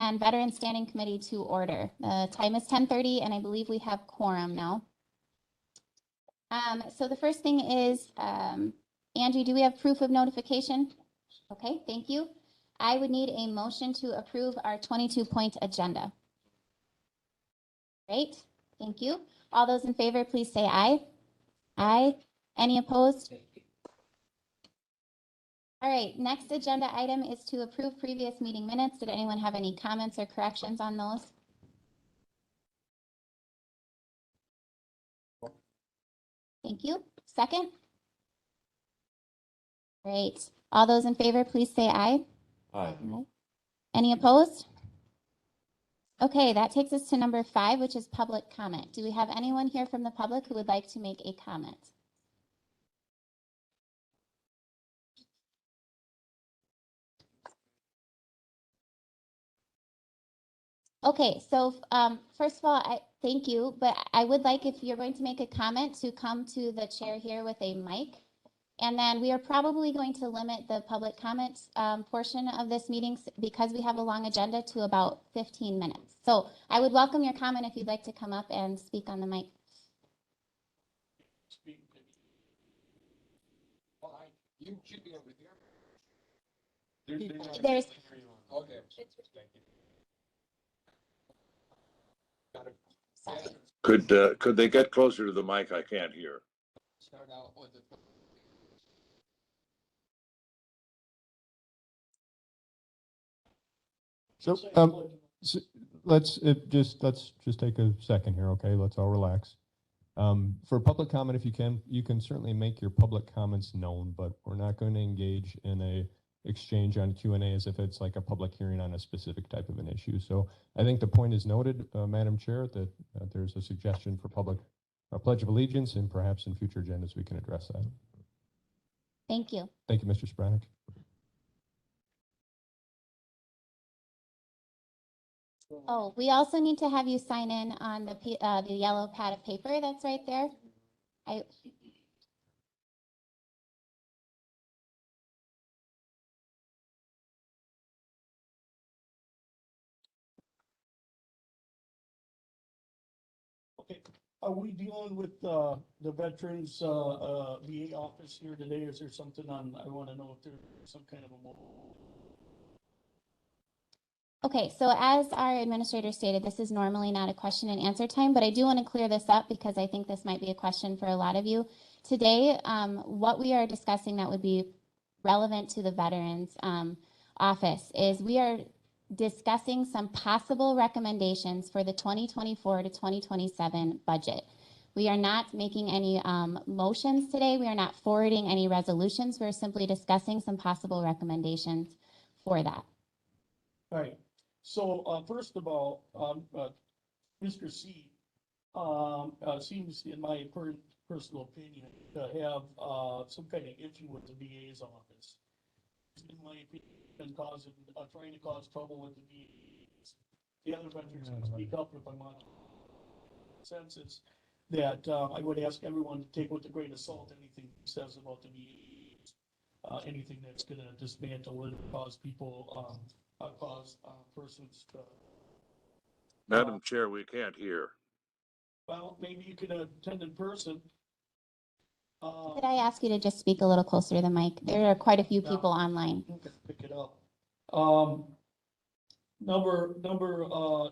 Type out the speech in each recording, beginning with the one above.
and Veteran Standing Committee to order. The time is 10:30 and I believe we have quorum now. So the first thing is, Angie, do we have proof of notification? Okay, thank you. I would need a motion to approve our 22-point agenda. Great, thank you. All those in favor, please say aye. Aye. Any opposed? All right, next agenda item is to approve previous meeting minutes. Did anyone have any comments or corrections on those? Thank you. Second? Great. All those in favor, please say aye. Aye. Any opposed? Okay, that takes us to number 5, which is public comment. Do we have anyone here from the public who would like to make a comment? Okay, so first of all, thank you, but I would like, if you're going to make a comment, to come to the chair here with a mic. And then we are probably going to limit the public comment portion of this meeting, because we have a long agenda, to about 15 minutes. So I would welcome your comment if you'd like to come up and speak on the mic. You should be over here. There's Okay. sorry. Could they get closer to the mic? I can't hear. Start out with the. So let's just take a second here, okay? Let's all relax. For public comment, if you can certainly make your public comments known, but we're not going to engage in a exchange on Q&A as if it's like a public hearing on a specific type of an issue. So I think the point is noted, Madam Chair, that there's a suggestion for public Pledge of Allegiance, and perhaps in future agendas we can address that. Thank you. Thank you, Mr. Spranek. Oh, we also need to have you sign in on the yellow pad of paper that's right there. Okay, are we dealing with the veterans VA office here today? Is there something on? I want to know if there's some kind of a. Okay, so as our administrator stated, this is normally not a question and answer time, but I do want to clear this up because I think this might be a question for a lot of you. Today, what we are discussing that would be relevant to the Veterans Office is we are discussing some possible recommendations for the 2024 to 2027 budget. We are not making any motions today. We are not forwarding any resolutions. We're simply discussing some possible recommendations for that. All right. So first of all, Mr. C seems, in my personal opinion, to have some kind of issue with the VA's office. In my opinion, been trying to cause trouble with the VA's. The other veterans can speak up if I'm on consensus that I would ask everyone to take with a grain of salt anything he says about the VA's, anything that's going to dismantle it, cause people. Persons to. Madam Chair, we can't hear. Well, maybe you can attend in person. Could I ask you to just speak a little closer to the mic? There are quite a few people online. You can pick it up. Number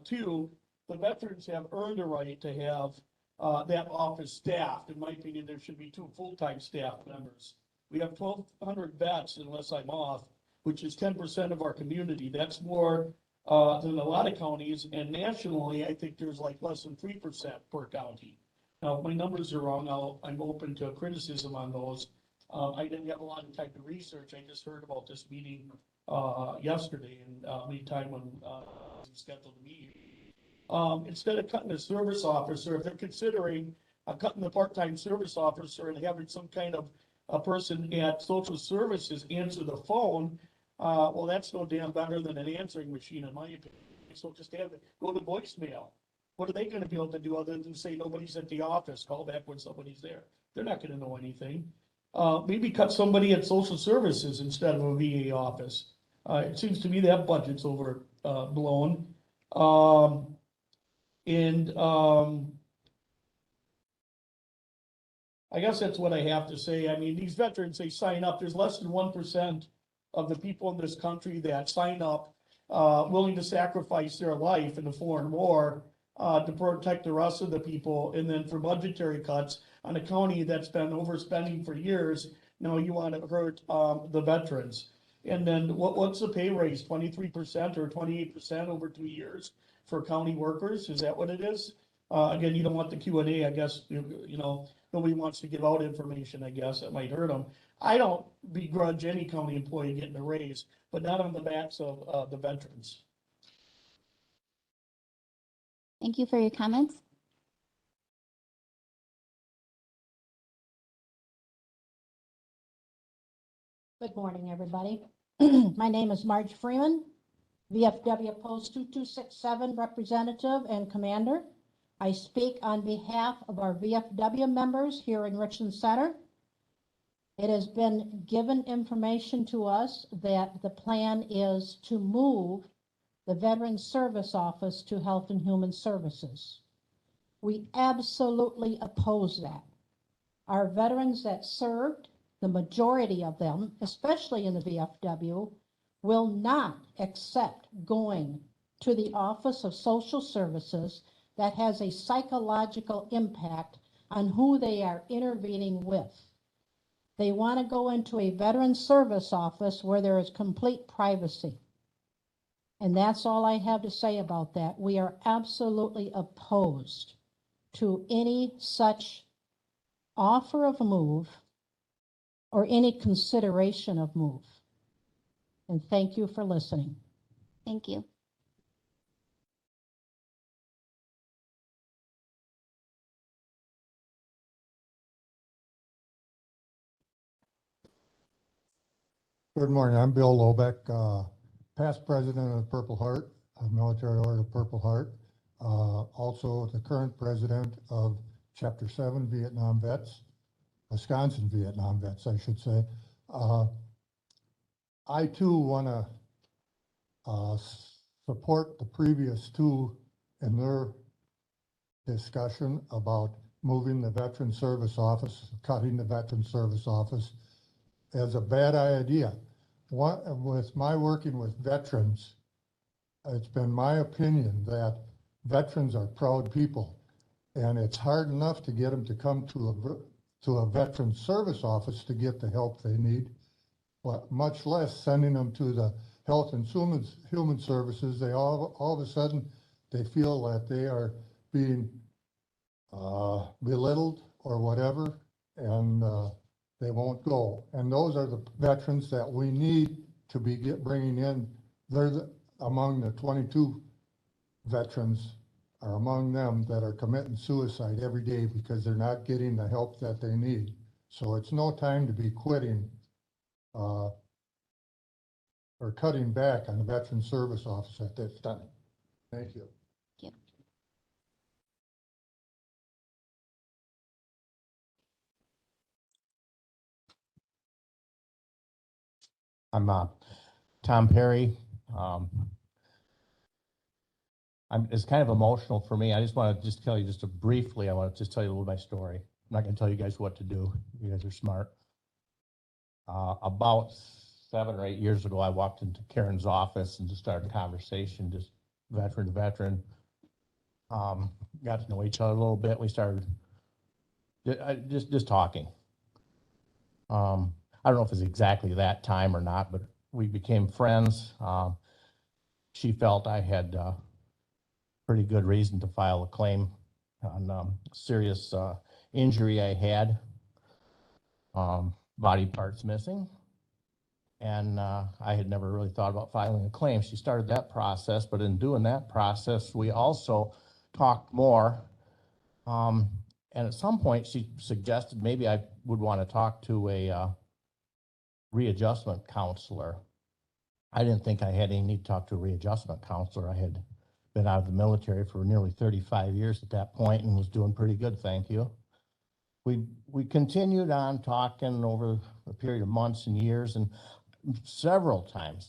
2, the veterans have earned a right to have that office staffed. In my opinion, there should be 2 full-time staff members. We have 1,200 vets, unless I'm off, which is 10% of our community. That's more than a lot of counties, and nationally, I think there's like less than 3% per county. Now, if my numbers are wrong, I'm open to criticism on those. I didn't have a lot of time to research. I just heard about this meeting yesterday, and meantime when we scheduled the meeting. Instead of cutting the service officer, if they're considering cutting the part-time service officer and having some kind of a person at social services answer the phone, well, that's no damn better than an answering machine, in my opinion. So just have it go to voicemail. What are they going to be able to do other than say nobody's at the office? Call back when somebody's there. They're not going to know anything. Maybe cut somebody at social services instead of a VA office. It seems to me that budget's over, blown. And, I guess that's what I have to say. I mean, these veterans, they sign up, there's less than 1% of the people in this country that sign up, willing to sacrifice their life in a foreign war, to protect the rest of the people, and then for budgetary cuts on a county that's been overspending for years, now you want to hurt, the veterans. And then what's the pay raise, 23% or 28% over 2 years for county workers? Is that what it is? Again, you don't want the Q&A, I guess, you know, nobody wants to give out information, I guess, that might hurt them. I don't begrudge any county employee getting a raise, but not on the backs of, the veterans. Thank you for your comments. Good morning, everybody. My name is Marge Freeman, VFW Post 2267 representative and commander. I speak on behalf of our VFW members here in Richland Center. It has been given information to us that the plan is to move the Veterans Service Office to Health and Human Services. We absolutely oppose that. Our veterans that served, the majority of them, especially in the VFW, will not accept going to the Office of Social Services that has a psychological impact on who they are intervening with. They want to go into a Veterans Service Office where there is complete privacy. And that's all I have to say about that. We are absolutely opposed to any such offer of move or any consideration of move. And thank you for listening. Thank you. Good morning, I'm Bill Lobeck, past president of the Purple Heart, of Military Order of Purple Heart. Also the current president of Chapter 7 Vietnam Vets, Wisconsin Vietnam Vets, I should say. I too want to support the previous two in their discussion about moving the Veteran Service Office, cutting the Veteran Service Office as a bad idea. With my working with veterans, it's been my opinion that veterans are proud people, and it's hard enough to get them to come to a Veteran Service Office to get the help they need, but much less sending them to the Health and Human Services. They all of a sudden, they feel that they are being belittled or whatever, and they won't go. And those are the veterans that we need to be bringing in. They're among the 22 veterans are among them that are committing suicide every day because they're not getting the help that they need. So it's no time to be quitting or cutting back on the Veteran Service Office at this time. Thank you. I'm Tom Perry. It's kind of emotional for me. I just want to tell you briefly, I want to just tell you a little of my story. I'm not going to tell you guys what to do. You guys are smart. About 7 or 8 years ago, I walked into Karen's office and just started a conversation, just veteran to veteran. Got to know each other a little bit. We started just talking. I don't know if it's exactly that time or not, but we became friends. She felt I had pretty good reason to file a claim on serious injury I had, body parts missing. And I had never really thought about filing a claim. She started that process, but in doing that process, we also talked more. And at some point, she suggested maybe I would want to talk to a readjustment counselor. I didn't think I had any need to talk to a readjustment counselor. I had been out of the military for nearly 35 years at that point and was doing pretty good, thank you. We continued on talking over a period of months and years, and several times,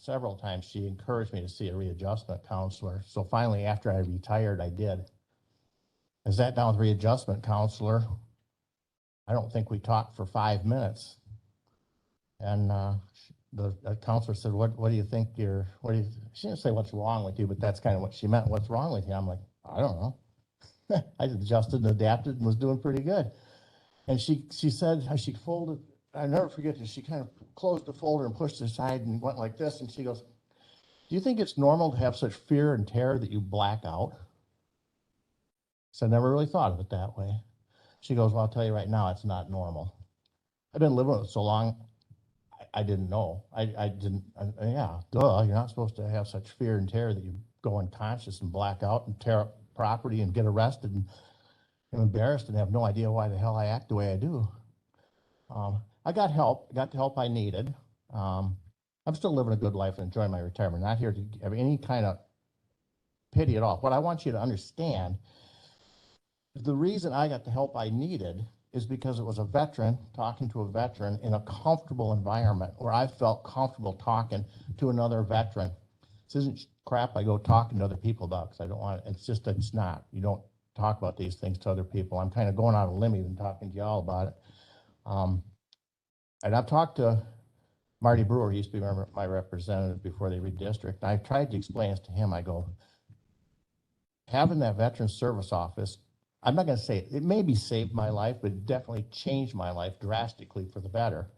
she encouraged me to see a readjustment counselor. So finally, after I retired, I did. I sat down with a readjustment counselor. I don't think we talked for 5 minutes. And the counselor said, what do you think she didn't say what's wrong with you, but that's kind of what she meant. What's wrong with you? I'm like, I don't know. I adjusted and adapted and was doing pretty good. And she said, she folded, I never forget this, she kind of closed the folder and pushed it aside and went like this. And she goes, do you think it's normal to have such fear and terror that you black out? So I never really thought of it that way. She goes, well, I'll tell you right now, it's not normal. I've been living with it so long, I didn't know. Yeah, duh, you're not supposed to have such fear and terror that you go unconscious and black out and tear up property and get arrested and I'm embarrassed and have no idea why the hell I act the way I do. I got help, got the help I needed. I'm still living a good life and enjoying my retirement. Not here to have any kind of pity at all. What I want you to understand is the reason I got the help I needed is because it was a veteran talking to a veteran in a comfortable environment where I felt comfortable talking to another veteran. This isn't crap I go talking to other people about because I don't want it. It's not. You don't talk about these things to other people. I'm kind of going out on a limb even talking to y'all about it. And I've talked to Marty Brewer, he used to be my representative before they redistricted. I tried to explain this to him. I go, having that Veterans Service Office, I'm not going to say it maybe saved my life, but it definitely changed my life drastically for the better.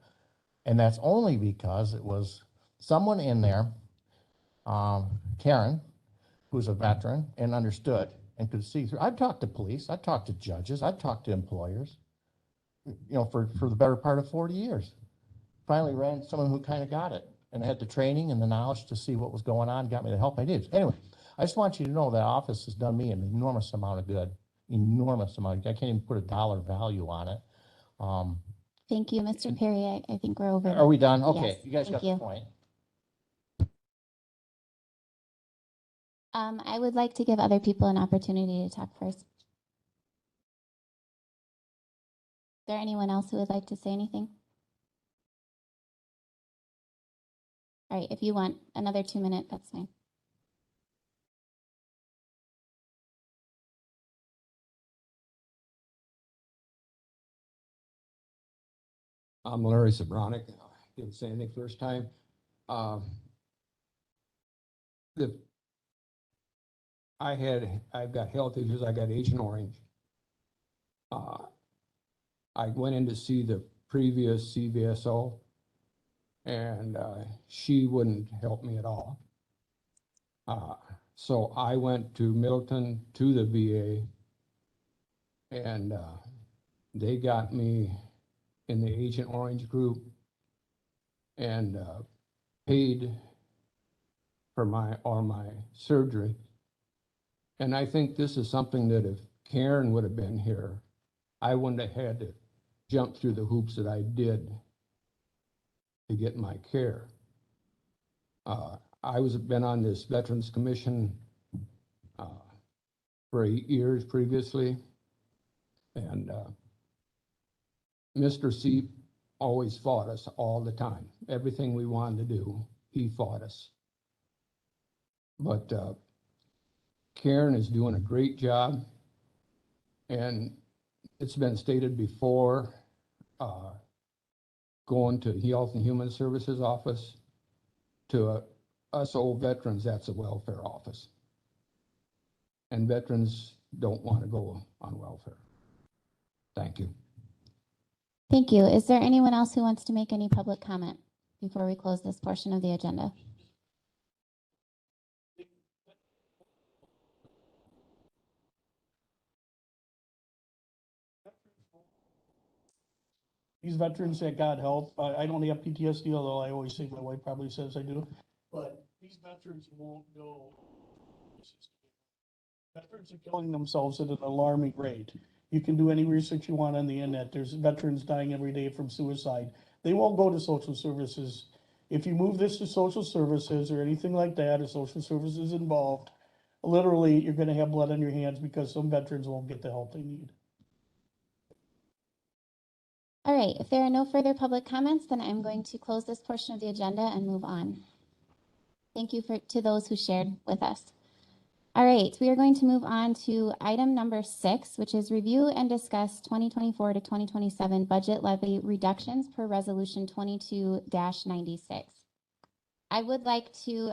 And that's only because it was someone in there, Karen, who's a veteran and understood and could see through. I've talked to police, I've talked to judges, I've talked to employers, for the better part of 40 years. Finally ran someone who kind of got it and had the training and the knowledge to see what was going on, got me the help I needed. Anyway, I just want you to know that office has done me an enormous amount of good, enormous amount. I can't even put a dollar value on it. Thank you, Mr. Perry. I think we're over. Are we done? Okay, Yes, you guys thank got you. the point. I would like to give other people an opportunity to talk first. Is there anyone else who would like to say anything? All right, if you want another 2 minutes, that's fine. I'm Larry Sabronic. Didn't say anything first time. I've got health issues. I got Agent Orange. I went in to see the previous Cbso, and she wouldn't help me at all. So I went to Middleton to the VA, and they got me in the Agent Orange group and paid for my surgery. And I think this is something that if Karen would have been here, I wouldn't have had to jump through the hoops that I did to get my care. I been on this Veterans Commission for 8 years previously, and Mr. Seep always fought us all the time. Everything we wanted to do, he fought us. But Karen is doing a great job, and it's been stated before, going to Health and Human Services office, to us old veterans, that's a welfare office. And veterans don't want to go on welfare. Thank you. Thank you. Is there anyone else who wants to make any public comment before we close this portion of the agenda? These veterans that got help, I don't have PTSD, although I always think my wife probably says I do, but these veterans won't go. Veterans are killing themselves at an alarming rate. You can do any research you want on the internet. There's veterans dying every day from suicide. They won't go to social services. If you move this to social services or anything like that, or social services involved, literally, you're gonna have blood on your hands because some veterans won't get the help they need. All right, if there are no further public comments, then I'm going to close this portion of the agenda and move on. Thank you to those who shared with us. All right, we are going to move on to item number 6, which is review and discuss 2024 to 2027 budget levy reductions per resolution 22-96. I would like to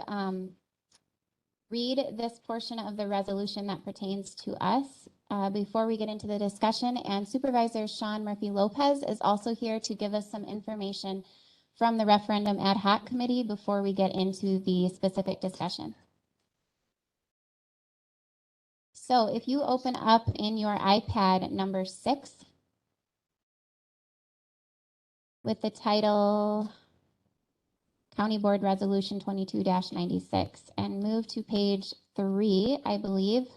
read this portion of the resolution that pertains to us before we get into the discussion, and Supervisor Sean Murphy Lopez is also here to give us some information from the referendum ad hoc committee before we get into the specific discussion. So if you open up in your iPad number 6 with the title County Board Resolution 22-96 and move to page 3, I believe.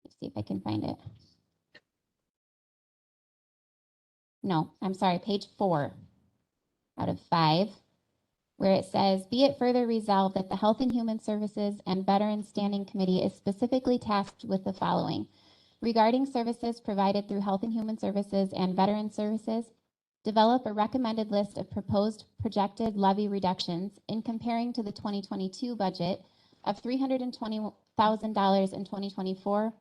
Let's see if I can find it. No, I'm sorry, page 4 out of 5, where it says, be it further resolved that the Health and Human Services and Veterans Standing Committee is specifically tasked with the following. Regarding services provided through Health and Human Services and Veterans Services, develop a recommended list of proposed projected levy reductions in comparing to the 2022 budget of $320,000 in 2024,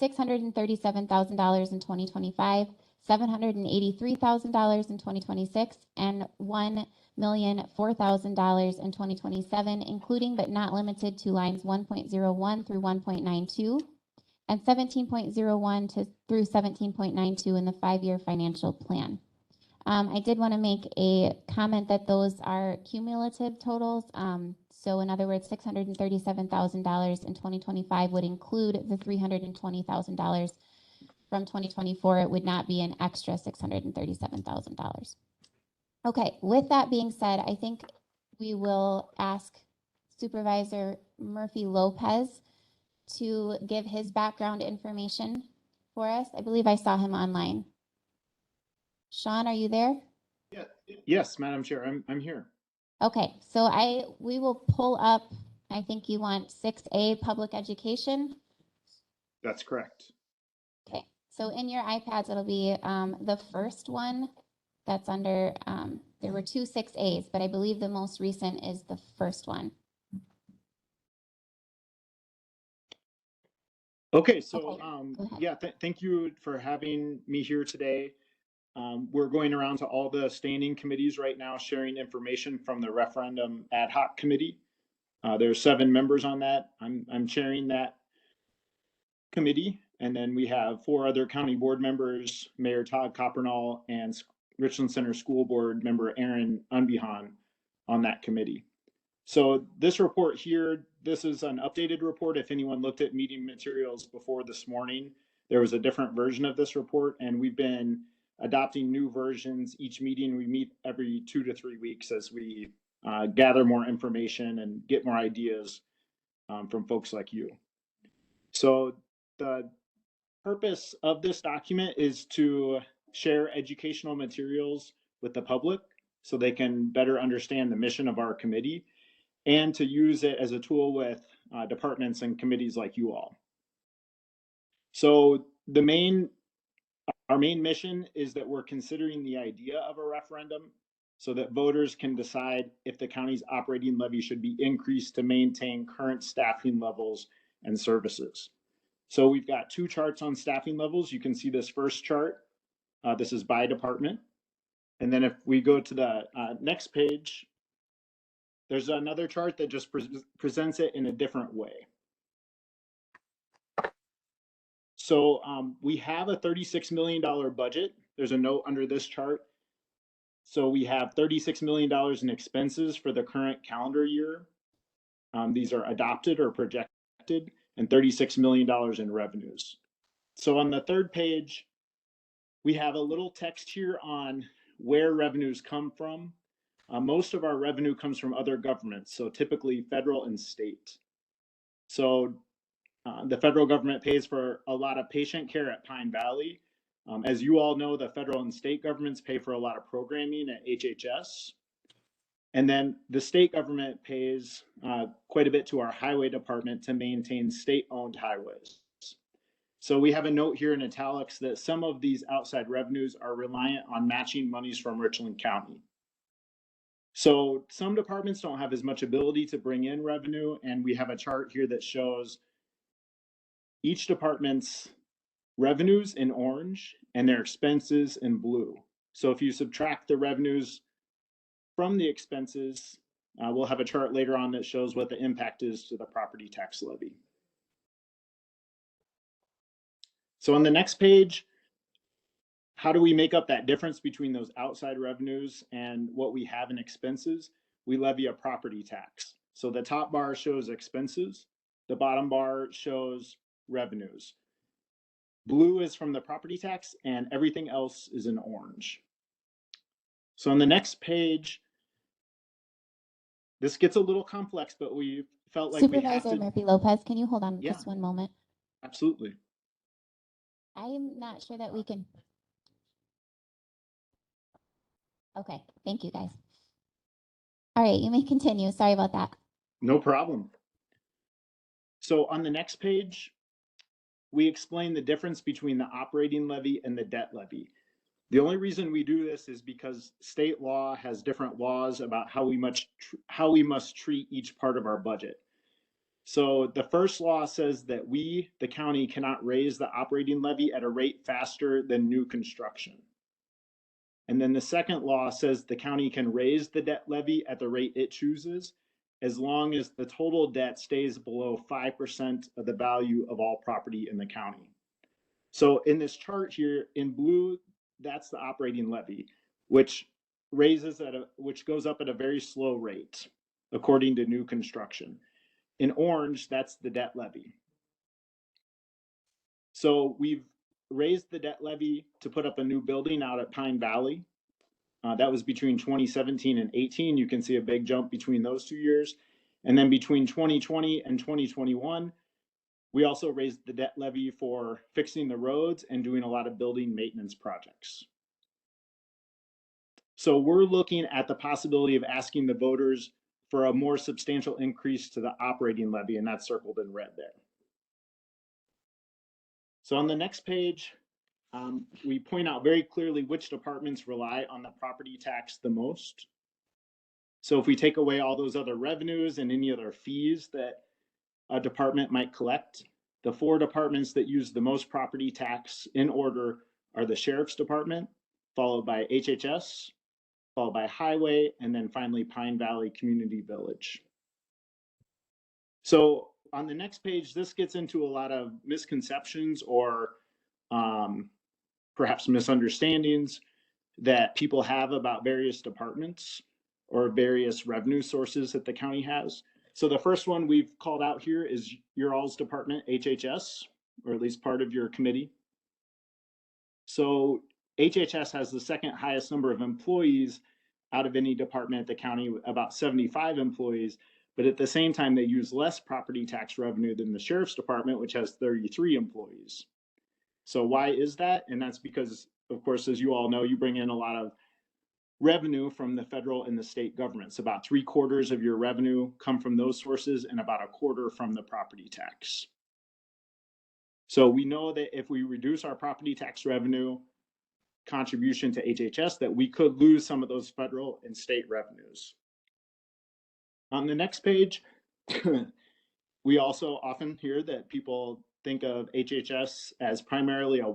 $637,000 in 2025, $783,000 in 2026, and $1,004,000 in 2027, including but not limited to lines 1.01 through 1.92 and 17.01 through 17.92 in the 5-year financial plan. I did want to make a comment that those are cumulative totals. So in other words, $637,000 in 2025 would include the $320,000 from 2024. It would not be an extra $637,000. Okay, with that being said, I think we will ask Supervisor Murphy Lopez to give his background information for us. I believe I saw him online. Sean, are you there? Yeah. Yes, Madam Chair, I'm here. Okay, so we will pull up, I think you want 6A, public education. That's correct. Okay, so in your iPads, it'll be the first one that's under, there were 2 6As, but I believe the most recent is the first one. Okay, so Okay, yeah, thank you for having me here today. We're going around to all the standing committees right now, sharing information from the referendum ad hoc committee. There are 7 members on that. I'm chairing that committee, and then we have 4 other county board members, Mayor Todd Coppernall and Richland Center School Board member Aaron Unbehan on that committee. So this report here, this is an updated report. If anyone looked at meeting materials before this morning, there was a different version of this report, and we've been adopting new versions each meeting. We meet every 2 to 3 weeks as we gather more information and get more ideas from folks like you. So the purpose of this document is to share educational materials with the public so they can better understand the mission of our committee, and to use it as a tool with departments and committees like you all. So our main mission is that we're considering the idea of a referendum so that voters can decide if the county's operating levy should be increased to maintain current staffing levels and services. So we've got 2 charts on staffing levels. You can see this first chart. This is by department. And then if we go to the next page, there's another chart that just presents it in a different way. So we have a $36 million budget. There's a note under this chart. So we have $36 million in expenses for the current calendar year. These are adopted or projected, and $36 million in revenues. So on the third page, we have a little text here on where revenues come from. Most of our revenue comes from other governments, so typically federal and state. So the federal government pays for a lot of patient care at Pine Valley. As you all know, the federal and state governments pay for a lot of programming at HHS. And then the state government pays quite a bit to our highway department to maintain state-owned highways. So we have a note here in italics that some of these outside revenues are reliant on matching monies from Richland County. So some departments don't have as much ability to bring in revenue, and we have a chart here that shows each department's revenues in orange and their expenses in blue. So if you subtract the revenues from the expenses, we'll have a chart later on that shows what the impact is to the property tax levy. So on the next page, how do we make up that difference between those outside revenues and what we have in expenses? We levy a property tax. So the top bar shows expenses, the bottom bar shows revenues. Blue is from the property tax and everything else is in orange. So on the next page, this gets a little complex, but we felt like we have Supervisor to. Murphy-Lopez, can you hold on Yeah. just one moment? Absolutely. I'm not sure that we can. Okay, thank you guys. All right, you may continue. Sorry about that. No problem. So on the next page, we explain the difference between the operating levy and the debt levy. The only reason we do this is because state law has different laws about how we must treat each part of our budget. So the first law says that we, the county, cannot raise the operating levy at a rate faster than new construction. And then the second law says the county can raise the debt levy at the rate it chooses, as long as the total debt stays below 5% of the value of all property in the county. So in this chart here in blue, that's the operating levy, which goes up at a very slow rate, according to new construction. In orange, that's the debt levy. So we've raised the debt levy to put up a new building out at Pine Valley. That was between 2017 and 18. You can see a big jump between those 2 years. And then between 2020 and 2021, we also raised the debt levy for fixing the roads and doing a lot of building maintenance projects. So we're looking at the possibility of asking the voters for a more substantial increase to the operating levy, and that's circled in red there. So on the next page, we point out very clearly which departments rely on the property tax the most. So if we take away all those other revenues and any other fees that a department might collect, the 4 departments that use the most property tax in order are the Sheriff's Department, followed by HHS, followed by Highway, and then finally Pine Valley Community Village. So on the next page, this gets into a lot of misconceptions or perhaps misunderstandings that people have about various departments or various revenue sources that the county has. So the first one we've called out here is your all's department, HHS, or at least part of your committee. So HHS has the second highest number of employees out of any department at the county, about 75 employees, but at the same time, they use less property tax revenue than the Sheriff's Department, which has 33 employees. So why is that? And that's because, of course, as you all know, you bring in a lot of revenue from the federal and the state governments. About 3/4 of your revenue come from those sources and about 1/4 from the property tax. So we know that if we reduce our property tax revenue contribution to HHS, that we could lose some of those federal and state revenues. On the next page, we also often hear that people think of HHS as primarily a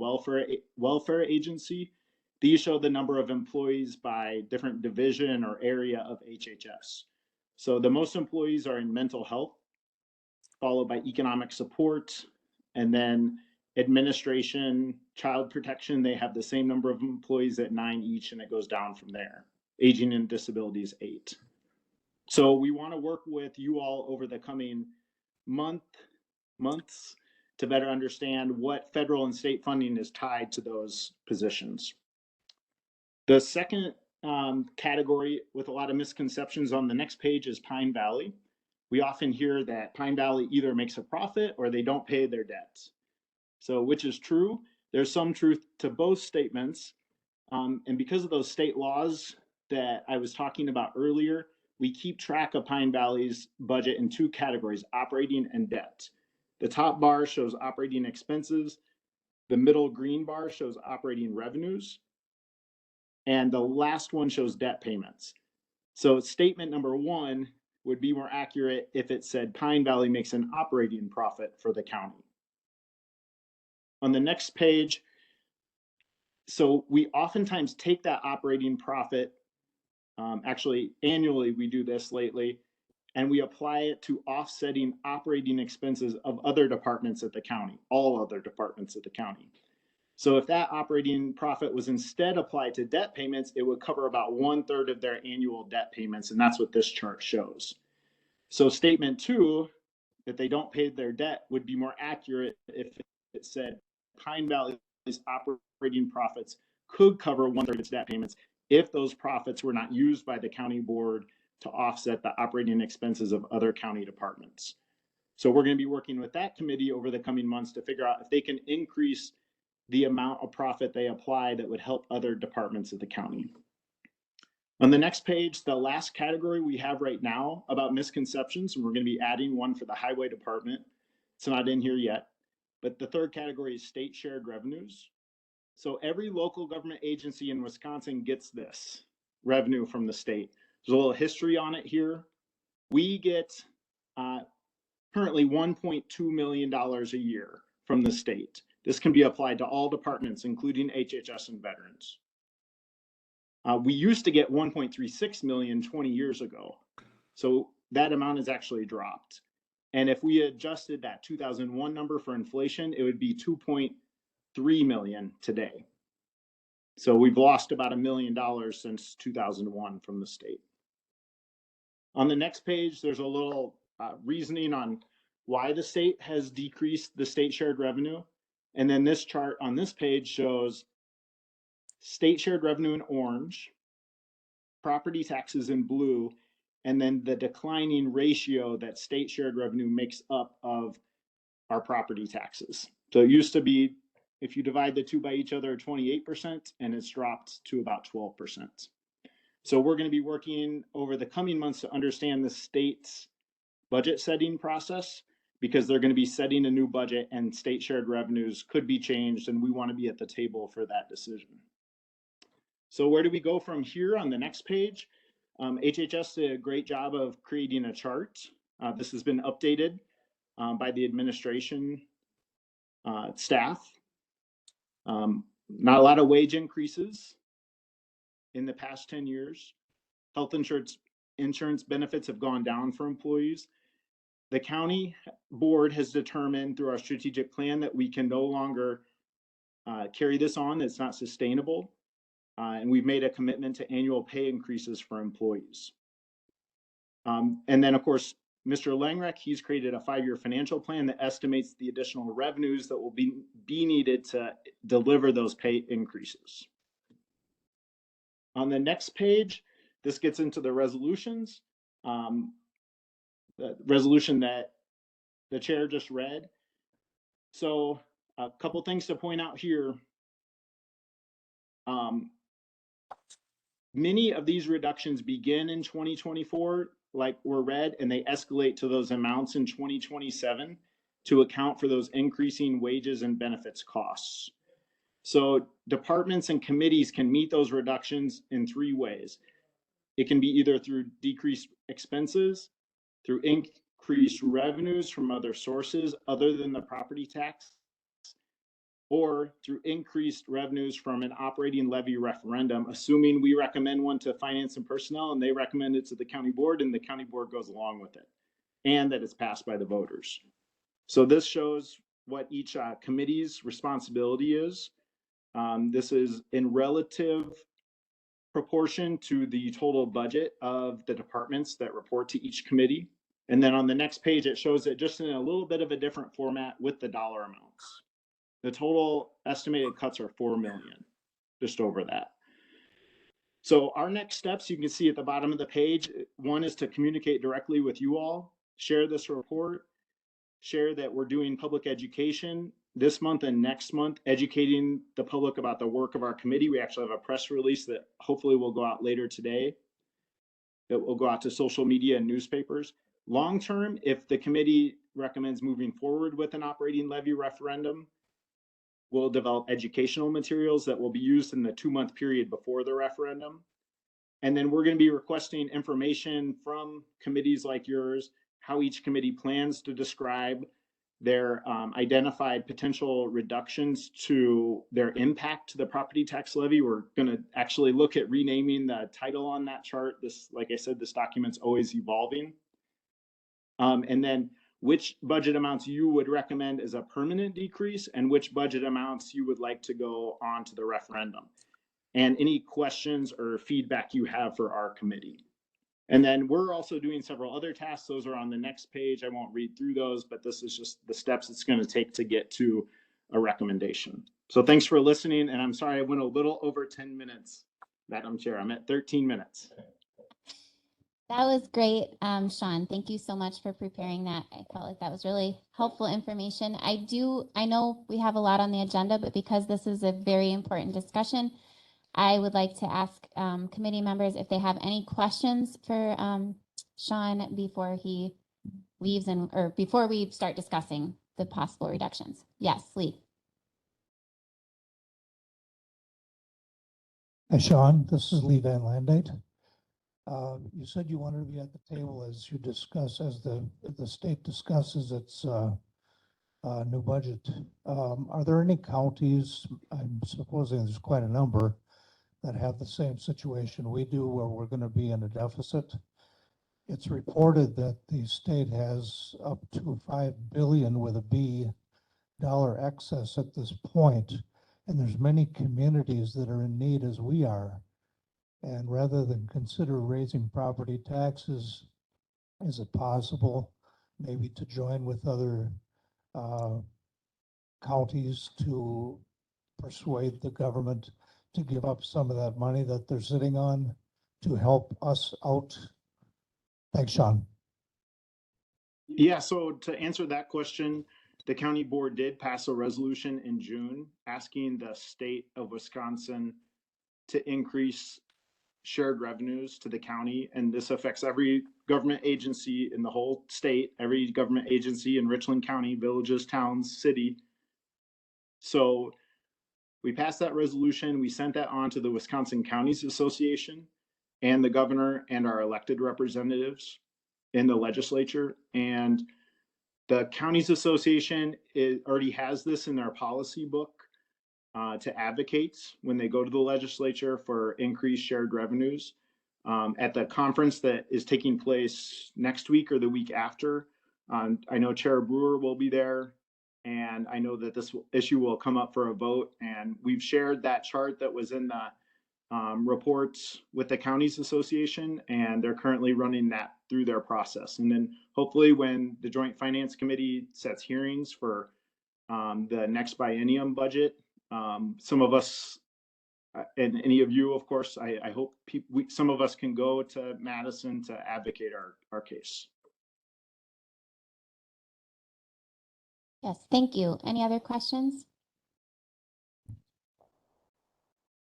welfare agency. These show the number of employees by different division or area of HHS. So the most employees are in mental health, followed by economic support, and then administration, child protection. They have the same number of employees at 9 each, and it goes down from there. Aging and disabilities, 8. So we want to work with you all over the coming months to better understand what federal and state funding is tied to those positions. The second category with a lot of misconceptions on the next page is Pine Valley. We often hear that Pine Valley either makes a profit or they don't pay their debts. So which is true? There's some truth to both statements. And because of those state laws that I was talking about earlier, we keep track of Pine Valley's budget in 2 categories, operating and debt. The top bar shows operating expenses, The middle green bar shows operating revenues. And the last one shows debt payments. So statement number 1 would be more accurate if it said Pine Valley makes an operating profit for the county. On the next page, so we oftentimes take that operating profit, actually annually we do this lately, and we apply it to offsetting operating expenses of other departments at the county, all other departments at the county. So if that operating profit was instead applied to debt payments, it would cover about 1/3 of their annual debt payments, and that's what this chart shows. So statement 2, that they don't pay their debt, would be more accurate if it said Pine Valley's operating profits could cover 1/3 of its debt payments if those profits were not used by the county board to offset the operating expenses of other county departments. So we're going to be working with that committee over the coming months to figure out if they can increase the amount of profit they apply that would help other departments of the county. On the next page, the last category we have right now about misconceptions, and we're going to be adding one for the highway department. It's not in here yet, but the third category is state shared revenues. So every local government agency in Wisconsin gets this revenue from the state. There's a little history on it here. We get currently $1.2 million a year from the state. This can be applied to all departments, including HHS and veterans. We used to get 1.36 million 20 years ago. So that amount has actually dropped. And if we adjusted that 2001 number for inflation, it would be 2.3 million today. So we've lost about $1 million since 2001 from the state. On the next page, there's a little reasoning on why the state has decreased the state shared revenue. And then this chart on this page shows state shared revenue in orange, property taxes in blue, and then the declining ratio that state shared revenue makes up of our property taxes. So it used to be, if you divide the two by each other, 28%, and it's dropped to about 12%. So we're going to be working over the coming months to understand the state's budget setting process, because they're going to be setting a new budget and state shared revenues could be changed, and we want to be at the table for that decision. So where do we go from here on the next page? HHS did a great job of creating a chart. This has been updated by the administration staff. Not a lot of wage increases in the past 10 years. Health insurance benefits have gone down for employees. The county board has determined through our strategic plan that we can no longer carry this on. It's not sustainable. And we've made a commitment to annual pay increases for employees. And then, of course, Mr. Langrek, he's created a 5-year financial plan that estimates the additional revenues that will be needed to deliver those pay increases. On the next page, this gets into the resolutions. The resolution that the chair just read. So a couple things to point out here. Many of these reductions begin in 2024, like were read, and they escalate to those amounts in 2027 to account for those increasing wages and benefits costs. So departments and committees can meet those reductions in 3 ways. It can be either through decreased expenses, through increased revenues from other sources other than the property tax, or through increased revenues from an operating levy referendum, assuming we recommend one to finance and personnel and they recommend it to the county board and the county board goes along with it, and that it's passed by the voters. So this shows what each committee's responsibility is. This is in relative proportion to the total budget of the departments that report to each committee. And then on the next page, it shows it just in a little bit of a different format with the dollar amounts. The total estimated cuts are 4 million, just over that. So our next steps, you can see at the bottom of the page, one is to communicate directly with you all, share this report, share that we're doing public education this month and next month, educating the public about the work of our committee. We actually have a press release that hopefully will go out later today. It will go out to social media and newspapers. Long term, if the committee recommends moving forward with an operating levy referendum, We'll develop educational materials that will be used in the 2-month period before the referendum. And then we're going to be requesting information from committees like yours, how each committee plans to describe their identified potential reductions to their impact to the property tax levy. We're going to actually look at renaming the title on that chart. This, like I said, this document's always evolving. And then which budget amounts you would recommend as a permanent decrease and which budget amounts you would like to go on to the referendum. And any questions or feedback you have for our committee. And then we're also doing several other tasks. Those are on the next page. I won't read through those, but this is just the steps it's going to take to get to a recommendation. So thanks for listening. And I'm sorry I went a little over 10 minutes, Madam Chair. I'm at 13 minutes. That was great, Sean. Thank you so much for preparing that. I felt like that was really helpful information. I know we have a lot on the agenda, but because this is a very important discussion, I would like to ask committee members if they have any questions for Sean before he leaves or before we start discussing the possible reductions. Yes, Lee. Hi, Sean. This is Lee Van Landate. You said you wanted to be at the table as you discuss, as the state discusses its new budget. Are there any counties, I'm supposing there's quite a number, that have the same situation we do where we're going to be in a deficit? It's reported that the state has up to $5 billion with a B dollar excess at this point, and there's many communities that are in need as we are. And rather than consider raising property taxes, is it possible maybe to join with other counties to persuade the government to give up some of that money that they're sitting on to help us out? Thanks, Sean. Yeah, so to answer that question, the county board did pass a resolution in June asking the state of Wisconsin to increase shared revenues to the county. And this affects every government agency in the whole state, every government agency in Richland County, villages, towns, city. So we passed that resolution. We sent that on to the Wisconsin Counties Association and the governor and our elected representatives in the legislature. And the Counties Association already has this in their policy book to advocate when they go to the legislature for increased shared revenues. At the conference that is taking place next week or the week after, I know Chair Brewer will be there. And I know that this issue will come up for a vote. And we've shared that chart that was in the reports with the Counties Association, and they're currently running that through their process. And then hopefully when the Joint Finance Committee sets hearings for the next biennium budget, some of us, and any of you, of course, I hope some of us can go to Madison to advocate our case. Yes, thank you. Any other questions?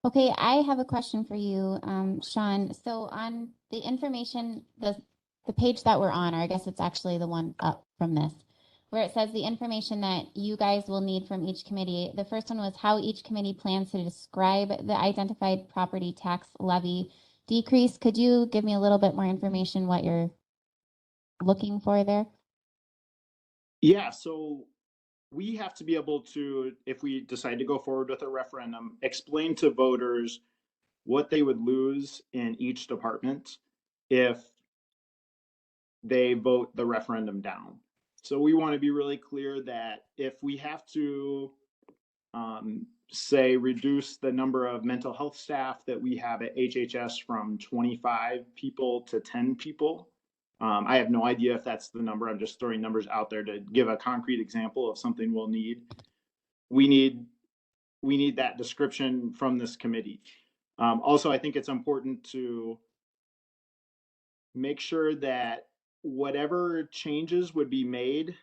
Okay, I have a question for you, Sean. So on the information, the page that we're on, or I guess it's actually the one up from this, where it says the information that you guys will need from each committee. The first one was how each committee plans to describe the identified property tax levy decrease. Could you give me a little bit more information what you're looking for there? Yeah, so we have to be able to, if we decide to go forward with a referendum, explain to voters what they would lose in each department if they vote the referendum down. So we want to be really clear that if we have to, say, reduce the number of mental health staff that we have at HHS from 25 people to 10 people, I have no idea if that's the number. I'm just throwing numbers out there to give a concrete example of something we'll need. We need that description from this committee. Also, I think it's important to make sure that whatever changes would be made,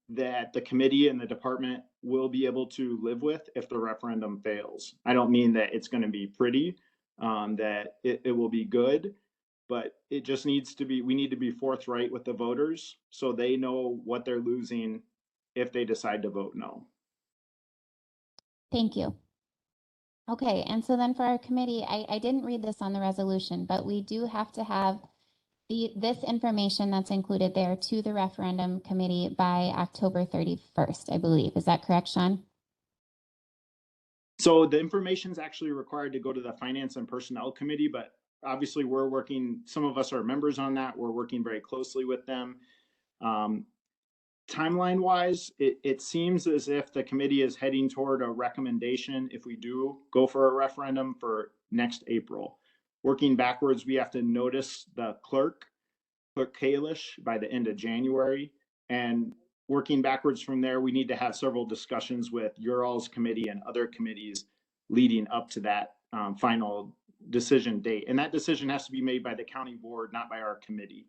that the committee and the department will be able to live with if the referendum fails. I don't mean that it's going to be pretty, that it will be good, but it just needs to be, we need to be forthright with the voters so they know what they're losing if they decide to vote no. Thank you. Okay, and so then for our committee, I didn't read this on the resolution, but we do have to have this information that's included there to the referendum committee by October 31st, I believe. Is that correct, Sean? So the information is actually required to go to the Finance and Personnel Committee, but obviously we're working, some of us are members on that. We're working very closely with them. Timeline wise, it seems as if the committee is heading toward a recommendation if we do go for a referendum for next April. Working backwards, we have to notice the Clerk Kalish by the end of January. And working backwards from there, we need to have several discussions with your all's committee and other committees leading up to that final decision date. And that decision has to be made by the county board, not by our committee.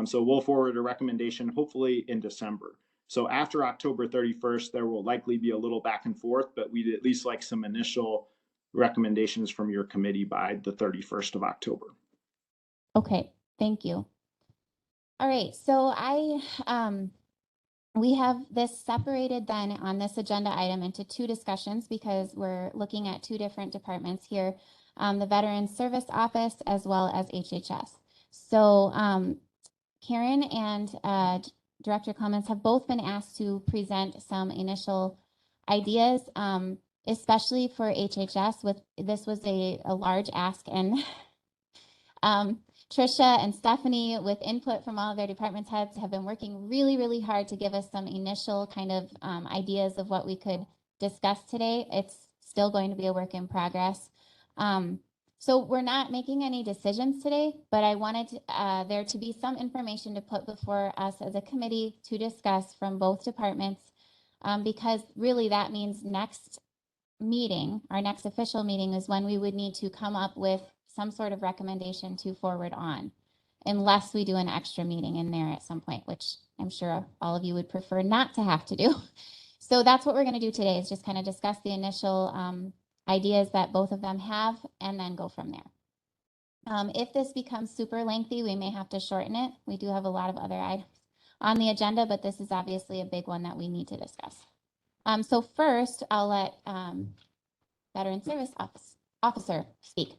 So we'll forward a recommendation hopefully in December. So after October 31st, there will likely be a little back and forth, but we'd at least like some initial recommendations from your committee by the 31st of October. Okay, thank you. All right, so we have this separated then on this agenda item into two discussions because we're looking at two different departments here, the Veterans Service Office as well as HHS. So Karen and Director Clements have both been asked to present some initial ideas, especially for HHS. This was a large ask, and Trisha and Stephanie, with input from all of their department heads, have been working really, really hard to give us some initial kind of ideas of what we could discuss today. It's still going to be a work in progress. So we're not making any decisions today, but I wanted there to be some information to put before us as a committee to discuss from both departments, because really that means next meeting, our next official meeting, is when we would need to come up with some sort of recommendation to forward on, unless we do an extra meeting in there at some point, which I'm sure all of you would prefer not to have to do. So that's what we're going to do today, is just kind of discuss the initial ideas that both of them have and then go from there. If this becomes super lengthy, we may have to shorten it. We do have a lot of other items on the agenda, but this is obviously a big one that we need to discuss. So first, I'll let Veteran Service Officer speak.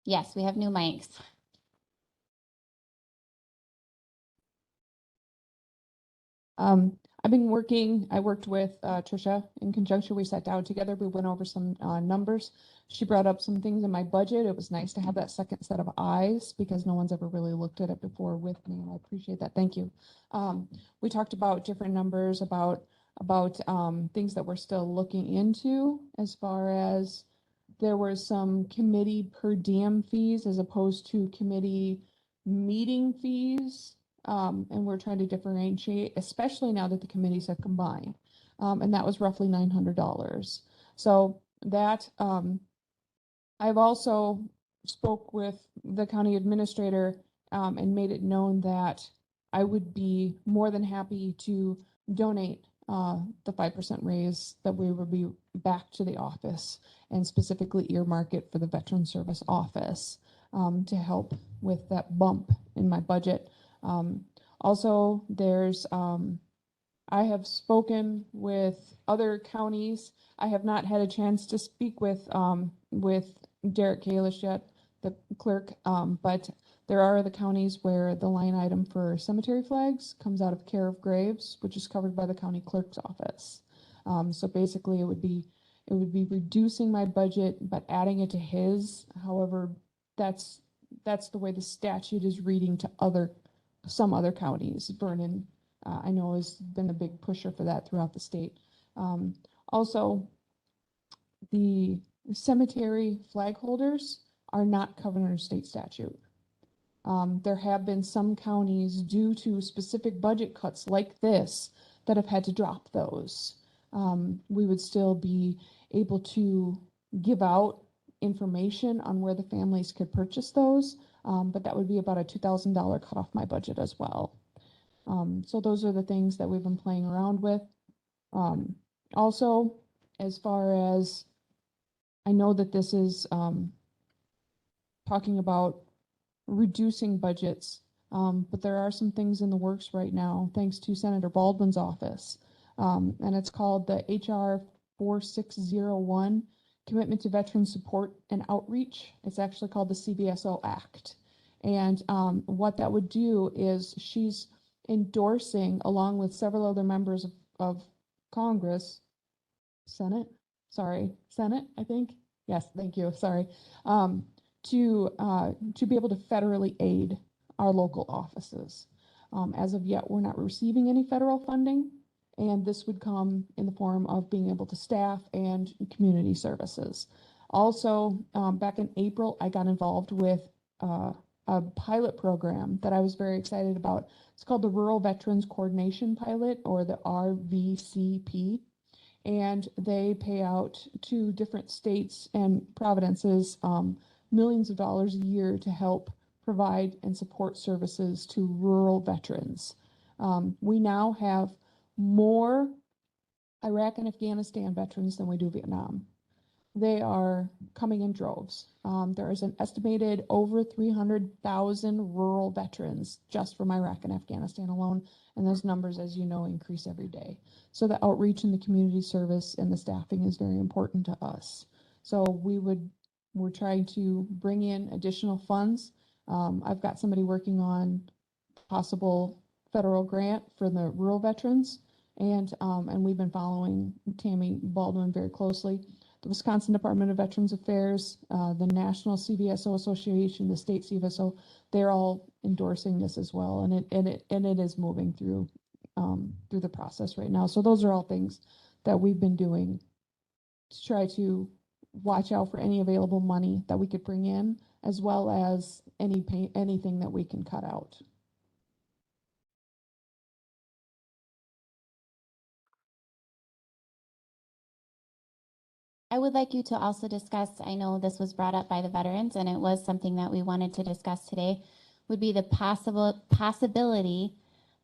Yes, we have new mics. I worked with Trisha in conjunction. We sat down together. We went over some numbers. She brought up some things in my budget. It was nice to have that second set of eyes because no one's ever really looked at it before with me, and I appreciate that. Thank you. We talked about different numbers, about things that we're still looking into, as far as there were some committee per diem fees as opposed to committee meeting fees. And we're trying to differentiate, especially now that the committees have combined. And that was roughly $900. So that, I've also spoke with the county administrator and made it known that I would be more than happy to donate the 5% raise that we would be back to the office, and specifically earmark it for the Veteran Service Office to help with that bump in my budget. Also, there's, I have spoken with other counties. I have not had a chance to speak with Derek Kalish yet, the clerk, but there are other counties where the line item for cemetery flags comes out of care of graves, which is covered by the county clerk's office. So basically it would be reducing my budget, but adding it to his. However, that's the way the statute is reading to some other counties. Vernon, I know, has been a big pusher for that throughout the state. Also, the cemetery flag holders are not covered under state statute. There have been some counties, due to specific budget cuts like this, that have had to drop those. We would still be able to give out information on where the families could purchase those, but that would be about a $2,000 cut off my budget as well. So those are the things that we've been playing around with. Also, as far as, I know that this is talking about reducing budgets, But there are some things in the works right now, thanks to Senator Baldwin's office. And it's called the HR 4601, Commitment to Veteran Support and Outreach. It's actually called the Cbso Act. And what that would do is she's endorsing, along with several other members of Congress, Senate, I think. Yes, thank you, sorry. To be able to federally aid our local offices. As of yet, we're not receiving any federal funding, and this would come in the form of being able to staff and community services. Also, back in April, I got involved with a pilot program that I was very excited about. It's called the Rural Veterans Coordination Pilot, or the RVCP. And they pay out to different states and provinces millions of dollars a year to help provide and support services to rural veterans. We now have more Iraq and Afghanistan veterans than we do Vietnam. They are coming in droves. There is an estimated over 300,000 rural veterans just from Iraq and Afghanistan alone, and those numbers, as you know, increase every day. So the outreach and the community service and the staffing is very important to us. So we're trying to bring in additional funds. I've got somebody working on possible federal grant for the rural veterans, and we've been following Tammy Baldwin very closely. The Wisconsin Department of Veterans Affairs, the National Cbso Association, the state Cbso, they're all endorsing this as well, and it is moving through the process right now. So those are all things that we've been doing to try to watch out for any available money that we could bring in, as well as anything that we can cut out. I would like you to also discuss, I know this was brought up by the veterans and it was something that we wanted to discuss today, would be the possibility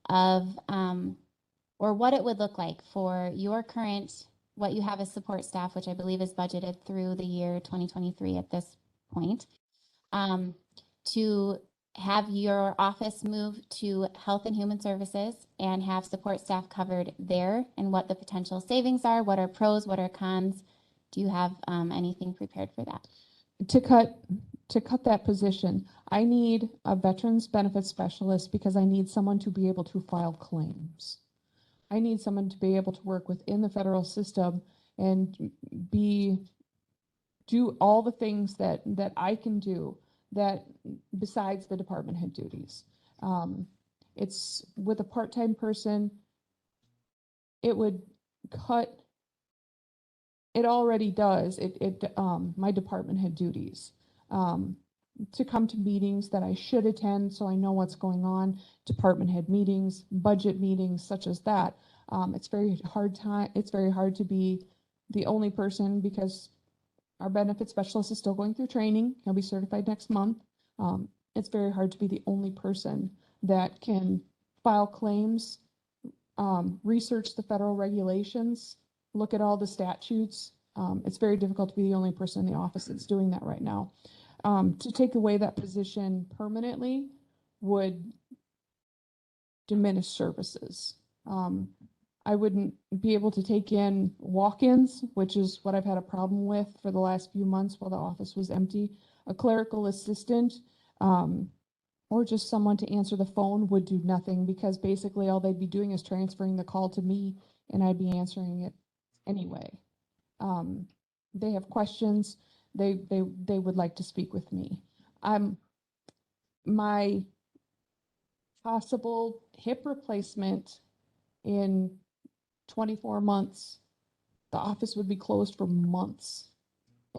of, or what it would look like for your current, what you have as support staff, which I believe is budgeted through the year 2023 at this point, to have your office move to Health and Human Services and have support staff covered there, and what the potential savings are, what are pros, what are cons. Do you have anything prepared for that? To cut that position, I need a veterans benefits specialist because I need someone to be able to file claims. I need someone to be able to work within the federal system and do all the things that I can do, that besides the department head duties. It's with a part-time person, it would cut. It already does. My department head duties to come to meetings that I should attend, so I know what's going on. Department head meetings, budget meetings, such as that. It's very hard to be the only person, because our benefit specialist is still going through training. He'll be certified next month. It's very hard to be the only person that can file claims, research the federal regulations, look at all the statutes. It's very difficult to be the only person in the office that's doing that right now. To take away that position permanently would diminish services. I wouldn't be able to take in walk-ins, which is what I've had a problem with for the last few months while the office was empty. A clerical assistant, or just someone to answer the phone would do nothing, because basically all they'd be doing is transferring the call to me and I'd be answering it anyway. They have questions. They would like to speak with me. My possible hip replacement in 24 months, the office would be closed for months.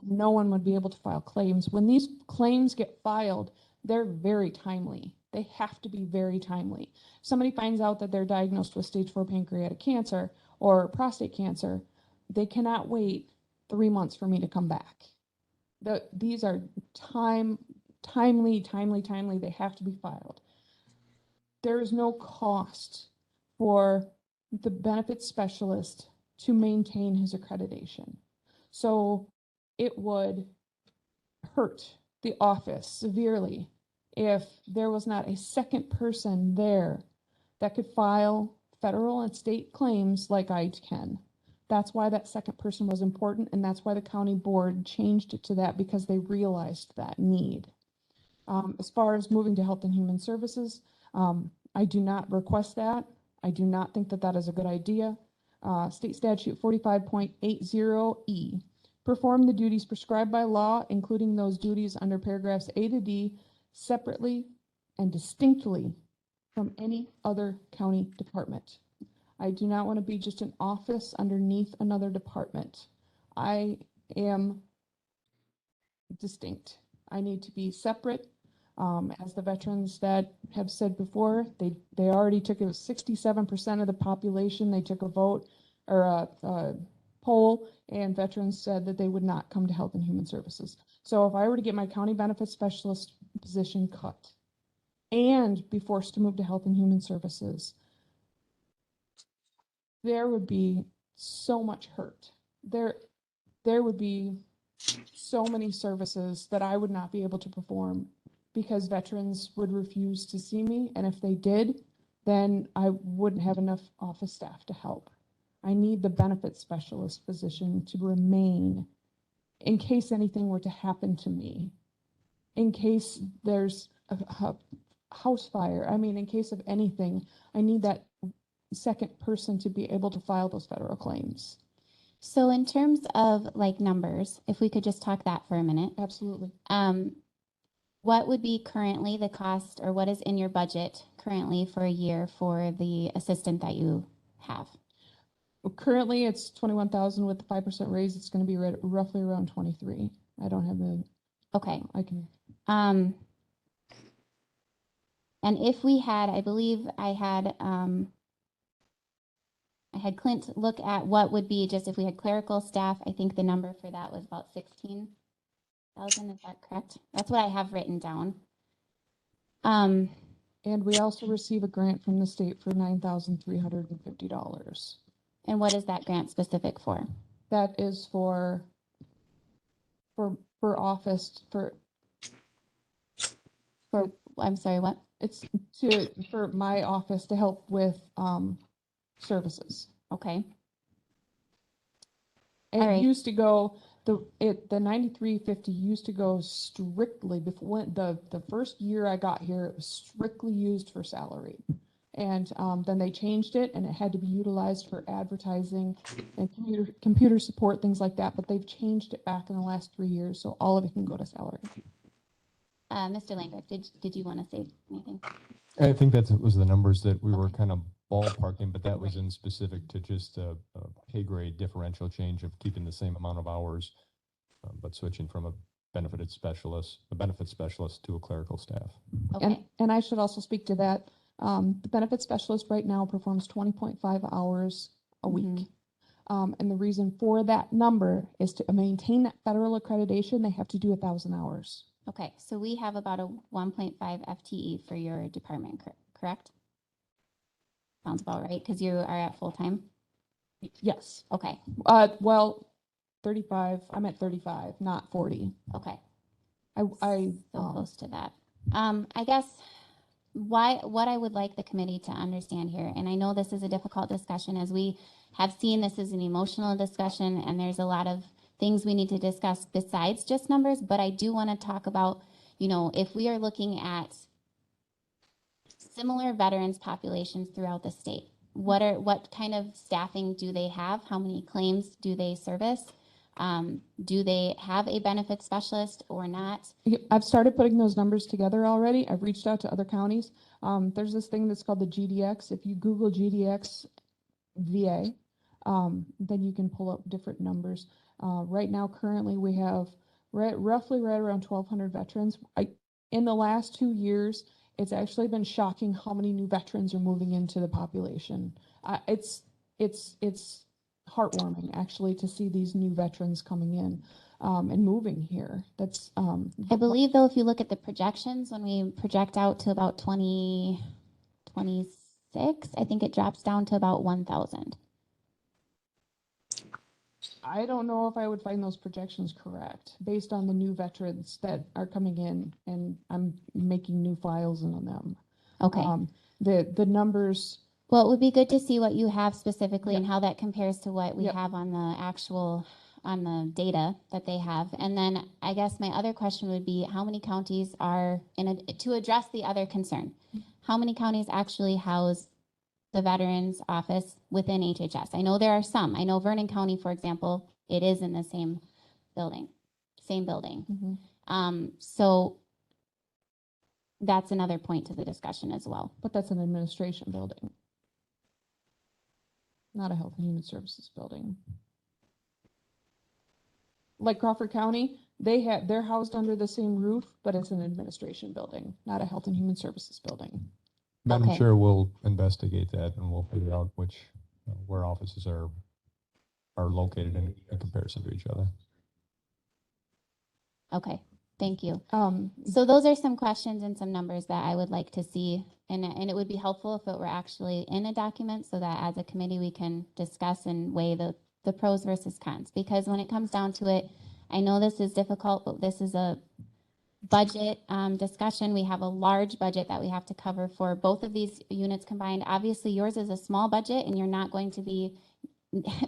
No one would be able to file claims. When these claims get filed, they're very timely. They have to be very timely. Somebody finds out that they're diagnosed with stage 4 pancreatic cancer or prostate cancer, they cannot wait 3 months for me to come back. These are timely. They have to be filed. There is no cost for the benefits specialist to maintain his accreditation. So it would hurt the office severely if there was not a second person there that could file federal and state claims like I can. That's why that second person was important, and that's why the county board changed it to that, because they realized that need. As far as moving to Health and Human Services, I do not request that. I do not think that that is a good idea. State statute 45.80E, perform the duties prescribed by law, including those duties under paragraphs A to D, separately and distinctly from any other county department. I do not want to be just an office underneath another department. I am distinct. I need to be separate. As the veterans that have said before, they already took 67% of the population. They took a vote or a poll, and veterans said that they would not come to Health and Human Services. So if I were to get my county benefits specialist position cut and be forced to move to Health and Human Services, there would be so much hurt. There would be so many services that I would not be able to perform because veterans would refuse to see me. And if they did, then I wouldn't have enough office staff to help. I need the benefits specialist position to remain in case anything were to happen to me, in case there's a house fire. I mean, in case of anything, I need that second person to be able to file those federal claims. So in terms of like numbers, if we could just talk that for a minute. Absolutely. What would be currently the cost, or what is in your budget currently for a year for the assistant that you have? Well, currently it's 21,000 with the 5% raise. It's going to be roughly around 23. I don't have the. Okay. I can. And if we had, I believe I had Clint look at what would be just if we had clerical staff. I think the number for that was about 16,000. Is that correct? That's what I have written down. And we also receive a grant from the state for $9,350. And what is that grant specific for? That is for office for. I'm sorry, what? It's for my office to help with services. Okay. And All right. it used to go the 9350 used to go strictly before the first year I got here. It was strictly used for salary, and then they changed it, and it had to be utilized for advertising and computer support, things like that. But they've changed it back in the last 3 years, so all of it can go to salary. Mr. Langrick, did you want to say anything? I think that was the numbers that we were kind of ballparking, but that was in specific to just a pay grade differential change of keeping the same amount of hours, but switching from a benefit specialist to a clerical staff. Okay. And I should also speak to that. The benefit specialist right now performs 20.5 hours a week. And the reason for that number is to maintain that federal accreditation, they have to do 1,000 hours. Okay, so we have about a 1.5 FTE for your department, correct? Sounds about right, because you are at full time? Yes. Okay, Well, 35, I'm at 35, not 40. okay, I so close to that. I guess what I would like the committee to understand here, and I know this is a difficult discussion, as we have seen this is an emotional discussion, and there's a lot of things we need to discuss besides just numbers, but I do want to talk about, if we are looking at similar veterans populations throughout the state, what kind of staffing do they have? How many claims do they service? Do they have a benefit specialist or not? I've started putting those numbers together already. I've reached out to other counties. There's this thing that's called the GDX. If you Google GDX VA, then you can pull up different numbers. Right now, currently, we have roughly right around 1,200 veterans. In the last 2 years, it's actually been shocking how many new veterans are moving into the population. It's heartwarming, actually, to see these new veterans coming in and moving here. That's I believe, though, if you look at the projections, when we project out to about 2026, I think it drops down to about 1,000. I don't know if I would find those projections correct, based on the new veterans that are coming in, and I'm making new files on them. Okay. The numbers, Well, it would be good to see what you have specifically Yeah. and how that compares to what we Yep. have on the actual, on the data that they have. And then I guess my other question would be, how many counties are to address the other concern, how many counties actually house the Veterans Office within HHS? I know there are some. I know Vernon County, for example, it is in the same building. So that's another point to the discussion as well. but that's an administration building, not a Health and Human Services building. Like Crawford County, they're housed under the same roof, but it's an administration building, not a Health and Human Services building. Madam Okay. Chair, we'll investigate that and we'll figure out where offices are located in comparison to each other. Okay, thank you. Um, So those are some questions and some numbers that I would like to see. And it would be helpful if it were actually in a document so that as a committee, we can discuss and weigh the pros versus cons. Because when it comes down to it, I know this is difficult, but this is a budget discussion. We have a large budget that we have to cover for both of these units combined. Obviously, yours is a small budget and you're not going to be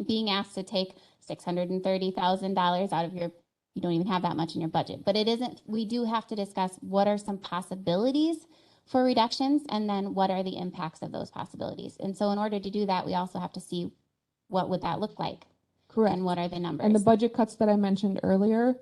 being asked to take $630,000 out of your, you don't even have that much in your budget. But it isn't, we do have to discuss what are some possibilities for reductions and then what are the impacts of those possibilities. And so in order to do that, we also have to see what would that look like correct. and what are the numbers. And the budget cuts that I mentioned earlier,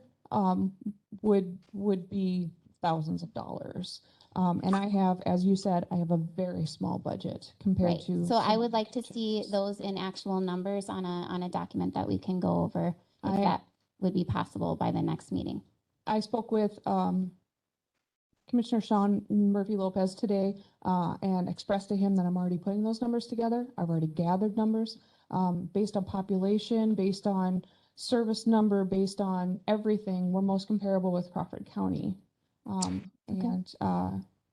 would be thousands of dollars. And I have, as you said, I have a very small budget compared Right. to. So I some would like to budgets. see those in actual numbers on a document that we can go over if that would be possible by the next meeting. I spoke with Commissioner Sean Murphy Lopez today and expressed to him that I'm already putting those numbers together. I've already gathered numbers based on population, based on service number, based on everything. We're most comparable with Crawford County. And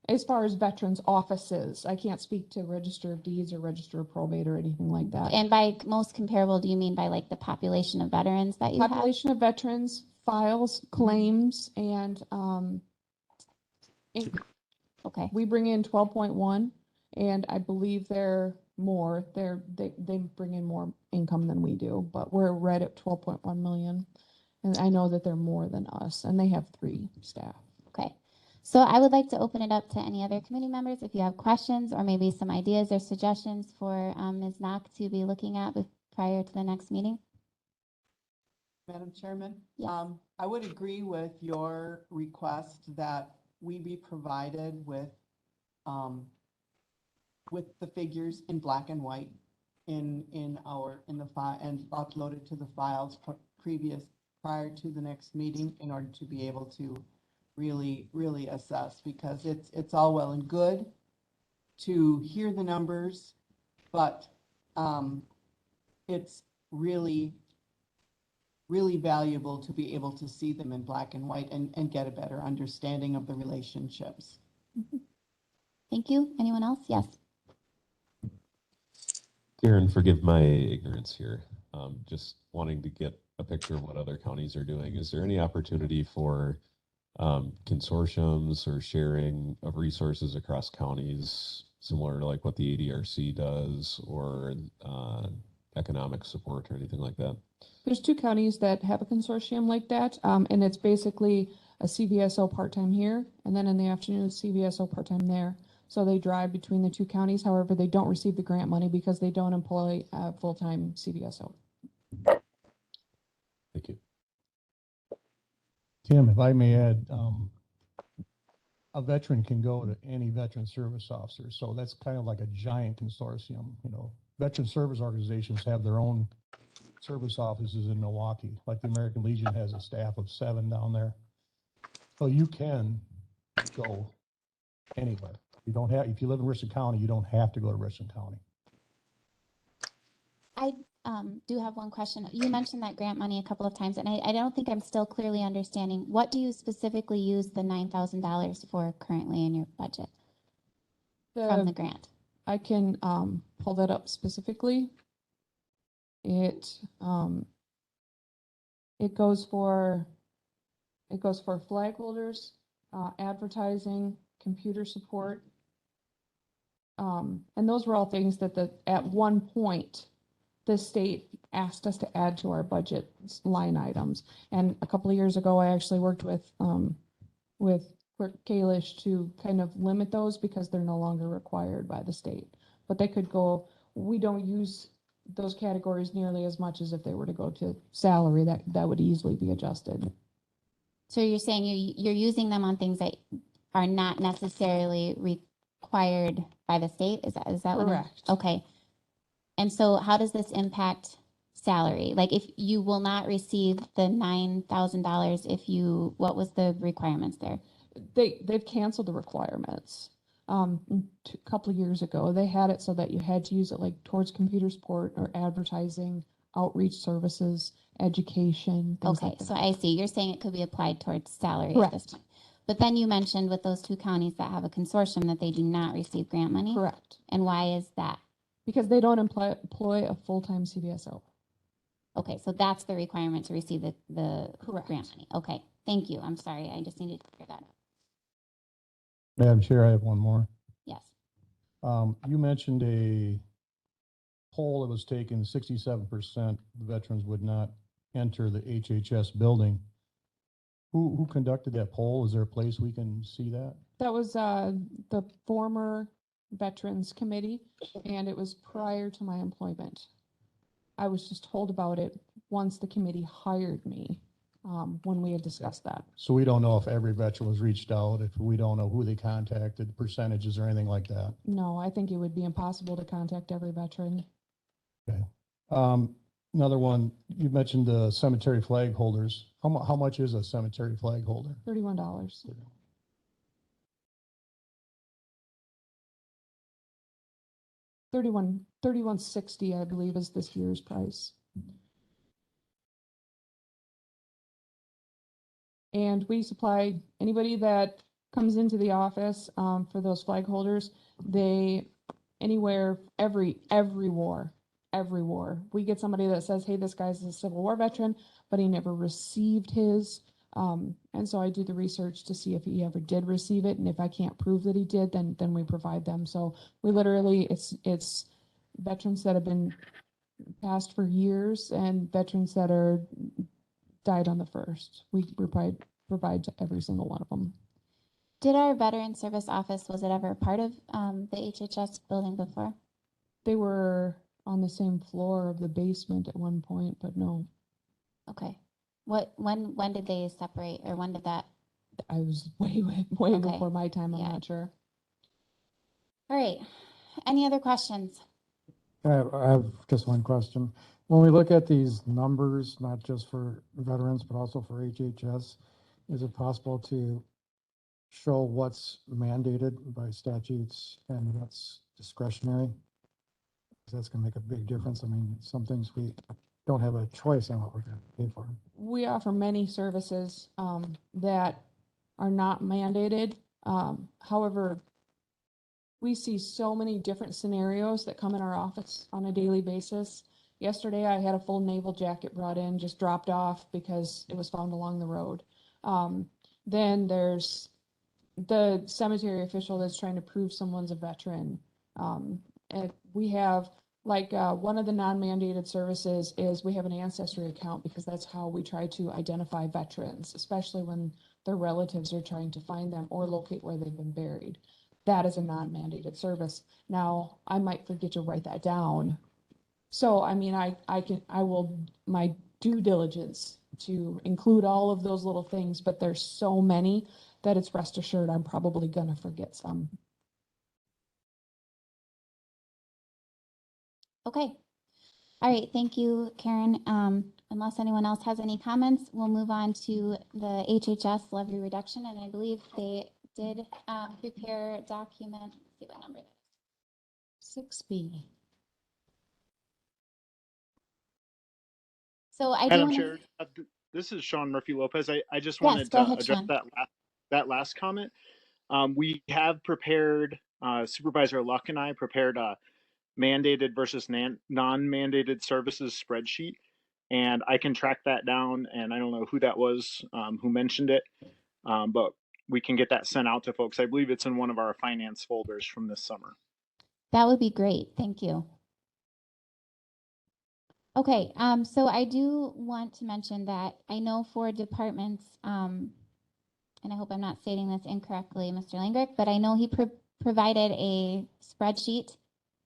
as far as veterans offices, I can't speak to Register of Deeds or Register of Probate or anything like that. And by most comparable, do you mean by like the population of veterans that you have? Population of veterans, files, claims, and Okay. we bring in 12.1, and I believe they're more. They bring in more income than we do, but we're right at 12.1 million, and I know that they're more than us, and they have 3 staff. Okay. So I would like to open it up to any other committee members if you have questions or maybe some ideas or suggestions for Ms. Knock to be looking at prior to the next meeting. Madam Chairman? Yes. I would agree with your request that we be provided with the figures in black and white in the file and uploaded to the files prior to the next meeting in order to be able to really assess, because it's all well and good to hear the numbers, but it's really valuable to be able to see them in black and white and get a better understanding of the relationships. Thank you. Anyone else? Yes. Karen, forgive my ignorance here. Just wanting to get a picture of what other counties are doing. Is there any opportunity for consortiums or sharing of resources across counties, similar to like what the ADRC does, or economic support or anything like that? There's 2 counties that have a consortium like that, and it's basically a CBSO part-time here, and then in the afternoon, CBSO part-time there. So they drive between the 2 counties. However, they don't receive the grant money because they don't employ a full-time CBSO. Thank you. Tim, if I may add, a veteran can go to any veteran service officer. So that's kind of like a giant consortium. You know, veteran service organizations have their own service offices in Milwaukee, like the American Legion has a staff of 7 down there. So you can go anywhere. You don't have, if you live in Richland County, you don't have to go to Richland County. I do have one question. You mentioned that grant money a couple of times, and I don't think I'm still clearly understanding. What do you specifically use the $9,000 for currently in your budget from the grant? I can pull that up specifically. It It goes for flag holders, advertising, computer support. And those were all things that at one point, the state asked us to add to our budget line items. And a couple of years ago, I actually worked with Clerk Kalish to kind of limit those because they're no longer required by the state. But they could go, we don't use those categories nearly as much as if they were to go to salary, that would easily be adjusted. So you're saying you're using them on things that are not necessarily required by the state? Is that what? Correct. Okay. And so how does this impact salary? Like if you will not receive the $9,000 what was the requirements there? They've canceled the requirements. A couple of years ago, they had it so that you had to use it like towards computer support or advertising, outreach services, education. Okay, Like so I see. You're saying it could be applied towards salary Correct. at this point. But then you mentioned with those two counties that have a consortium that they do not receive grant money. Correct. And why is that? Because they don't employ a full-time CBSO. Okay, so that's the requirement to receive the Correct. grant money. Okay, thank you. I'm sorry. I just needed to clear that up. Madam Chair, I have one more. Yes. You mentioned a poll that was taken, 67% veterans would not enter the HHS building. Who conducted that poll? Is there a place we can see that? That was the former Veterans Committee, and it was prior to my employment. I was just told about it once the committee hired me, when we had discussed that. So we don't know if every veteran was reached out, if we don't know who they contacted, percentages or anything like that. No, I think it would be impossible to contact every veteran. Okay. Another one, you mentioned the cemetery flag holders. How much is a cemetery flag holder? $31. $31.60, I believe, is this year's price. And we supply anybody that comes into the office for those flag holders. Every war. We get somebody that says, hey, this guy's a Civil War veteran, but he never received his. And so I do the research to see if he ever did receive it. And if I can't prove that he did, then we provide them. So we literally, it's veterans that have been passed for years and veterans that are died on the first. We provide to every single one of them. Did our Veteran Service Office, was it ever a part of the HHS building before? They were on the same floor of the basement at one point, but no. Okay. When did they separate, or when did that? I was way Okay. before my time. I'm Yeah. not sure. All right. Any other questions? I have just one question. When we look at these numbers, not just for veterans, but also for HHS, is it possible to show what's mandated by statutes and what's discretionary? Because that's going to make a big difference. I mean, some things we don't have a choice on what we're going to pay for. We offer many services that are not mandated. However, we see so many different scenarios that come in our office on a daily basis. Yesterday, I had a full naval jacket brought in, just dropped off because it was found along the road. Then there's the cemetery official that's trying to prove someone's a veteran. And we have, one of the non-mandated services is we have an ancestry account because that's how we try to identify veterans, especially when their relatives are trying to find them or locate where they've been buried. That is a non-mandated service. Now, I might forget to write that down. So, I mean, I will, my due diligence to include all of those little things, but there's so many that it's rest assured I'm probably gonna forget some. Okay. All right. Thank you, Karen. Unless anyone else has any comments, we'll move on to the HHS levy reduction. And I believe they did prepare a document. Let's see what number that is. 6B. So I do Madam want Chair, this is Sean Murphy Lopez. I just Yes, wanted go to ahead, address Sean. that last comment. We have prepared, Supervisor Luck and I prepared a mandated versus non-mandated services spreadsheet. And I can track that down, and I don't know who that was who mentioned it, but we can get that sent out to folks. I believe it's in one of our finance folders from this summer. That would be great. Thank you. Okay, so I do want to mention that I know for departments, and I hope I'm not stating this incorrectly, Mr. Langrick, but I know he provided a spreadsheet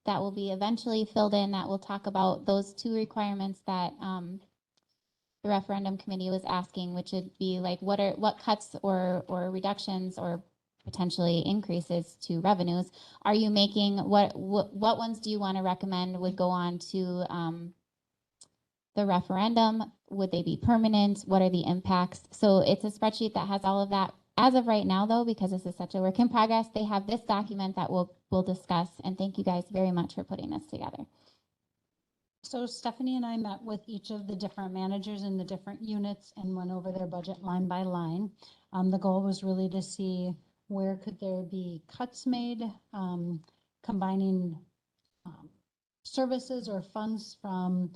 that will be eventually filled in that will talk about those two requirements that the referendum committee was asking, which would be like what cuts or reductions or potentially increases to revenues are you making? What ones do you want to recommend would go on to the referendum? Would they be permanent? What are the impacts? So it's a spreadsheet that has all of that. As of right now, though, because this is such a work in progress, they have this document that we'll discuss. And thank you guys very much for putting this together. So Stephanie and I met with each of the different managers in the different units and went over their budget line by line. The goal was really to see where could there be cuts made, combining services or funds from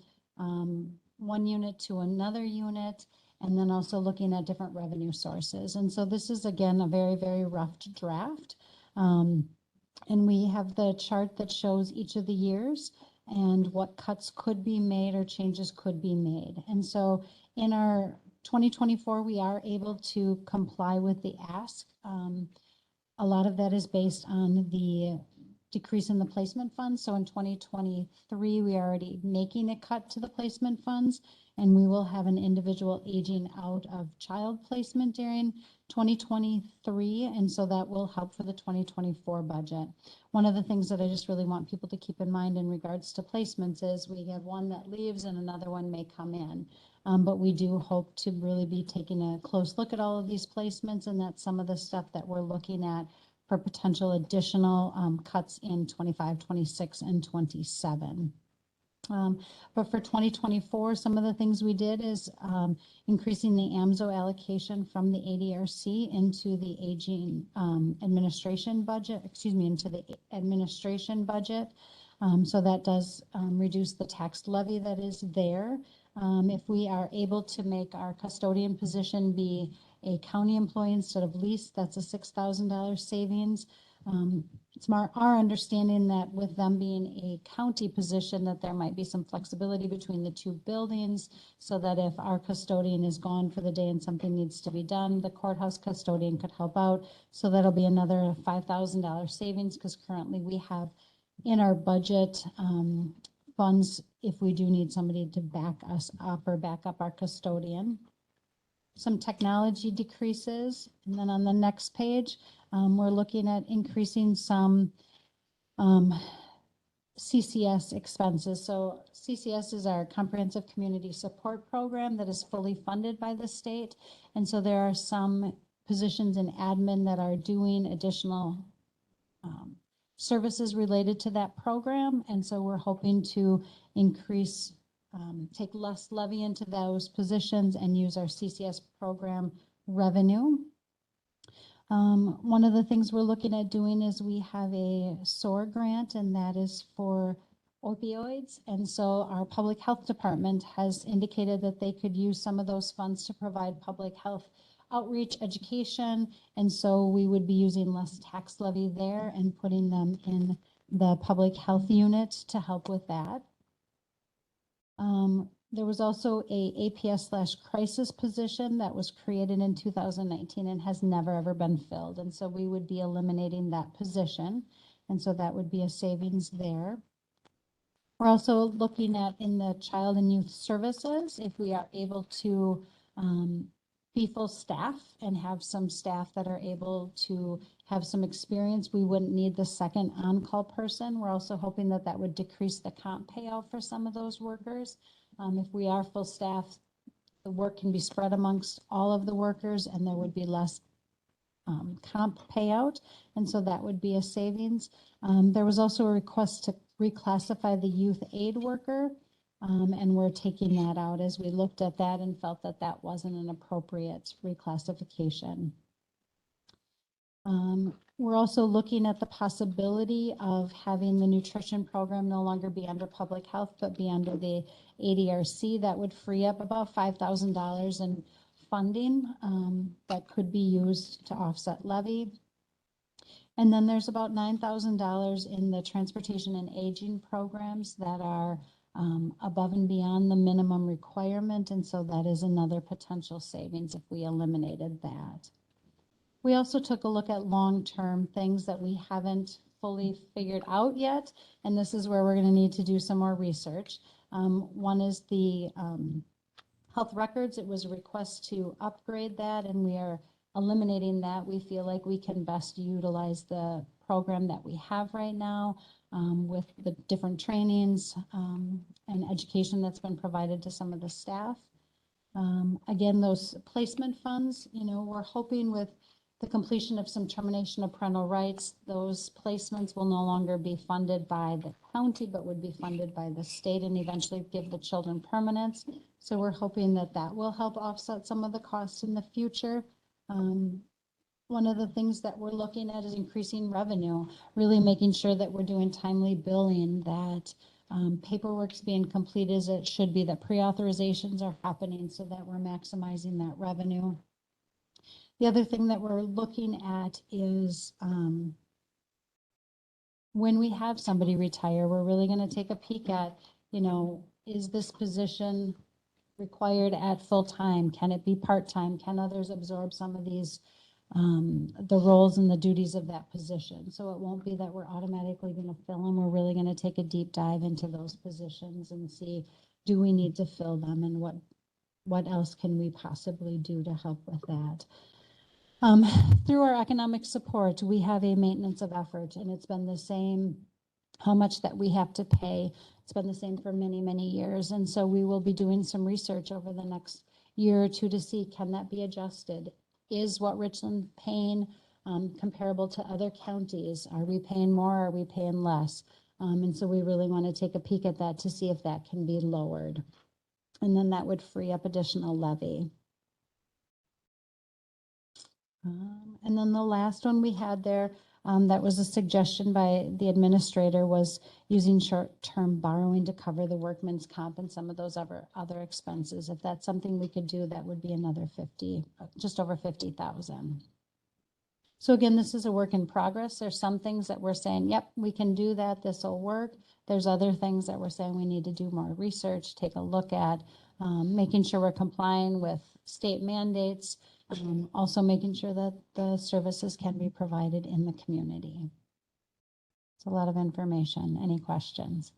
one unit to another unit, and then also looking at different revenue sources. And so this is, again, a very, very rough draft. And we have the chart that shows each of the years and what cuts could be made or changes could be made. And so in our 2024, we are able to comply with the ask. A lot of that is based on the decrease in the placement funds. So in 2023, we are already making a cut to the placement funds, and we will have an individual aging out of child placement during 2023. And so that will help for the 2024 budget. One of the things that I just really want people to keep in mind in regards to placements is we have one that leaves and another one may come in. But we do hope to really be taking a close look at all of these placements, and that's some of the stuff that we're looking at for potential additional cuts in 25, 26, and 27. But for 2024, some of the things we did is increasing the AMSO allocation from the ADRC into the aging administration budget, into the administration budget. So that does reduce the tax levy that is there. If we are able to make our custodian position be a county employee instead of leased, that's a $6,000 savings. It's our understanding that with them being a county position, that there might be some flexibility between the two buildings, so that if our custodian is gone for the day and something needs to be done, the courthouse custodian could help out. So that'll be another $5,000 savings, because currently we have in our budget funds if we do need somebody to back us up or back up our custodian. Some technology decreases. And then on the next page, we're looking at increasing some CCS expenses. So CCS is our Comprehensive Community Support Program that is fully funded by the state. And so there are some positions in admin that are doing additional services related to that program. And so we're hoping to increase, take less levy into those positions and use our CCS program revenue. One of the things we're looking at doing is we have a SOAR grant, and that is for opioids. And so our public health department has indicated that they could use some of those funds to provide public health outreach education. And so we would be using less tax levy there and putting them in the public health unit to help with that. There was also a APS/crisis position that was created in 2019 and has never ever been filled. And so we would be eliminating that position. And so that would be a savings there. We're also looking at in the child and youth services, if we are able to be full staff and have some staff that are able to have some experience, we wouldn't need the second on-call person. We're also hoping that that would decrease the comp payout for some of those workers. If we are full staff, the work can be spread amongst all of the workers and there would be less comp payout. And so that would be a savings. There was also a request to reclassify the youth aid worker. And we're taking that out as we looked at that and felt that that wasn't an appropriate reclassification. We're also looking at the possibility of having the nutrition program no longer be under public health, but be under the ADRC. That would free up about $5,000 in funding that could be used to offset levy. And then there's about $9,000 in the transportation and aging programs that are above and beyond the minimum requirement. And so that is another potential savings if we eliminated that. We also took a look at long-term things that we haven't fully figured out yet. And this is where we're going to need to do some more research. One is the health records. It was a request to upgrade that, and we are eliminating that. We feel like we can best utilize the program that we have right now with the different trainings and education that's been provided to some of the staff. Again, those placement funds, you know, we're hoping with the completion of some termination of parental rights, those placements will no longer be funded by the county, but would be funded by the state and eventually give the children permanence. So we're hoping that that will help offset some of the costs in the future. One of the things that we're looking at is increasing revenue, really making sure that we're doing timely billing, that paperwork's being completed as it should be, that pre-authorizations are happening so that we're maximizing that revenue. The other thing that we're looking at is when we have somebody retire, we're really going to take a peek at, you know, is this position required at full time? Can it be part-time? Can others absorb some of these, the roles and the duties of that position? So it won't be that we're automatically going to fill them. We're really going to take a deep dive into those positions and see, do we need to fill them, and what else can we possibly do to help with that? Through our economic support, we have a maintenance of effort, and it's been the same, how much that we have to pay. It's been the same for many, many years. And so we will be doing some research over the next year or two to see, can that be adjusted? Is what Richland paying comparable to other counties? Are we paying more? Are we paying less? And so we really want to take a peek at that to see if that can be lowered. And then that would free up additional levy. And then the last one we had there, that was a suggestion by the administrator, was using short-term borrowing to cover the workman's comp and some of those other expenses. If that's something we could do, that would be another just over 50,000. So again, this is a work in progress. There's some things that we're saying, yep, we can do that, this will work. There's other things that we're saying we need to do more research, take a look at, making sure we're complying with state mandates, also making sure that the services can be provided in the community. It's a lot of information. Any questions?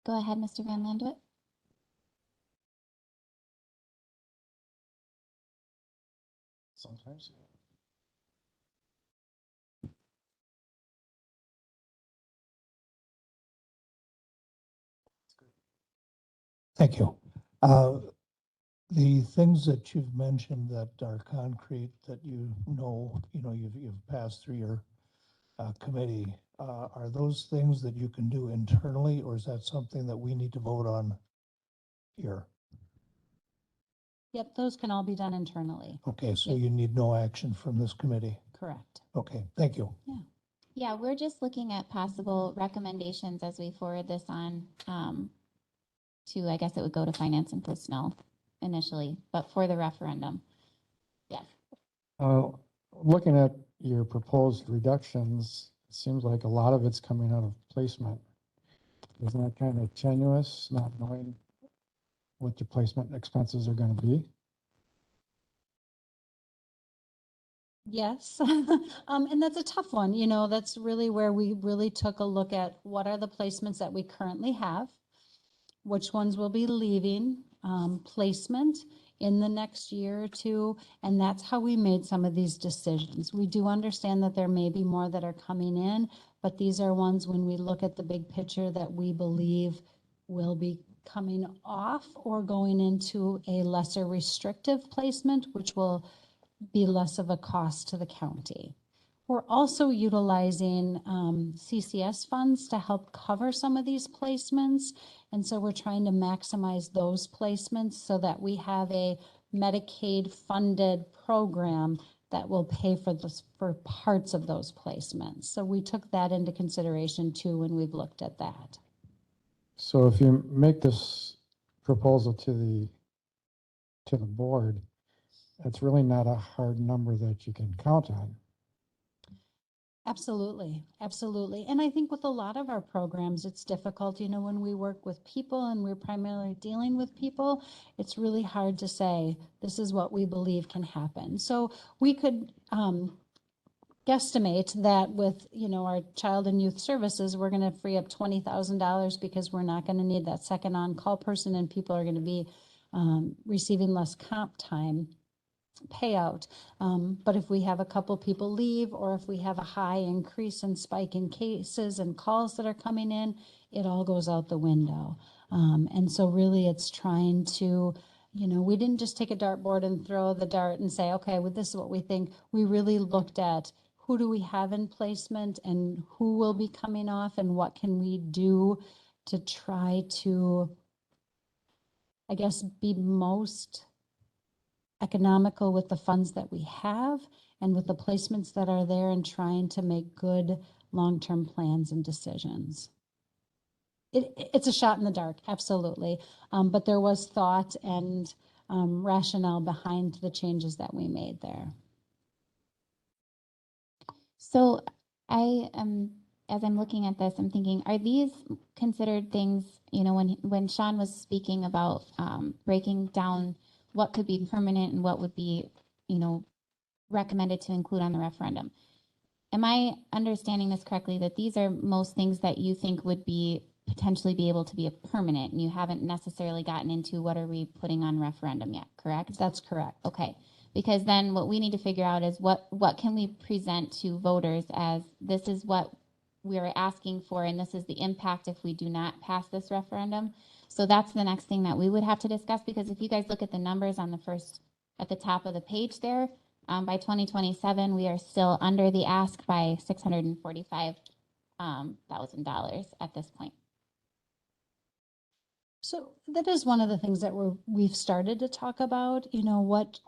Go ahead, Mr. Van Landwit. Sometimes. Thank you. The things that you've mentioned that are concrete, that you've passed through your committee, are those things that you can do internally, or is that something that we need to vote on here? Yep, those can all be done internally. Okay, so you need no action from this committee. Correct. Okay, thank you. Yeah. Yeah, we're just looking at possible recommendations as we forward this on to, I guess it would go to Finance and Personnel initially, but for the referendum. Yes. Looking at your proposed reductions, it seems like a lot of it's coming out of placement. Isn't that kind of tenuous, not knowing what your placement expenses are going to be? Yes, and that's a tough one. You know, that's really where we really took a look at what are the placements that we currently have, which ones will be leaving placement in the next year or two, and that's how we made some of these decisions. We do understand that there may be more that are coming in, but these are ones, when we look at the big picture, that we believe will be coming off or going into a lesser restrictive placement, which will be less of a cost to the county. We're also utilizing CCS funds to help cover some of these placements. And so we're trying to maximize those placements so that we have a Medicaid-funded program that will pay for this, for parts of those placements. So we took that into consideration too when we've looked at that. So if you make this proposal to the board, it's really not a hard number that you can count on. Absolutely, absolutely. And I think with a lot of our programs, it's difficult, you know, when we work with people and we're primarily dealing with people, it's really hard to say, this is what we believe can happen. So we could guesstimate that with, you know, our child and youth services, we're going to free up $20,000 because we're not going to need that second on-call person and people are going to be receiving less comp time payout. But if we have a couple people leave, or if we have a high increase and spike in cases and calls that are coming in, it all goes out the window. And so really it's trying to, you know, we didn't just take a dartboard and throw the dart and say, okay, well, this is what we think. We really looked at who do we have in placement and who will be coming off and what can we do to try to, I guess, be most economical with the funds that we have and with the placements that are there, and trying to make good long-term plans and decisions. It's a shot in the dark, absolutely. But there was thought and rationale behind the changes that we made there. So I as I'm looking at this, I'm thinking, are these considered things, you know, when Sean was speaking about breaking down what could be permanent and what would be, you know, recommended to include on the referendum. Am I understanding this correctly, that these are most things that you think would be potentially be able to be a permanent, and you haven't necessarily gotten into what are we putting on referendum yet, correct? That's correct. Okay, because then what we need to figure out is what can we present to voters as this is what we're asking for, and this is the impact if we do not pass this referendum. So that's the next thing that we would have to discuss, because if you guys look at the numbers on the first, at the top of the page there, by 2027, we are still under the ask by $645,000 at this point. So that is one of the things that we've started to talk about, you know, what,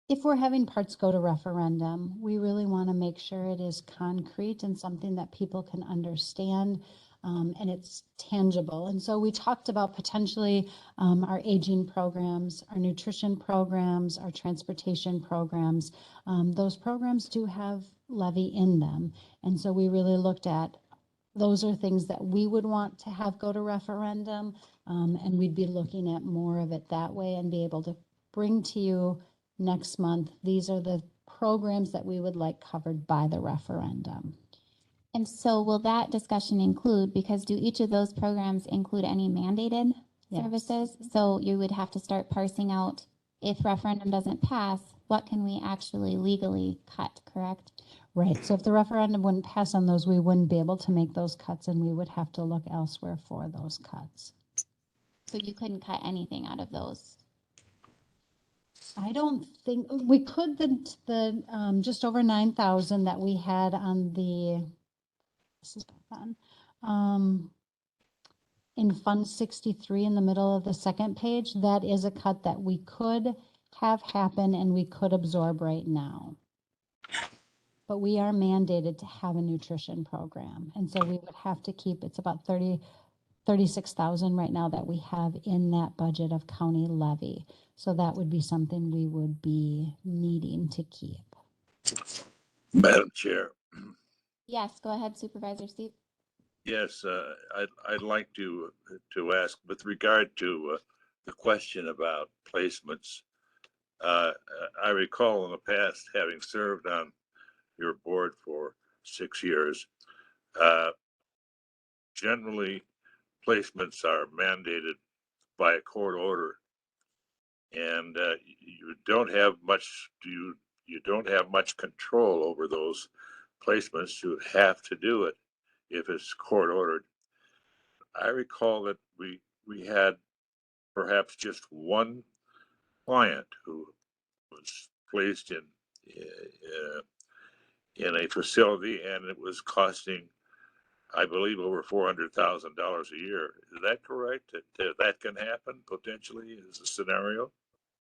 if we're having parts go to referendum, we really want to make sure it is concrete and something that people can understand. And it's tangible. And so we talked about potentially our aging programs, our nutrition programs, our transportation programs. Those programs do have levy in them. And so we really looked at, those are things that we would want to have go to referendum. And we'd be looking at more of it that way and be able to bring to you next month, these are the programs that we would like covered by the referendum. And so will that discussion include, because do each of those programs include any mandated services? So you would have to start parsing out, if referendum doesn't pass, what can we actually legally cut, correct? Right. So if the referendum wouldn't pass on those, we wouldn't be able to make those cuts, and we would have to look elsewhere for those cuts. So you couldn't cut anything out of those? I don't think we could. The just over 9,000 that we had on the, this is fun, in Fund 63 in the middle of the second page, that is a cut that we could have happen and we could absorb right now. But we are mandated to have a nutrition program. And so we would have to keep, it's about 36,000 right now that we have in that budget of county levy. So that would be something we would be needing to keep. Madam Chair. Yes, go ahead, Supervisor Steve. Yes, I'd like to ask with regard to the question about placements. I recall in the past, having served on your board for 6 years, generally placements are mandated by a court order, and you don't have much control over those placements. You have to do it if it's court ordered. I recall that we had perhaps just one client who was placed in a facility, and it was costing I believe over $400,000 a year. Is that correct? That can happen potentially as a scenario?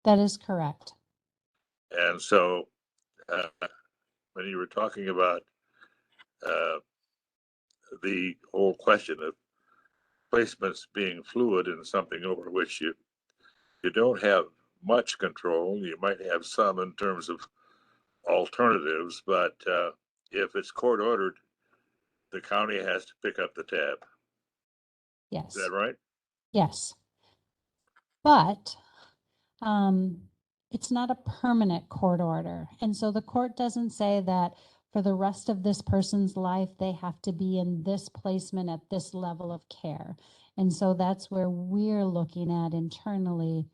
That is correct. And so when you were talking about the whole question of placements being fluid and something over which you don't have much control, you might have some in terms of alternatives, but if it's court ordered, the county has to pick up the tab. Yes. Is that right? Yes. But it's not a permanent court order. And so the court doesn't say that for the rest of this person's life, they have to be in this placement at this level of care. And so that's where we're looking at internally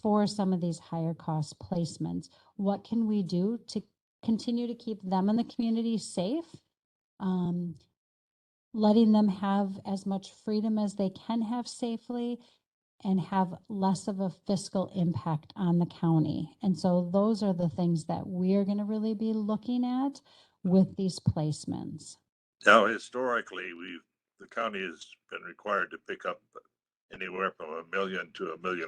for some of these higher cost placements. What can we do to continue to keep them and the community safe? Letting them have as much freedom as they can have safely and have less of a fiscal impact on the county. And so those are the things that we're going to really be looking at with these placements. Now, historically, the county has been required to pick up anywhere from $1 million to $1.5 million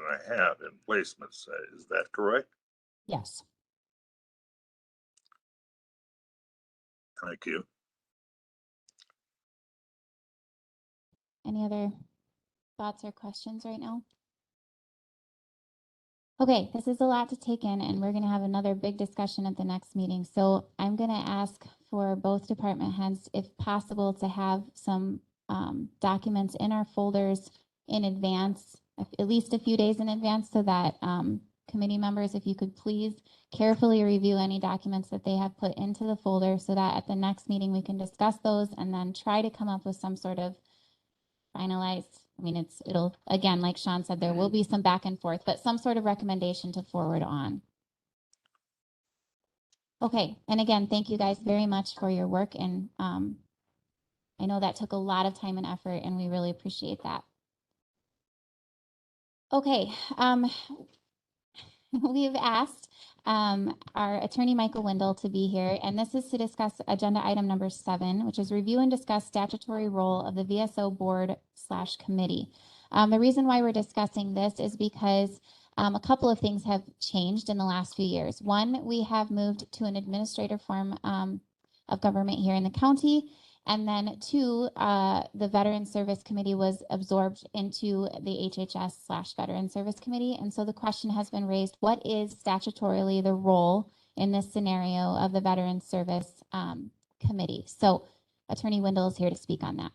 in placements. Is that correct? Yes. Thank you. Any other thoughts or questions right now? Okay, this is a lot to take in, and we're going to have another big discussion at the next meeting. So I'm going to ask for both department heads, if possible, to have some documents in our folders in advance, at least a few days in advance, so that committee members, if you could please carefully review any documents that they have put into the folder, so that at the next meeting we can discuss those and then try to come up with some sort of finalized, I mean, it'll, again, like Sean said, there will be some back and forth, but some sort of recommendation to forward on. Okay, and again, thank you guys very much for your work, and I know that took a lot of time and effort, and we really appreciate that. Okay, we've asked our attorney Michael Wendell to be here, and this is to discuss agenda item number 7, which is review and discuss statutory role of the VSO board/committee. The reason why we're discussing this is because a couple of things have changed in the last few years. One, we have moved to an administrative form of government here in the county. And then 2, the Veteran Service Committee was absorbed into the HHS/Veteran Service Committee. And so the question has been raised, what is statutorily the role in this scenario of the Veteran Service Committee? So Attorney Wendell is here to speak on that.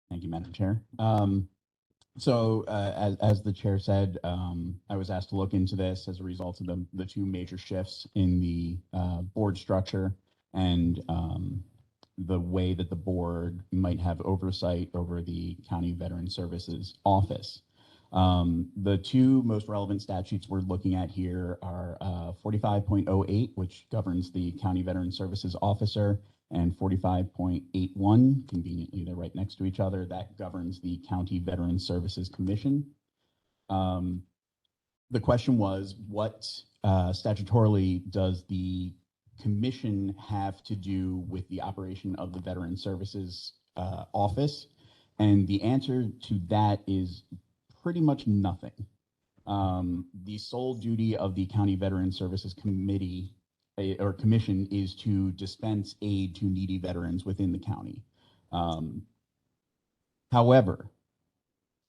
Thank you, Madam Chair. As the chair said, I was asked to look into this as a result of the 2 major shifts in the board structure and the way that the board might have oversight over the County Veteran Services Office. The 2 most relevant statutes we're looking at here are 45.08, which governs the County Veteran Services Officer, and 45.81, conveniently they're right next to each other, that governs the County Veteran Services Commission. The question was, what statutorily does the commission have to do with the operation of the Veteran Services Office? And the answer to that is pretty much nothing. The sole duty of the County Veteran Services Committee or Commission is to dispense aid to needy veterans within the county. However,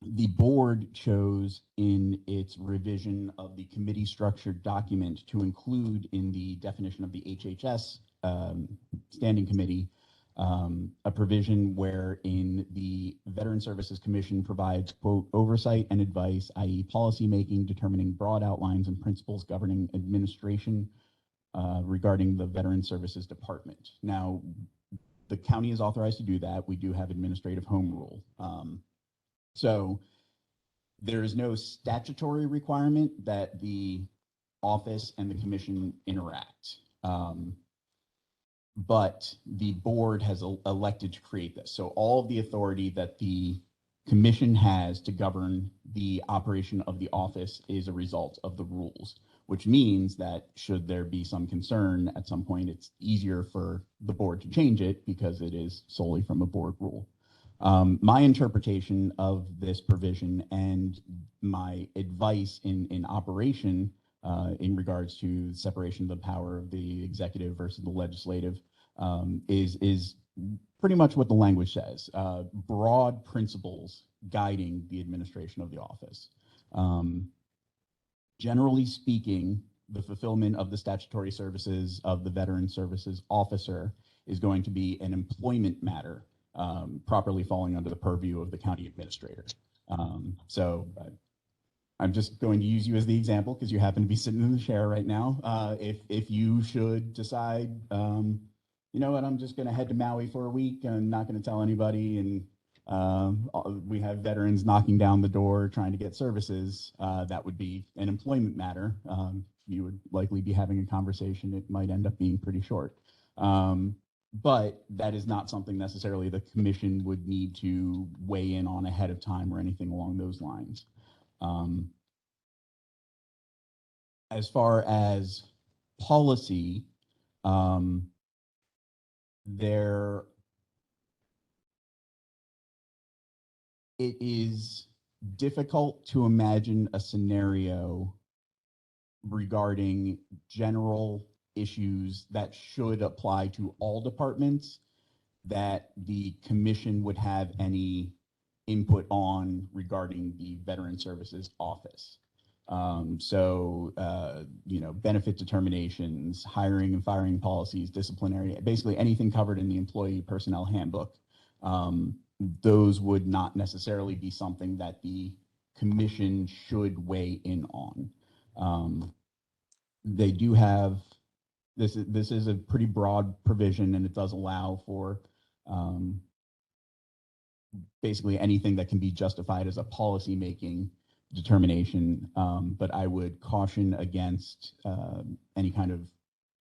the board chose in its revision of the committee structured document to include in the definition of the HHS Standing Committee a provision wherein the Veteran Services Commission provides, quote, oversight and advice, i.e. policy making, determining broad outlines and principles governing administration regarding the Veteran Services Department. Now, the county is authorized to do that. We do have administrative home rule. So there is no statutory requirement that the office and the commission interact. But the board has elected to create this. So all of the authority that the commission has to govern the operation of the office is a result of the rules, which means that should there be some concern at some point, it's easier for the board to change it because it is solely from a board rule. My interpretation of this provision and my advice in operation in regards to separation of the power of the executive versus the legislative is pretty much what the language says, broad principles guiding the administration of the office. Generally speaking, the fulfillment of the statutory services of the Veteran Services Officer is going to be an employment matter, properly falling under the purview of the county administrator. So I'm just going to use you as the example because you happen to be sitting in the chair right now. If you should decide, you know what, I'm just going to head to Maui for a week. I'm not going to tell anybody. And we have veterans knocking down the door trying to get services. That would be an employment matter. You would likely be having a conversation. It might end up being pretty short. But that is not something necessarily the commission would need to weigh in on ahead of time or anything along those lines. As far as policy, it is difficult to imagine a scenario regarding general issues that should apply to all departments that the commission would have any input on regarding the Veteran Services Office. You know, benefit determinations, hiring and firing policies, disciplinary, basically anything covered in the Employee Personnel Handbook. Those would not necessarily be something that the commission should weigh in on. They do have, this is a pretty broad provision, and it does allow for basically anything that can be justified as a policy-making determination, but I would caution against any kind of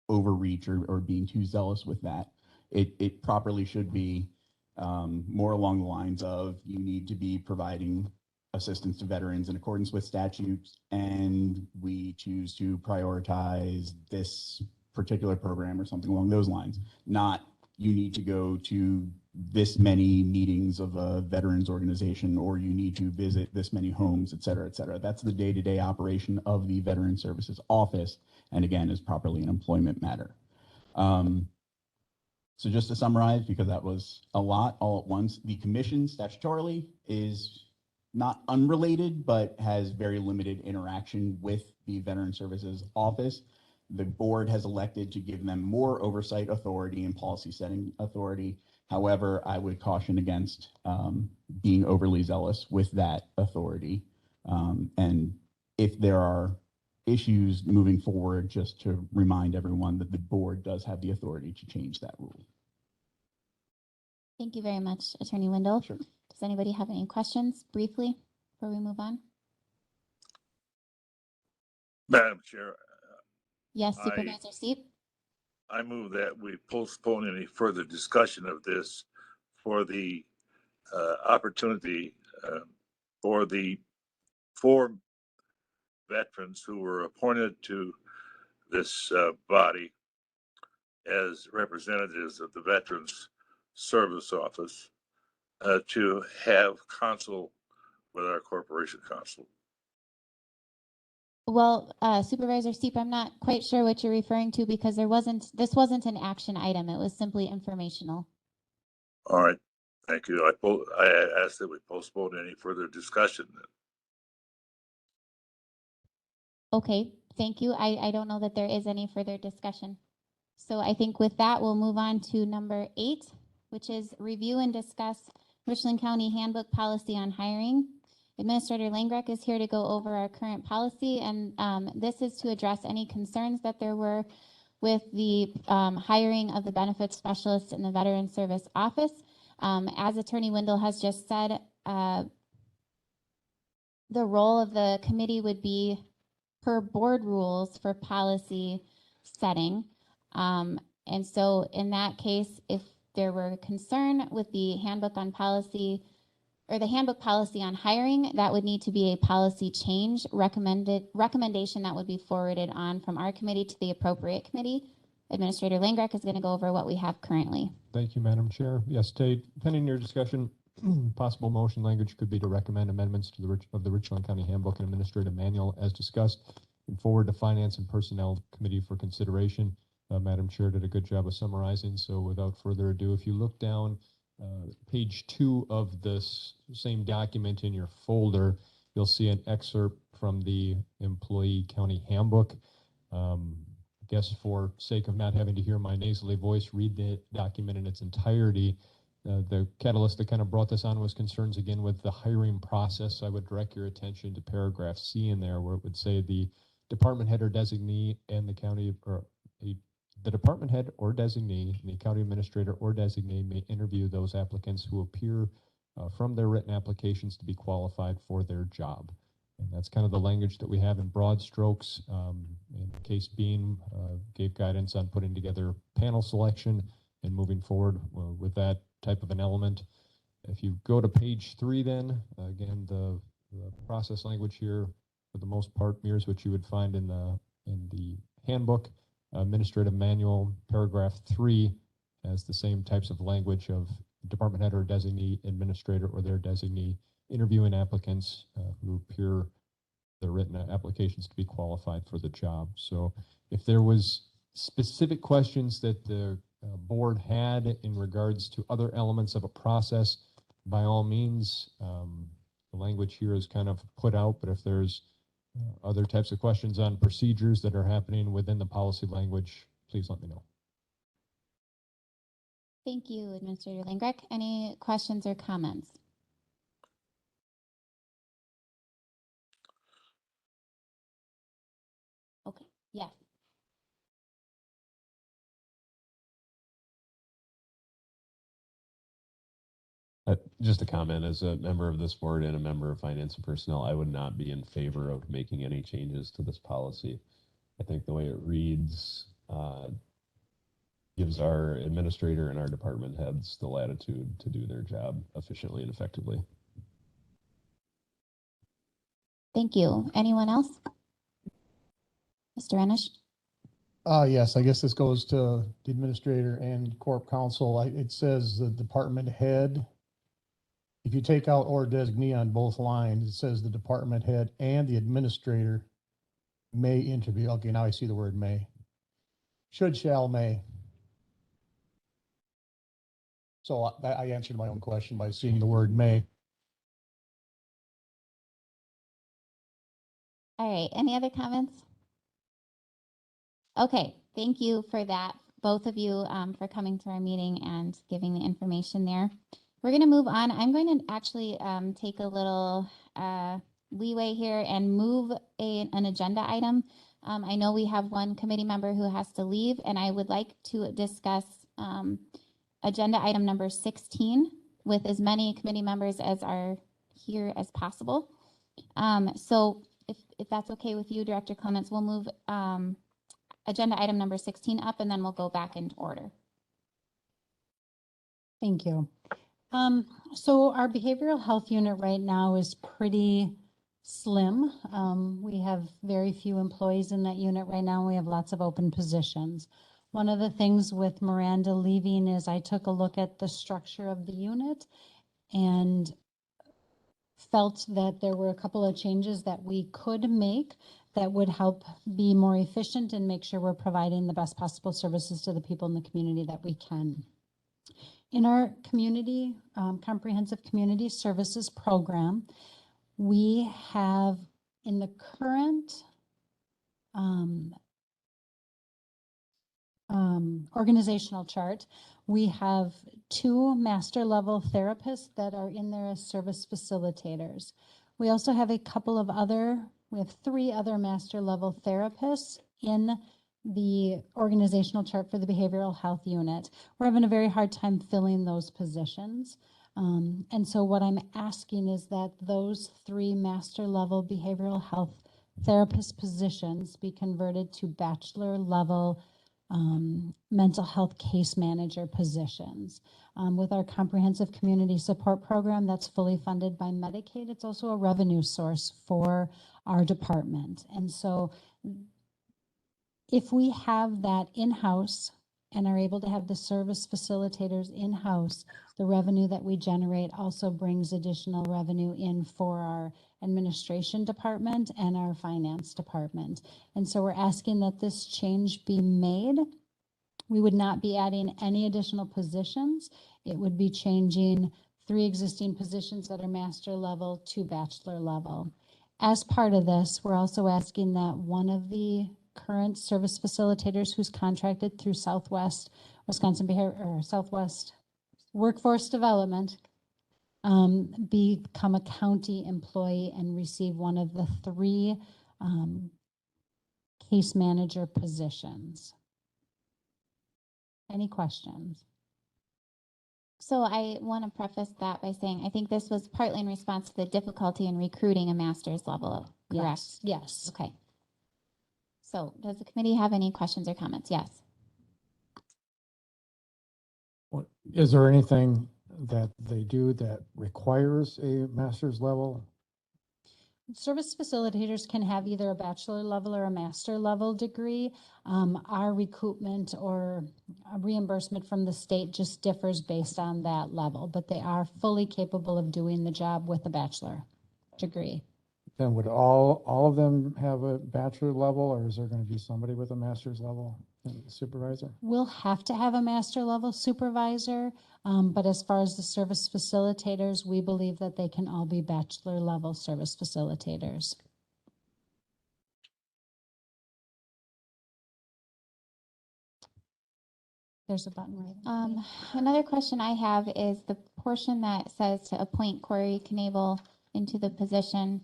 overreach or being too zealous with that. It properly should be more along the lines of you need to be providing assistance to veterans in accordance with statutes, and we choose to prioritize this particular program or something along those lines. Not you need to go to this many meetings of a veterans organization, or you need to visit this many homes, et cetera, et cetera. That's the day-to-day operation of the Veteran Services Office, and again, is properly an employment matter. So just to summarize, because that was a lot all at once, the commission statutorily is not unrelated, but has very limited interaction with the Veteran Services Office. The board has elected to give them more oversight authority and policy setting authority. However, I would caution against being overly zealous with that authority. And if there are issues moving forward, just to remind everyone that the board does have the authority to change that rule. Thank you very much, Attorney Wendell. Sure. Does anybody have any questions briefly before we move on? Madam Chair, Yes, Supervisor Steep. I move that we postpone any further discussion of this for the opportunity for the 4 veterans who were appointed to this body as representatives of the Veterans Service Office to have counsel with our corporation counsel. Well, Supervisor Steep, I'm not quite sure what you're referring to because this wasn't an action item. It was simply informational. All right, thank you. I asked that we postpone any further discussion. Okay, thank you. I don't know that there is any further discussion. So I think with that, we'll move on to number 8, which is review and discuss Richland County Handbook policy on hiring. Administrator Langrek is here to go over our current policy, and this is to address any concerns that there were with the hiring of the benefits specialist in the Veteran Service Office. As Attorney Wendell has just said, the role of the committee would be per board rules for policy setting. And so in that case, if there were concern with the handbook on policy, or the handbook policy on hiring, that would need to be a policy change recommendation that would be forwarded on from our committee to the appropriate committee. Administrator Langreck is going to go over what we have currently. Thank you, Madam Chair. Yes, pending your discussion, possible motion language could be to recommend amendments to the Richland County Handbook and Administrative Manual as discussed and forward to Finance and Personnel Committee for consideration. Madam Chair did a good job of summarizing, so without further ado, if you look down page 2 of this same document in your folder, you'll see an excerpt from the Employee County Handbook. I guess for sake of not having to hear my nasally voice read the document in its entirety, the catalyst that kind of brought this on was concerns again with the hiring process. I would direct your attention to paragraph C in there, where it would say the department head or designee and the county, or the department head or designee, and the county administrator or designee may interview those applicants who appear from their written applications to be qualified for their job. And that's kind of the language that we have in broad strokes. In case Bean gave guidance on putting together panel selection and moving forward with that type of an element. If you go to page 3, then again, the process language here for the most part mirrors what you would find in the handbook. Administrative Manual, paragraph 3 has the same types of language of department head or designee, administrator or their designee interviewing applicants who appear their written applications to be qualified for the job. So if there was specific questions that the board had in regards to other elements of a process, by all means, the language here is kind of put out, but if there's other types of questions on procedures that are happening within the policy language, please let me know. Thank you, Administrator Langreck. Any questions or comments? Okay, yes. Just a comment, as a member of this board and a member of Finance and Personnel, I would not be in favor of making any changes to this policy. I think the way it reads gives our administrator and our department heads the latitude to do their job efficiently and effectively. Thank you. Anyone else? Mr. Enish? Yes, I guess this goes to the administrator and corp counsel. It says the department head. If you take out or designee on both lines, it says the department head and the administrator may interview. Okay, now I see the word may. Should, shall, may. So I answered my own question by seeing the word may. All right, any other comments? Okay, thank you for that, both of you, for coming to our meeting and giving the information there. We're going to move on. I'm going to actually take a little leeway here and move an agenda item. I know we have one committee member who has to leave, and I would like to discuss agenda item number 16 with as many committee members as are here as possible. So if that's okay with you, Director Clements, we'll move agenda item number 16 up, and then we'll go back into order. Thank you. So our behavioral health unit right now is pretty slim. We have very few employees in that unit right now. We have lots of open positions. One of the things with Miranda leaving is I took a look at the structure of the unit and felt that there were a couple of changes that we could make that would help be more efficient and make sure we're providing the best possible services to the people in the community that we can. In our community, comprehensive community services program, we have in the current organizational chart, we have 2 master level therapists that are in there as service facilitators. We also have a couple of we have 3 other master level therapists in the organizational chart for the behavioral health unit. We're having a very hard time filling those positions. And so what I'm asking is that those 3 master level behavioral health therapist positions be converted to bachelor level mental health case manager positions. With our comprehensive community support program that's fully funded by Medicaid, it's also a revenue source for our department. And so if we have that in-house and are able to have the service facilitators in-house, the revenue that we generate also brings additional revenue in for our administration department and our finance department. And so we're asking that this change be made. We would not be adding any additional positions. It would be changing 3 existing positions that are master level to bachelor level. As part of this, we're also asking that one of the current service facilitators who's contracted through Southwest Workforce Development become a county employee and receive one of the 3 case manager positions. Any questions? So I want to preface that by saying I think this was partly in response to the difficulty in recruiting a master's level, correct? Yes. Okay. So does the committee have any questions or comments? Yes. Is there anything that they do that requires a master's level? Service facilitators can have either a bachelor level or a master level degree. Our recoupment or reimbursement from the state just differs based on that level, but they are fully capable of doing the job with a bachelor degree. Then would all of them have a bachelor level, or is there going to be somebody with a master's level supervisor? We'll have to have a master level supervisor, but as far as the service facilitators, we believe that they can all be bachelor level service facilitators. There's a button right there. Another question I have is the portion that says to appoint Corey Knable into the position.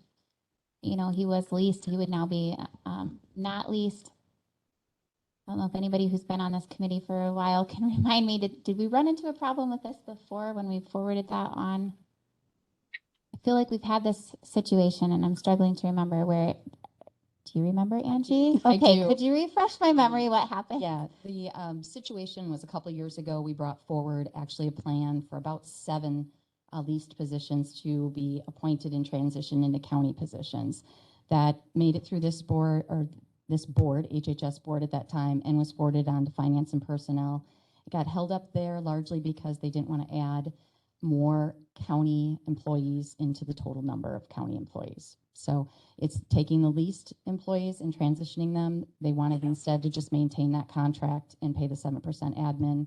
You know, he was leased, he would now be not leased. I don't know if anybody who's been on this committee for a while can remind me, did we run into a problem with this before when we forwarded that on? I feel like we've had this situation and I'm struggling to remember where, do you remember, Angie? I Okay, do. could you refresh my memory what happened? Yeah, the situation was a couple years ago, we brought forward actually a plan for about 7 leased positions to be appointed and transitioned into county positions that made it through this board, HHS board at that time, and was forwarded on to finance and personnel. It got held up there largely because they didn't want to add more county employees into the total number of county employees. So it's taking the leased employees and transitioning them. They wanted instead to just maintain that contract and pay the 7% admin.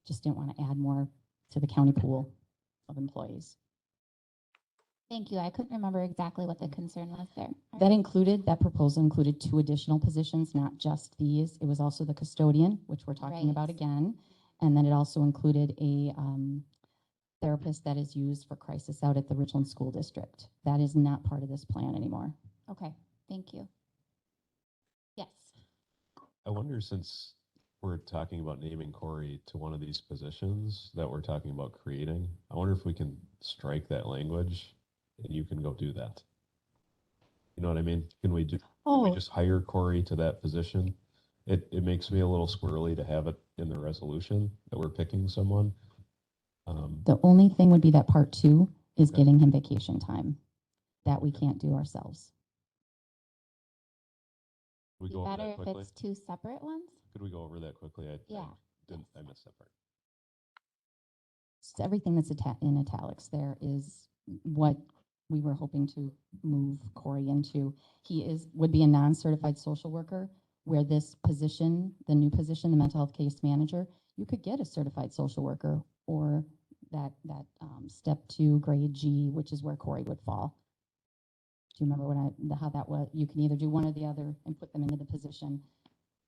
Just didn't want to add more to the county pool of employees. Thank you. I couldn't remember exactly what the concern was there. That proposal included 2 additional positions, not just these. It was also the custodian, which we're talking about again. And then it also included a therapist that is used for crisis out at the Richland School District. That is not part of this plan anymore. Okay, thank you. Yes. I wonder, since we're talking about naming Corey to one of these positions that we're talking about creating, I wonder if we can strike that language and you can go do that. You know what I mean? Can we just hire Corey to that position? It makes me a little squirrely to have it in the resolution that we're picking someone. The only thing would be that part 2 is getting him vacation time. That we can't do ourselves. Could we Be go over better that if quickly? it's 2 separate ones? Could we go over that quickly? I missed that part. So everything that's in italics there is what we were hoping to move Corey into. He would be a non-certified social worker, where this position, the new position, the mental health case manager, you could get a certified social worker or that step 2 grade G, which is where Corey would fall. Do you remember how that was? You can either do one or the other and put them into the position.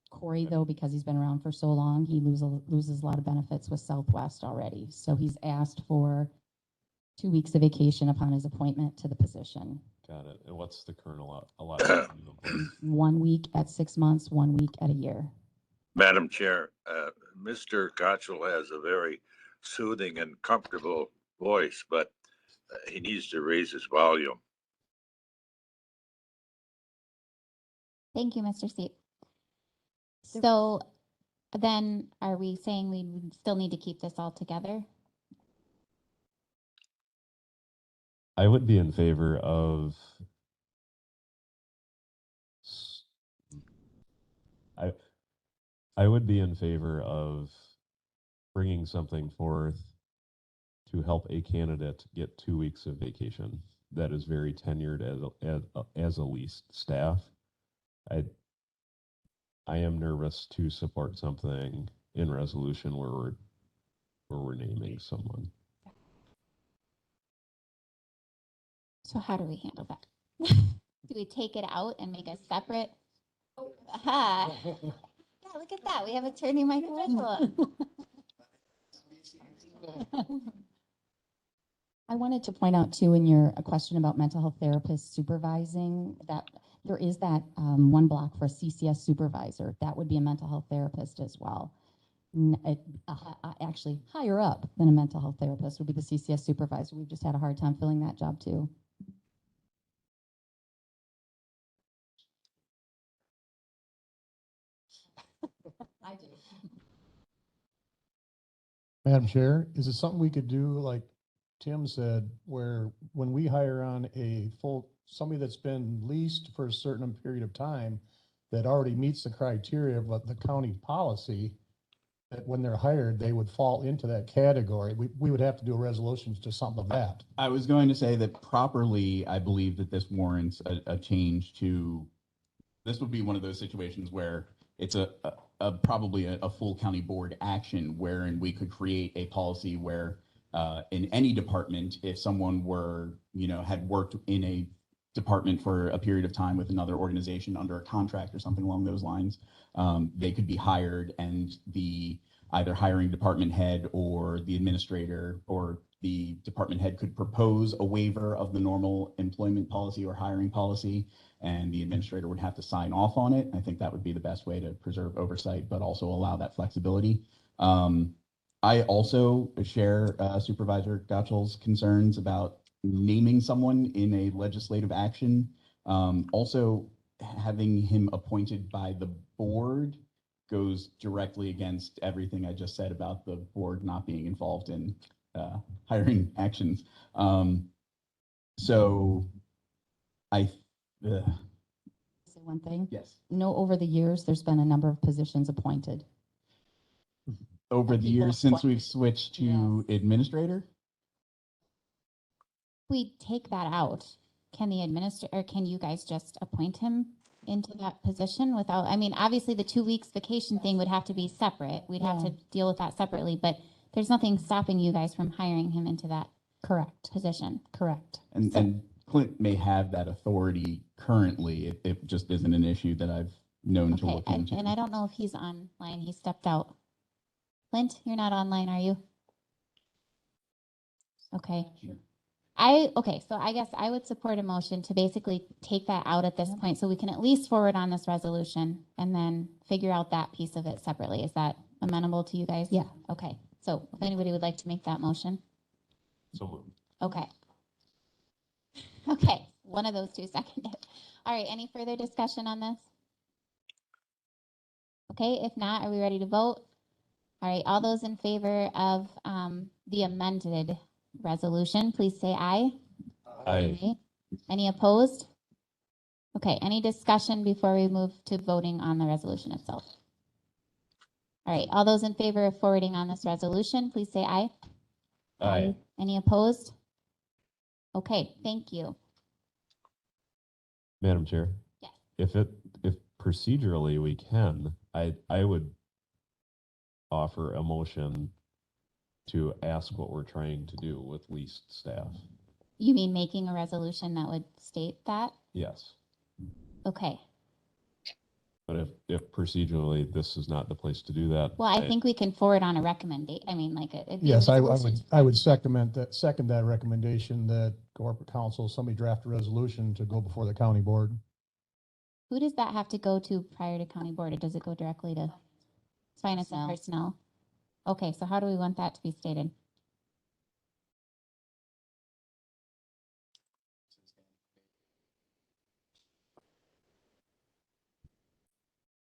Corey, though, because he's been around for so long, he loses a lot of benefits with Southwest already. So he's asked for 2 weeks of vacation upon his appointment to the position. Got it. And what's the current allowance? 1 week at 6 months, 1 week at a year. Madam Chair, Mr. Gottschall has a very soothing and comfortable voice, but he needs to raise his volume. Thank you, Mr. Seat. So then are we saying we still need to keep this all together? I would be in favor of I I would be in favor of bringing something forth to help a candidate get 2 weeks of vacation that is very tenured as a least staff. I am nervous to support something in resolution where we're naming someone. So how do we handle that? Do we take it out and make a separate? Aha. Yeah, look at that. We have attorney Mike Mitchell. I wanted to point out too, in your a question about mental health therapists supervising, that there is that one block for a CCS supervisor. That would be a mental health therapist as well. Actually, higher up than a mental health therapist would be the CCS supervisor. We've just had a hard time filling that job too. I do. Madam Chair, is it something we could do, like Tim said, where when we hire on somebody that's been leased for a certain period of time that already meets the criteria of what the county policy, that when they're hired, they would fall into that category? We would have to do a resolution to something of that. I was going to say that properly, I believe that this warrants a change to, this would be one of those situations where it's probably a full county board action wherein we could create a policy where in any department, if someone were, had worked in a department for a period of time with another organization under a contract or something along those lines, they could be hired, and the either hiring department head or the administrator or the department head could propose a waiver of the normal employment policy or hiring policy, and the administrator would have to sign off on it. I think that would be the best way to preserve oversight, but also allow that flexibility. I also share Supervisor Gottschall's concerns about naming someone in a legislative action. Also, having him appointed by the board goes directly against everything I just said about the board not being involved in hiring actions. So I Say one thing. Yes. Over the years, there's been a number of positions appointed. Over the years since we've switched to administrator? We take that out. Can the administrator, or can you guys just appoint him into that position without, I mean, obviously the 2 weeks vacation thing would have to be separate. We'd have to deal with that separately, but there's nothing stopping you guys from hiring him into that position. Correct. And Clint may have that authority currently. It just isn't an issue that I've known to look into. And I don't know if he's online. He stepped out. Clint, you're not online, are you? Okay. So I guess I would support a motion to basically take that out at this point so we can at least forward on this resolution and then figure out that piece of it separately. Is that amenable to you guys? Yeah. Okay. So if anybody would like to make that motion. So moved. Okay. Okay. One of those two seconded. All right. Any further discussion on this? Okay. If not, are we ready to vote? All right. All those in favor of the amended resolution, please say aye. Aye. Any opposed? Okay, any discussion before we move to voting on the resolution itself? All right, all those in favor of forwarding on this resolution, please say aye. Aye. Any opposed? Okay, thank you. Madam Chair? Yes. If procedurally we can, I would offer a motion to ask what we're trying to do with leased staff. You mean making a resolution that would state that? Yes. Okay. But if procedurally this is not the place to do that. Well, I think we can forward on a recommendation. I mean, like a. Yes, I would second that recommendation that corporate counsel, somebody draft a resolution to go before the county board. Who does that have to go to prior to county board, or does it go directly to finance and personnel? Okay, so how do we want that to be stated?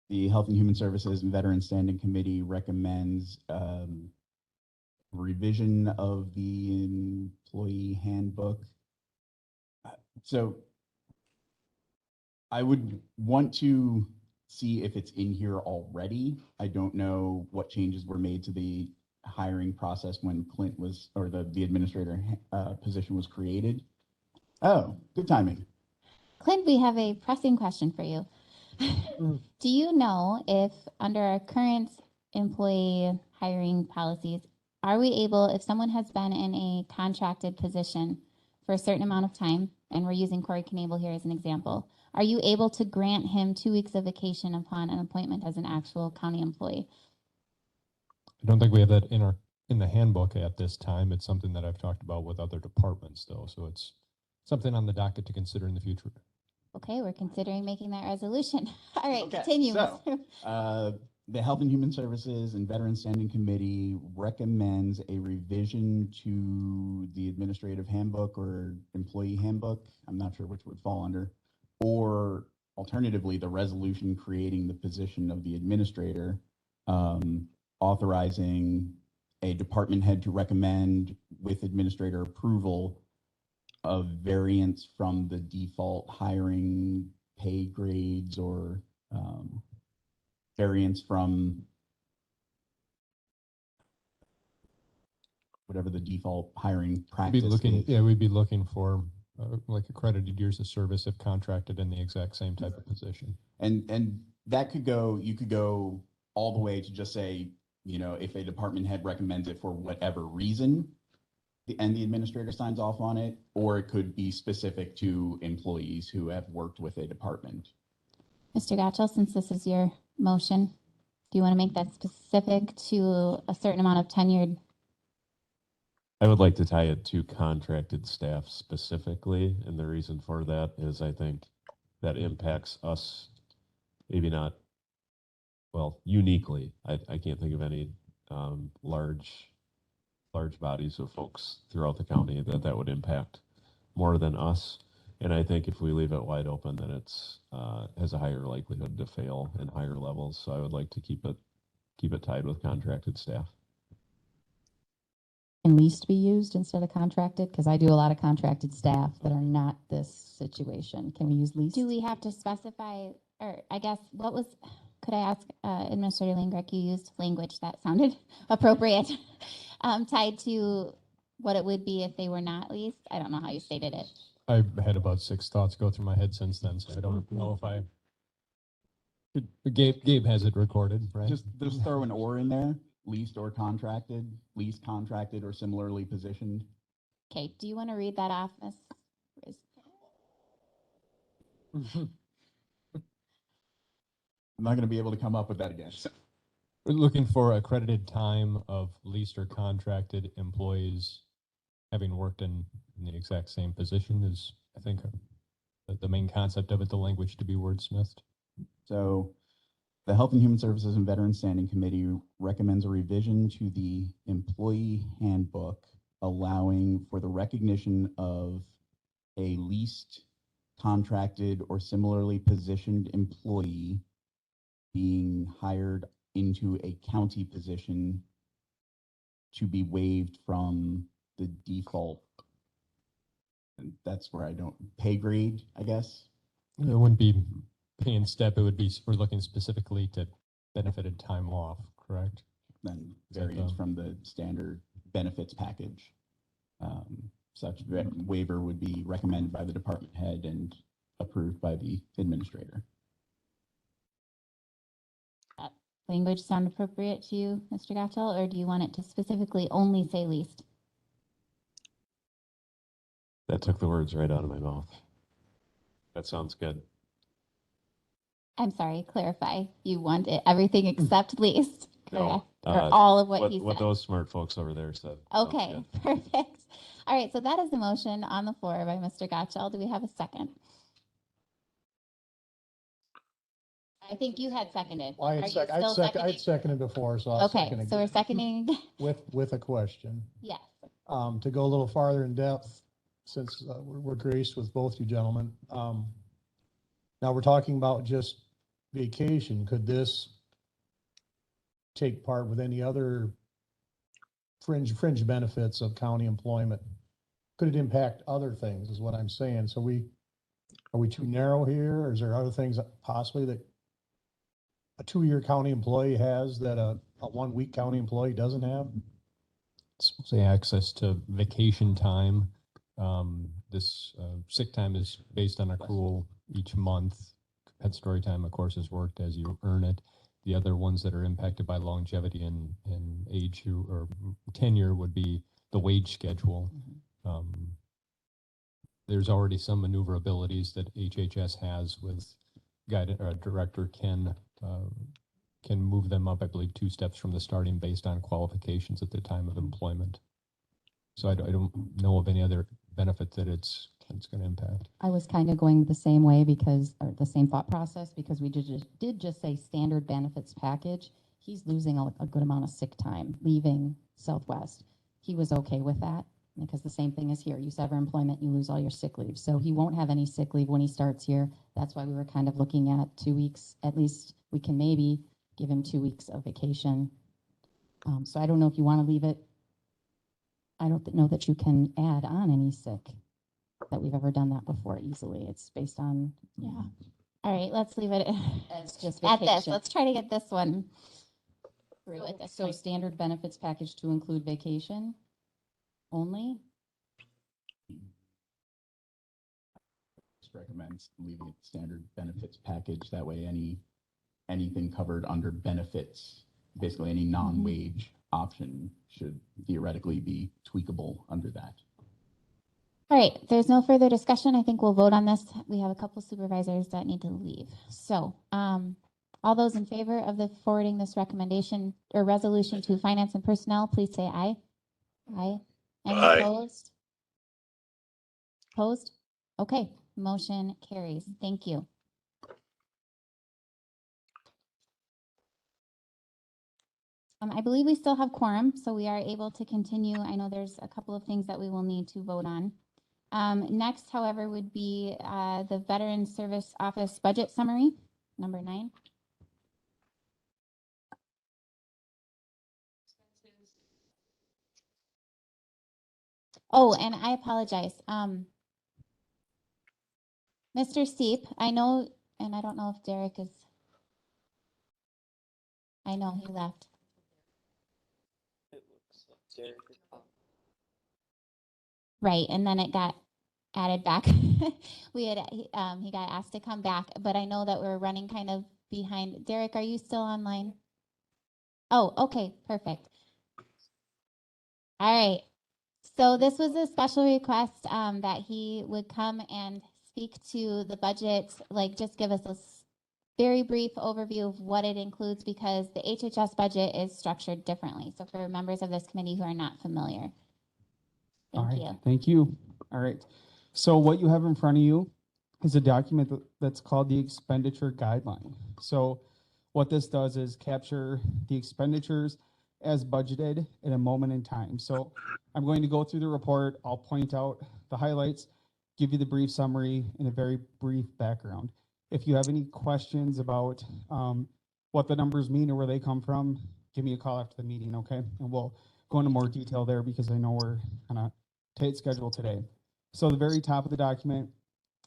the Health and Human Services and Veterans Standing Committee recommends revision of the employee handbook. So I would want to see if it's in here already. I don't know what changes were made to the hiring process when Clint was, or the administrator position was created. Oh, good timing. Clint, we have a pressing question for you. Do you know if under our current employee hiring policies, are we able, if someone has been in a contracted position for a certain amount of time, and we're using Corey Knable here as an example, are you able to grant him 2 weeks of vacation upon an appointment as an actual county employee? I don't think we have that in the handbook at this time. It's something that I've talked about with other departments though. So it's something on the docket to consider in the future. Okay, we're considering making that resolution. All right, Okay, continue. so, the Health and Human Services and Veterans Standing Committee recommends a revision to the administrative handbook or employee handbook. I'm not sure which would fall under, or alternatively, the resolution creating the position of the administrator, authorizing a department head to recommend with administrator approval of variance from the default hiring pay grades or variance from whatever the default hiring practice is. Yeah, we'd be looking for like accredited years of service if contracted in the exact same type of position. And that could go, you could go all the way to just say, you know, if a department head recommends it for whatever reason, and the administrator signs off on it, or it could be specific to employees who have worked with a department. Mr. Gatchell, since this is your motion, do you want to make that specific to a certain amount of tenured? I would like to tie it to contracted staff specifically, and the reason for that is I think that impacts us, maybe not, well, uniquely. I can't think of any large bodies of folks throughout the county that would impact more than us. And I think if we leave it wide open, then it's has a higher likelihood to fail in higher levels. So I would like to keep it tied with contracted staff. Can least be used instead of contracted? Because I do a lot of contracted staff that are not this situation. Can we use least? Do we have to specify, or I guess, could I ask Administrator Langreck, you used language that sounded appropriate, tied to what it would be if they were not leased? I don't know how you stated it. I've had about 6 thoughts go through my head since then, so I don't know if Gabe has it recorded, right? Just throw an or in there, leased or contracted, leased, contracted, or similarly positioned. Okay, do you want to read that off, Ms. I'm not going to be able to come up with that again. So. We're looking for accredited time of leased or contracted employees having worked in the exact same position is, I think, the main concept of it, the language to be wordsmithed. So the Health and Human Services and Veterans Standing Committee recommends a revision to the employee handbook allowing for the recognition of a leased, contracted, or similarly positioned employee being hired into a county position to be waived from the default. And that's where I don't pay grade, I guess. It wouldn't be pay and step. It would be, we're looking specifically to benefited time off, correct? Then variance from the standard benefits package. Such waiver would be recommended by the department head and approved by the administrator. Language sound appropriate to you, Mr. Gatchell, or do you want it to specifically only say leased? That took the words right out of my mouth. That sounds good. I'm sorry, clarify. You want it everything except leased, correct? No, Or all of what he what said? those smart folks over there said. Okay, So, yeah. perfect. All right, so that is the motion on the floor by Mr. Gatchell. Do we have a second? I think you had seconded. Well, Are you still seconding? I'd seconded before, so I'll second Okay, again. so we're seconding, With a question. yes. To go a little farther in depth, since we're graced with both you gentlemen. Now we're talking about just vacation, could this take part with any other fringe benefits of county employment? Could it impact other things is what I'm saying. So are we too narrow here? Or is there other things possibly that a 2-year county employee has that a 1-week county employee doesn't have? Say access to vacation time. This sick time is based on accrual each month. Compensatory time, of course, is worked as you earn it. The other ones that are impacted by longevity and age or tenure would be the wage schedule. There's already some maneuverabilities that HHS has with guided or director can move them up, I believe, 2 steps from the starting based on qualifications at the time of employment. So I don't know of any other benefit that it's going to impact. I was kind of going the same way or the same thought process, because we did just say standard benefits package. He's losing a good amount of sick time leaving Southwest. He was okay with that because the same thing is here. You sever employment, you lose all your sick leave. So he won't have any sick leave when he starts here. That's why we were kind of looking at 2 weeks. At least we can maybe give him 2 weeks of vacation. So I don't know if you want to leave it. I don't know that you can add on any sick, that we've ever done that before easily. It's based on, Yeah. All right, let's leave it it's just at this. vacation. Let's try to get this one through at this So point. standard benefits package to include vacation only? Just recommends leaving it standard benefits package. That way anything covered under benefits, basically any non-wage option should theoretically be tweakable under that. All right, there's no further discussion. I think we'll vote on this. We have a couple supervisors that need to leave. So, all those in favor of the forwarding this recommendation or resolution to Finance and Personnel, please say aye. Aye. Any Aye. opposed? Opposed? Okay, motion carries. Thank you. I believe we still have quorum, so we are able to continue. I know there's a couple of things that we will need to vote on. Next, however, would be the Veteran Service Office Budget Summary, number 9. Oh, and I apologize. Mr. Steep, I know, and I don't know if Derek is, I know he left. Right, and then it got added back. He got asked to come back, but I know that we're running kind of behind. Derek, are you still online? Oh, okay, perfect. All right. So this was a special request that he would come and speak to the budget, like just give us a very brief overview of what it includes, because the HHS budget is structured differently. So for members of this committee who are not familiar. Thank you. Thank you. All right. So what you have in front of you is a document that's called the Expenditure Guideline. So what this does is capture the expenditures as budgeted at a moment in time. So I'm going to go through the report. I'll point out the highlights, give you the brief summary and a very brief background. If you have any questions about what the numbers mean or where they come from, give me a call after the meeting, okay? And we'll go into more detail there because I know we're kind of tight schedule today. So the very top of the document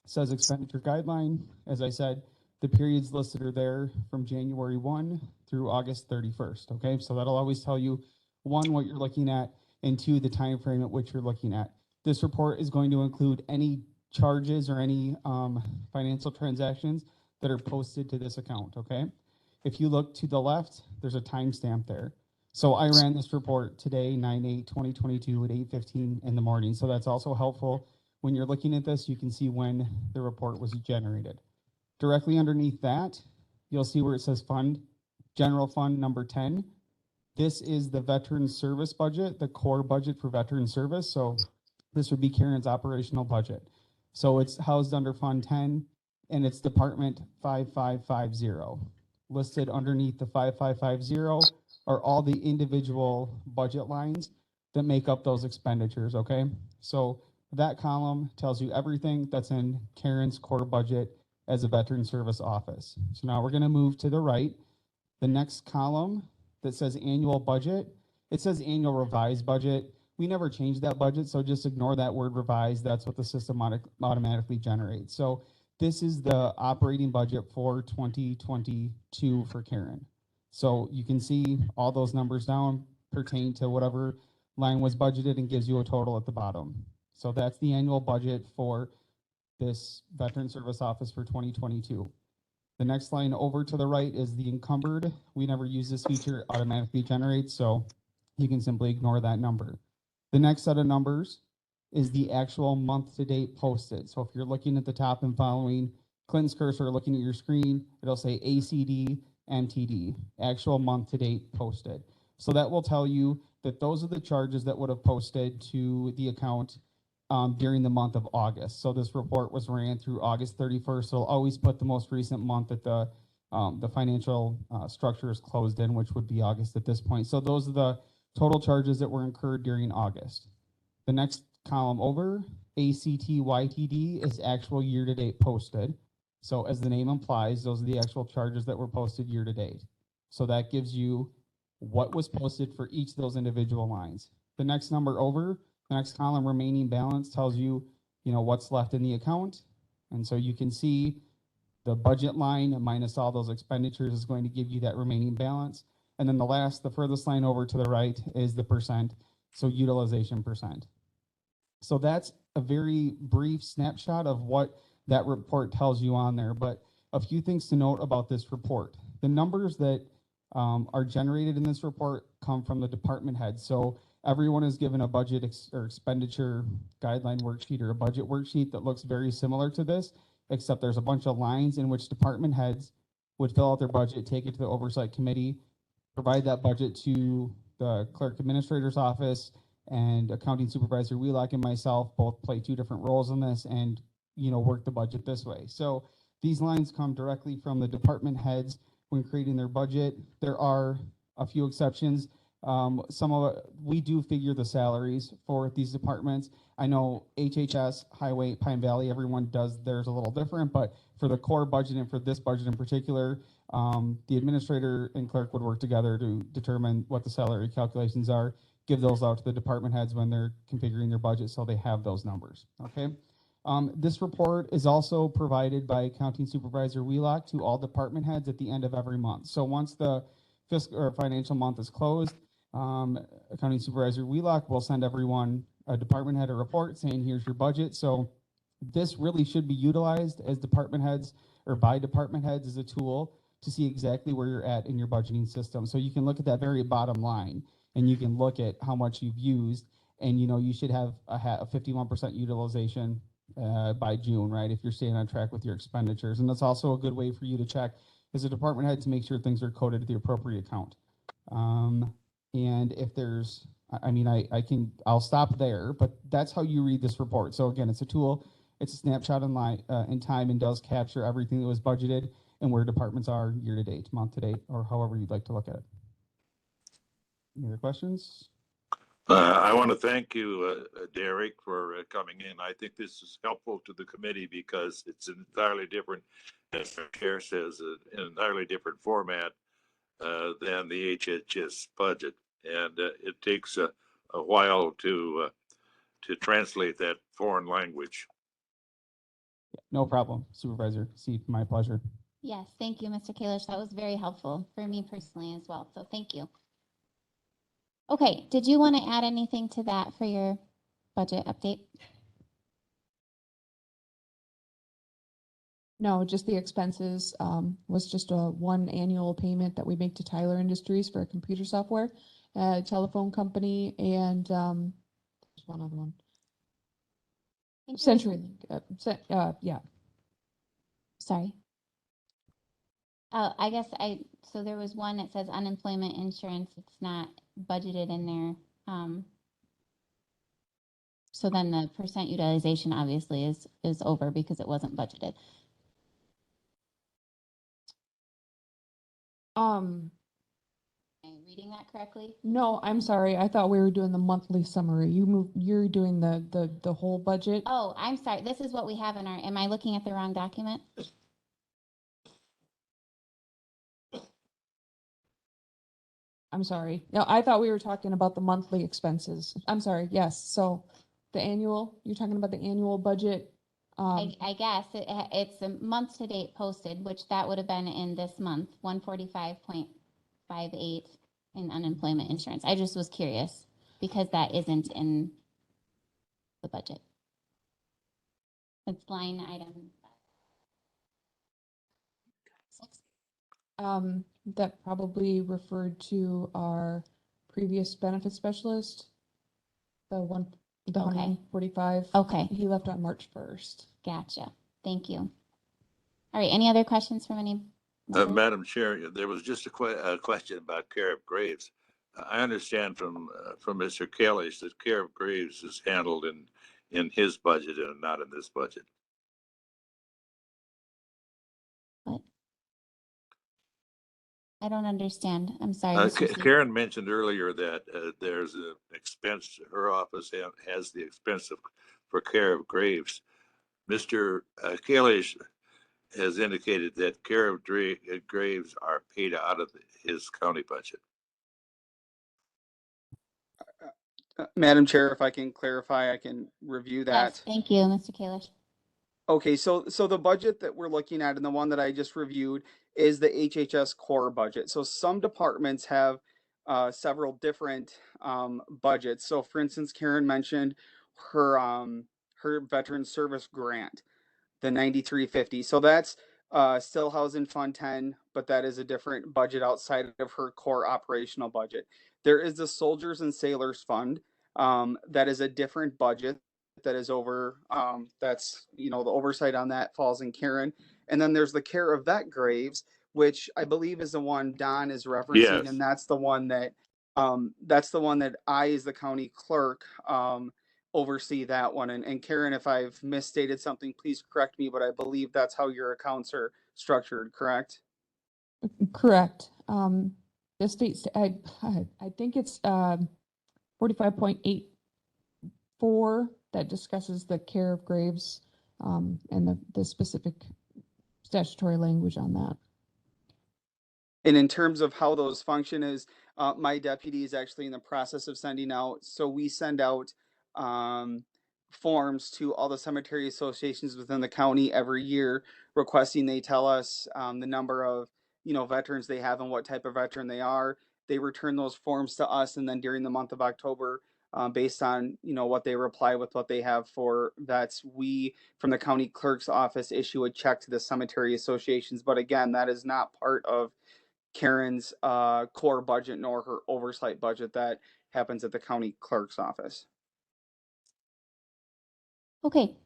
says Expenditure Guideline. As I said, the periods listed are there from January 1 through August 31st, okay? So that'll always tell you, 1, what you're looking at, and 2, the time frame at which you're looking at. This report is going to include any charges or any financial transactions that are posted to this account, okay? If you look to the left, there's a timestamp there. So I ran this report today, 9/8/2022 at 8:15 in the morning. So that's also helpful. When you're looking at this, you can see when the report was generated. Directly underneath that, you'll see where it says fund, general fund number 10. This is the veteran service budget, the core budget for veteran service. So this would be Karen's operational budget. So it's housed under Fund 10 and it's Department 5550. Listed underneath the 5550 are all the individual budget lines that make up those expenditures, okay? So that column tells you everything that's in Karen's core budget as a veteran service office. So now we're going to move to the right. The next column that says annual budget, it says annual revised budget. We never changed that budget, so just ignore that word revised. That's what the system automatically generates. So this is the operating budget for 2022 for Karen. So you can see all those numbers down pertain to whatever line was budgeted and gives you a total at the bottom. So that's the annual budget for this veteran service office for 2022. The next line over to the right is the encumbered. We never use this feature, it automatically generates, so you can simply ignore that number. The next set of numbers is the actual month to date posted. So if you're looking at the top and following Clinton's cursor, looking at your screen, it'll say ACD, MTD, actual month to date posted. So that will tell you that those are the charges that would have posted to the account during the month of August. So this report was ran through August 31st. So I'll always put the most recent month that the financial structure is closed in, which would be August at this point. So those are the total charges that were incurred during August. The next column over, ACT-YTD, is actual year-to-date posted. So as the name implies, those are the actual charges that were posted year-to-date. So that gives you what was posted for each of those individual lines. The next number over, the next column, remaining balance, tells you, what's left in the account. And so you can see the budget line minus all those expenditures is going to give you that remaining balance. And then the furthest line over to the right is the percent, so utilization percent. So that's a very brief snapshot of what that report tells you on there. But a few things to note about this report. The numbers that are generated in this report come from the department head. So everyone is given a budget or expenditure guideline worksheet or a budget worksheet that looks very similar to this, except there's a bunch of lines in which department heads would fill out their budget, take it to the oversight committee, provide that budget to the clerk administrator's office, and accounting supervisor Wheelock and myself both play two different roles in this and work the budget this way. So these lines come directly from the department heads when creating their budget. There are a few exceptions. We do figure the salaries for these departments. I know HHS, Highway, Pine Valley, everyone does theirs a little different, but for the core budget and for this budget in particular, the administrator and clerk would work together to determine what the salary calculations are, give those out to the department heads when they're configuring their budget so they have those numbers, okay? This report is also provided by Accounting Supervisor Wheelock to all department heads at the end of every month. So once the fiscal or financial month is closed, Accounting Supervisor Wheelock will send everyone a department head a report saying, here's your budget. So this really should be utilized as department heads or by department heads as a tool to see exactly where you're at in your budgeting system. So you can look at that very bottom line and you can look at how much you've used, and you should have a 51% utilization by June, right? If you're staying on track with your expenditures. And that's also a good way for you to check as a department head to make sure things are coded to the appropriate account. And if there's, I'll stop there, but that's how you read this report. So again, it's a tool, it's a snapshot in time and does capture everything that was budgeted and where departments are year to date, month to date, or however you'd like to look at it. Any other questions? I want to thank you, Derek, for coming in. I think this is helpful to the committee because it's an entirely different, as the chair says, an entirely different format than the HHS budget, and it takes a while to translate that foreign language. No problem, Supervisor. My pleasure. Yes, thank you, Mr. Kalish. That was very helpful for me personally as well. So thank you. Okay, did you want to add anything to that for your budget update? No, just the expenses was just one annual payment that we make to Tyler Industries for computer software, telephone company, and there's one other one. CenturyLink. Yeah. Sorry. Oh, I guess so there was one that says unemployment insurance. It's not budgeted in there. So then the percent utilization obviously is over because it wasn't budgeted. Am I reading that correctly? No, I'm sorry. I thought we were doing the monthly summary. You're doing the whole budget. Oh, I'm sorry. This is what we have in our, am I looking at the wrong document? I'm sorry. No, I thought we were talking about the monthly expenses. I'm sorry. Yes. So the annual, you're talking about the annual budget. I guess it's a month to date posted, which that would have been in this month, 145.58 in unemployment insurance. I just was curious because that isn't in the budget. It's line item. That probably referred to our previous benefit specialist, the Okay. 145. Okay, He left on March 1st. gotcha. Thank you. All right, any other questions from any? members? Madam Chair, there was just a question about care of graves. I understand from Mr. Kalish that care of graves is handled in his budget and not in this budget. What? I don't understand. I'm sorry. Mr. Seaver. Karen mentioned earlier that there's an expense, her office has the expense for care of graves. Mr. Kalish has indicated that care of graves are paid out of his county budget. Madam Chair, if I can clarify, I can review that. Yes, thank you, Mr. Kalish. Okay, so the budget that we're looking at and the one that I just reviewed is the Hhs Core Budget. So some departments have several different budgets. So for instance, Karen mentioned her her veteran service grant, the 9350. So that's still housed in Fund 10, but that is a different budget outside of her core operational budget. There is the Soldiers and Sailors Fund. That is a different budget that is over, that's, the oversight on that falls in Karen. And then there's the care of vet graves, which I believe is the one Don is referencing. Yes. And that's the one that I, as the county clerk, oversee that one. And Karen, if I've misstated something, please correct me, but I believe that's how your accounts are structured, correct? Correct. The state's, I think it's 45.84 that discusses the care of graves and the specific statutory language on that. And in terms of how those function is, my deputy is actually in the process of sending out. So we send out forms to all the cemetery associations within the county every year, requesting they tell us the number of veterans they have and what type of veteran they are. They return those forms to us, and then during the month of October, based on what they reply with what they have for vets, we from the county clerk's office issue a check to the cemetery associations. But again, that is not part of Karen's core budget nor her oversight budget. That happens at the county clerk's office. Okay,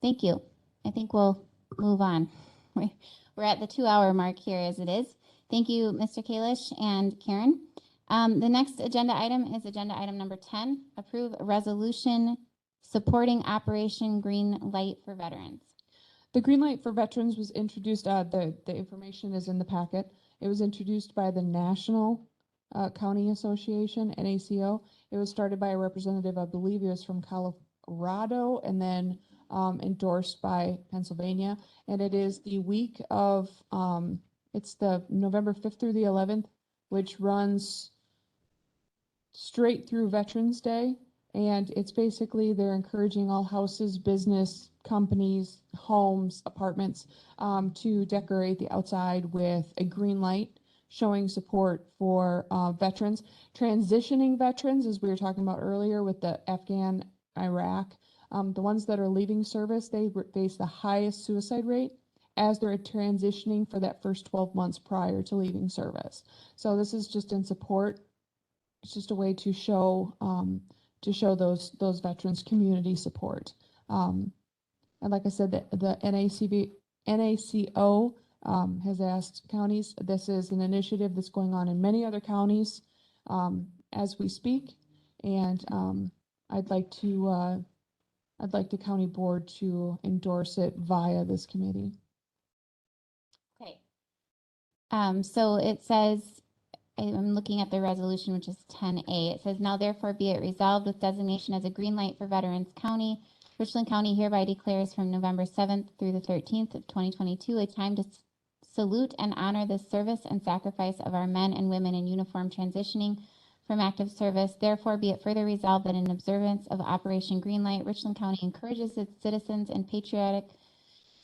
thank you. I think we'll move on. We're at the 2-hour mark here as it is. Thank you, Mr. Kalish and Karen. The next agenda item is agenda item number 10, approve a resolution supporting Operation Green Light for Veterans. The Green Light for Veterans was introduced, the information is in the packet. It was introduced by the National County Association, NACO. It was started by a representative, I believe it was from Colorado, and then endorsed by Pennsylvania. And it is the week of, it's the November 5th through the 11th, which runs straight through Veterans Day. And it's basically, they're encouraging all houses, business, companies, homes, apartments to decorate the outside with a green light, showing support for veterans, transitioning veterans, as we were talking about earlier with the Afghan, Iraq. The ones that are leaving service, they face the highest suicide rate as they're transitioning for that first 12 months prior to leaving service. So this is just in support. It's just a way to show those veterans community support. And like I said, the NACO has asked counties. This is an initiative that's going on in many other counties as we speak, and I'd like the county board to endorse it via this committee. Okay. So it says, I'm looking at the resolution, which is 10A. It says, now therefore be it resolved with designation as a green light for Veterans County. Richland County hereby declares from November 7th through the 13th of 2022 a time to salute and honor the service and sacrifice of our men and women in uniform transitioning from active service. Therefore, be it further resolved that in observance of Operation Greenlight, Richland County encourages its citizens in patriotic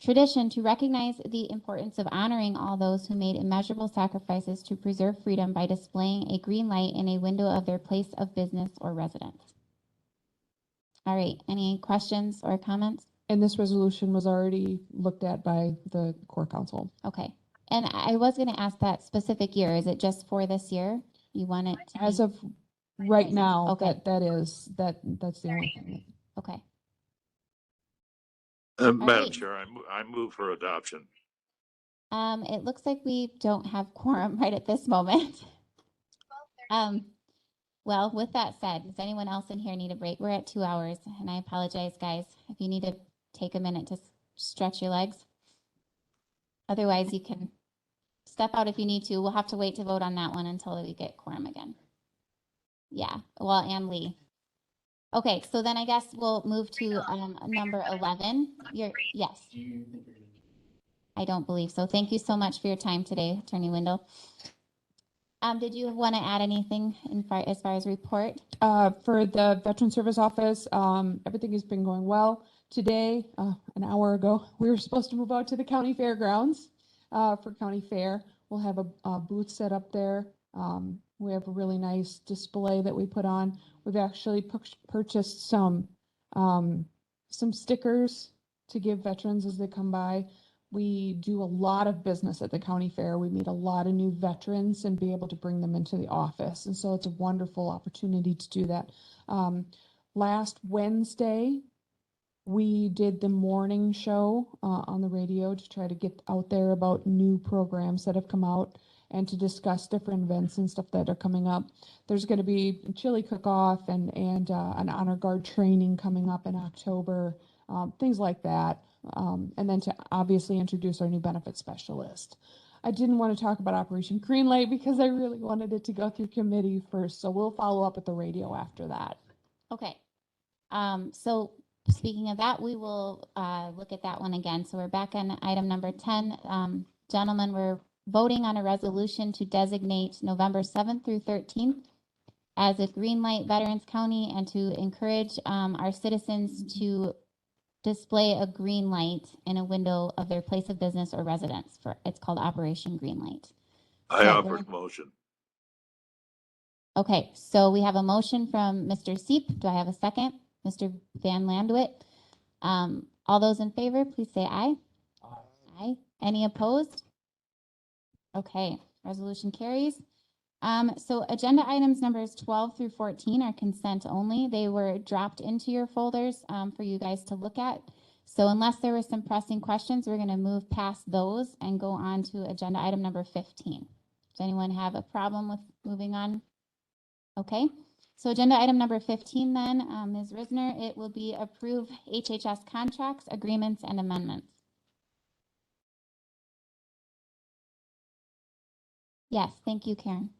tradition to recognize the importance of honoring all those who made immeasurable sacrifices to preserve freedom by displaying a green light in a window of their place of business or residence. All right, any questions or comments? And this resolution was already looked at by the core council. Okay, and I was going to ask that specific year. Is it just for this year? You want it to As be? of right now, Okay. that's the only thing. Okay. Madam right. Chair, I move for adoption. It looks like we don't have quorum right at this moment. Well, with that said, does anyone else in here need a break? We're at 2 hours, and I apologize, guys, if you need to take a minute to stretch your legs. Otherwise, you can step out if you need to. We'll have to wait to vote on that one until we get quorum again. Yeah, well, and Lee. Okay, so then I guess we'll move to number 11. Yes. I don't believe so. Thank you so much for your time today, Attorney Wendell. Did you want to add anything as far as report? For the Veteran Service Office, everything has been going well. Today, an hour ago, we were supposed to move out to the county fairgrounds for county fair. We'll have a booth set up there. We have a really nice display that we put on. We've actually purchased some stickers to give veterans as they come by. We do a lot of business at the county fair. We meet a lot of new veterans and be able to bring them into the office. And so it's a wonderful opportunity to do that. Last Wednesday, we did the morning show on the radio to try to get out there about new programs that have come out and to discuss different events and stuff that are coming up. There's going to be chili cook-off and an honor guard training coming up in October, things like that. And then to obviously introduce our new benefit specialist. I didn't want to talk about Operation Greenlight because I really wanted it to go through committee first. So we'll follow up at the radio after that. Okay. So speaking of that, we will look at that one again. So we're back on item number 10. Gentlemen, we're voting on a resolution to designate November 7th through 13th as a Green Light Veterans County and to encourage our citizens to display a green light in a window of their place of business or residence. It's called Operation Green Light. I offer motion. Okay, so we have a motion from Mr. Seep. Do I have a second? Mr. Van Landwit. All those in favor, please say aye. Aye. Any opposed? Okay, resolution carries. So agenda items numbers 12 through 14 are consent only. They were dropped into your folders for you guys to look at. So unless there were some pressing questions, we're going to move past those and go on to agenda item number 15. Does anyone have a problem with moving on? Okay, so agenda item number 15 then, Ms. Risner, it will be approve HHS contracts, agreements, and amendments. Yes, thank you, Karen.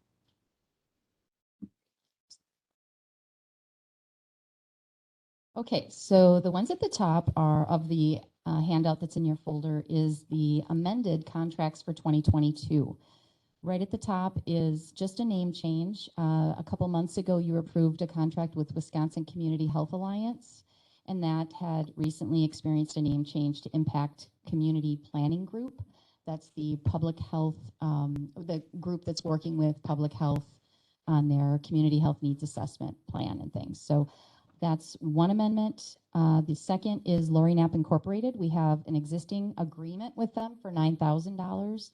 Okay, so the ones at the top are of the handout that's in your folder is the amended contracts for 2022. Right at the top is just a name change. A couple months ago, you approved a contract with Wisconsin Community Health Alliance, and that had recently experienced a name change to Impact Community Planning Group. That's the public health, the group that's working with public health on their community health needs assessment plan and things. So that's one amendment. The second is Lori Knapp Incorporated. We have an existing agreement with them for $9,000.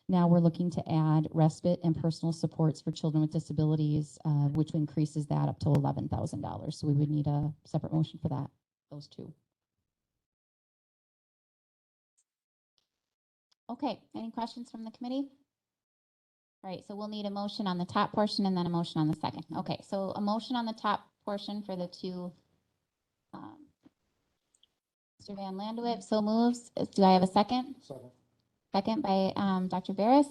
Now we're looking to add respite and personal supports for children with disabilities, which increases that up to $11,000. So we would need a separate motion for that, those two. Okay, any questions from the committee? All right, so we'll need a motion on the top portion and then a motion on the second. Okay, so a motion on the top portion for the two. Mr. Van Landewip so moves. Do I have a second? Second. Second by Dr. Barris.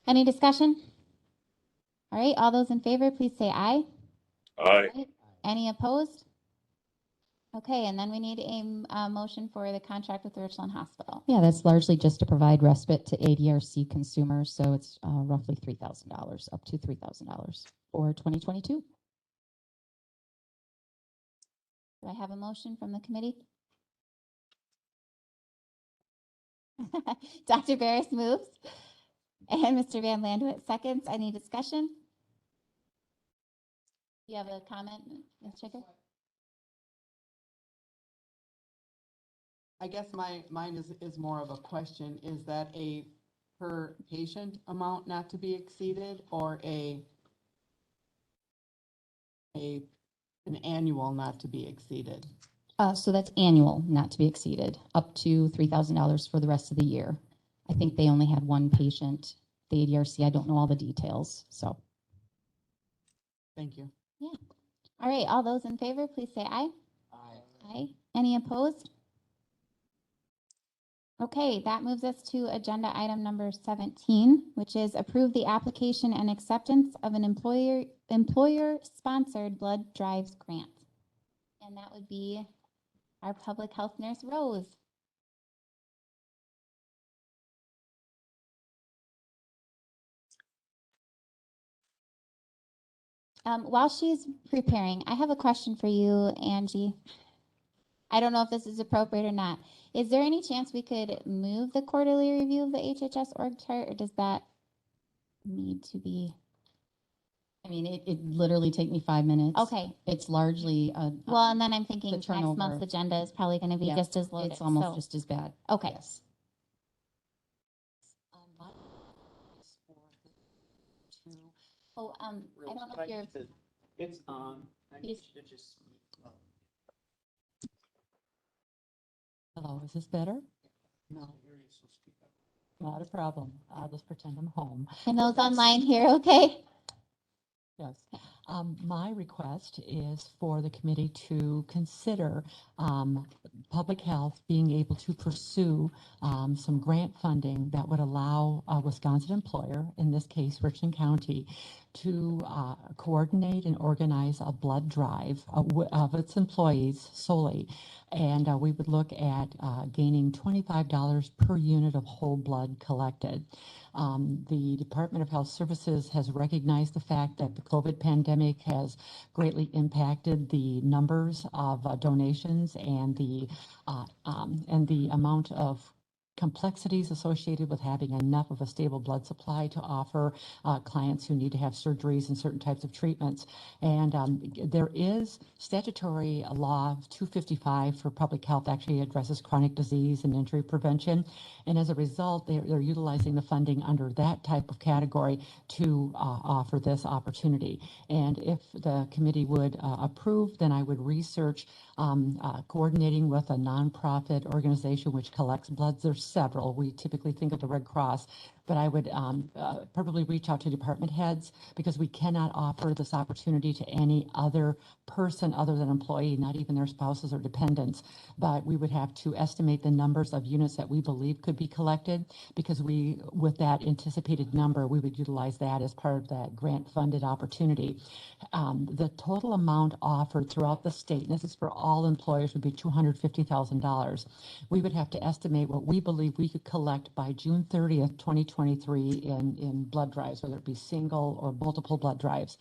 Any discussion? All right, all those in favor, please say aye. Aye. Any opposed? Okay, and then we need a motion for the contract with the Richland Hospital. Yeah, that's largely just to provide respite to ADRC consumers. So it's roughly $3,000, up to $3,000 for 2022. Do I have a motion from the committee? Dr. Barris moves and Mr. Van Landwit seconds. Any discussion? You have a comment, Ms. Chicker? I guess mine is more of a question. Is that a per patient amount not to be exceeded or an annual not to be exceeded? So that's annual, not to be exceeded, up to $3,000 for the rest of the year. I think they only had one patient, the ADRC. I don't know all the details, so. Thank you. Yeah. All right, all those in favor, please say aye. Aye. Aye. Any opposed? Okay, that moves us to agenda item number 17, which is approve the application and acceptance of an employer-sponsored blood drives grant. And that would be our public health nurse, Rose. While she's preparing, I have a question for you, Angie. I don't know if this is appropriate or not. Is there any chance we could move the quarterly review of the HHS org chart, or does that need to be? I mean, it literally take me 5 minutes. Okay. It's largely Well, and then I'm thinking the next turnover. month's agenda is probably going to be Yeah, just as loaded. it's almost so- just as bad. Okay. Yes. Oh, I don't know if you're. It's on. Hello, is this better? No. Not a problem. I'll just pretend I'm home. And those online here, okay? Yes. My request is for the committee to consider public health being able to pursue some grant funding that would allow a Wisconsin employer, in this case Richland County, to coordinate and organize a blood drive of its employees solely. And we would look at gaining $25 per unit of whole blood collected. The Department of Health Services has recognized the fact that the COVID pandemic has greatly impacted the numbers of donations and the amount of complexities associated with having enough of a stable blood supply to offer clients who need to have surgeries and certain types of treatments. And there is statutory law 255 for public health, actually addresses chronic disease and injury prevention. And as a result, they're utilizing the funding under that type of category to offer this opportunity. And if the committee would approve, then I would research coordinating with a nonprofit organization which collects blood. There's several. We typically think of the Red Cross, but I would probably reach out to department heads because we cannot offer this opportunity to any other person other than employee, not even their spouses or dependents. But we would have to estimate the numbers of units that we believe could be collected because with that anticipated number, we would utilize that as part of that grant funded opportunity. The total amount offered throughout the state, and this is for all employers, would be $250,000. We would have to estimate what we believe we could collect by June 30th, 2023 in blood drives, whether it be single or multiple blood drives.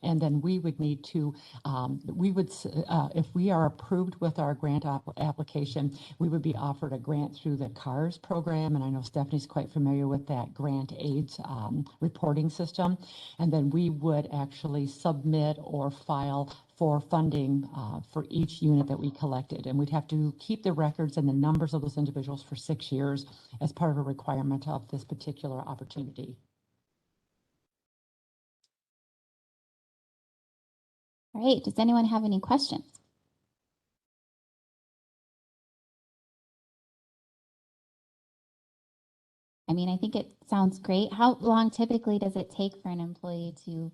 And then we would need to, if we are approved with our grant application, we would be offered a grant through the CARS program. And I know Stephanie's quite familiar with that grant aids reporting system. And then we would actually submit or file for funding for each unit that we collected. And we'd have to keep the records and the numbers of those individuals for 6 years as part of a requirement of this particular opportunity. All right, does anyone have any questions? I mean, I think it sounds great. How long typically does it take for an employee to,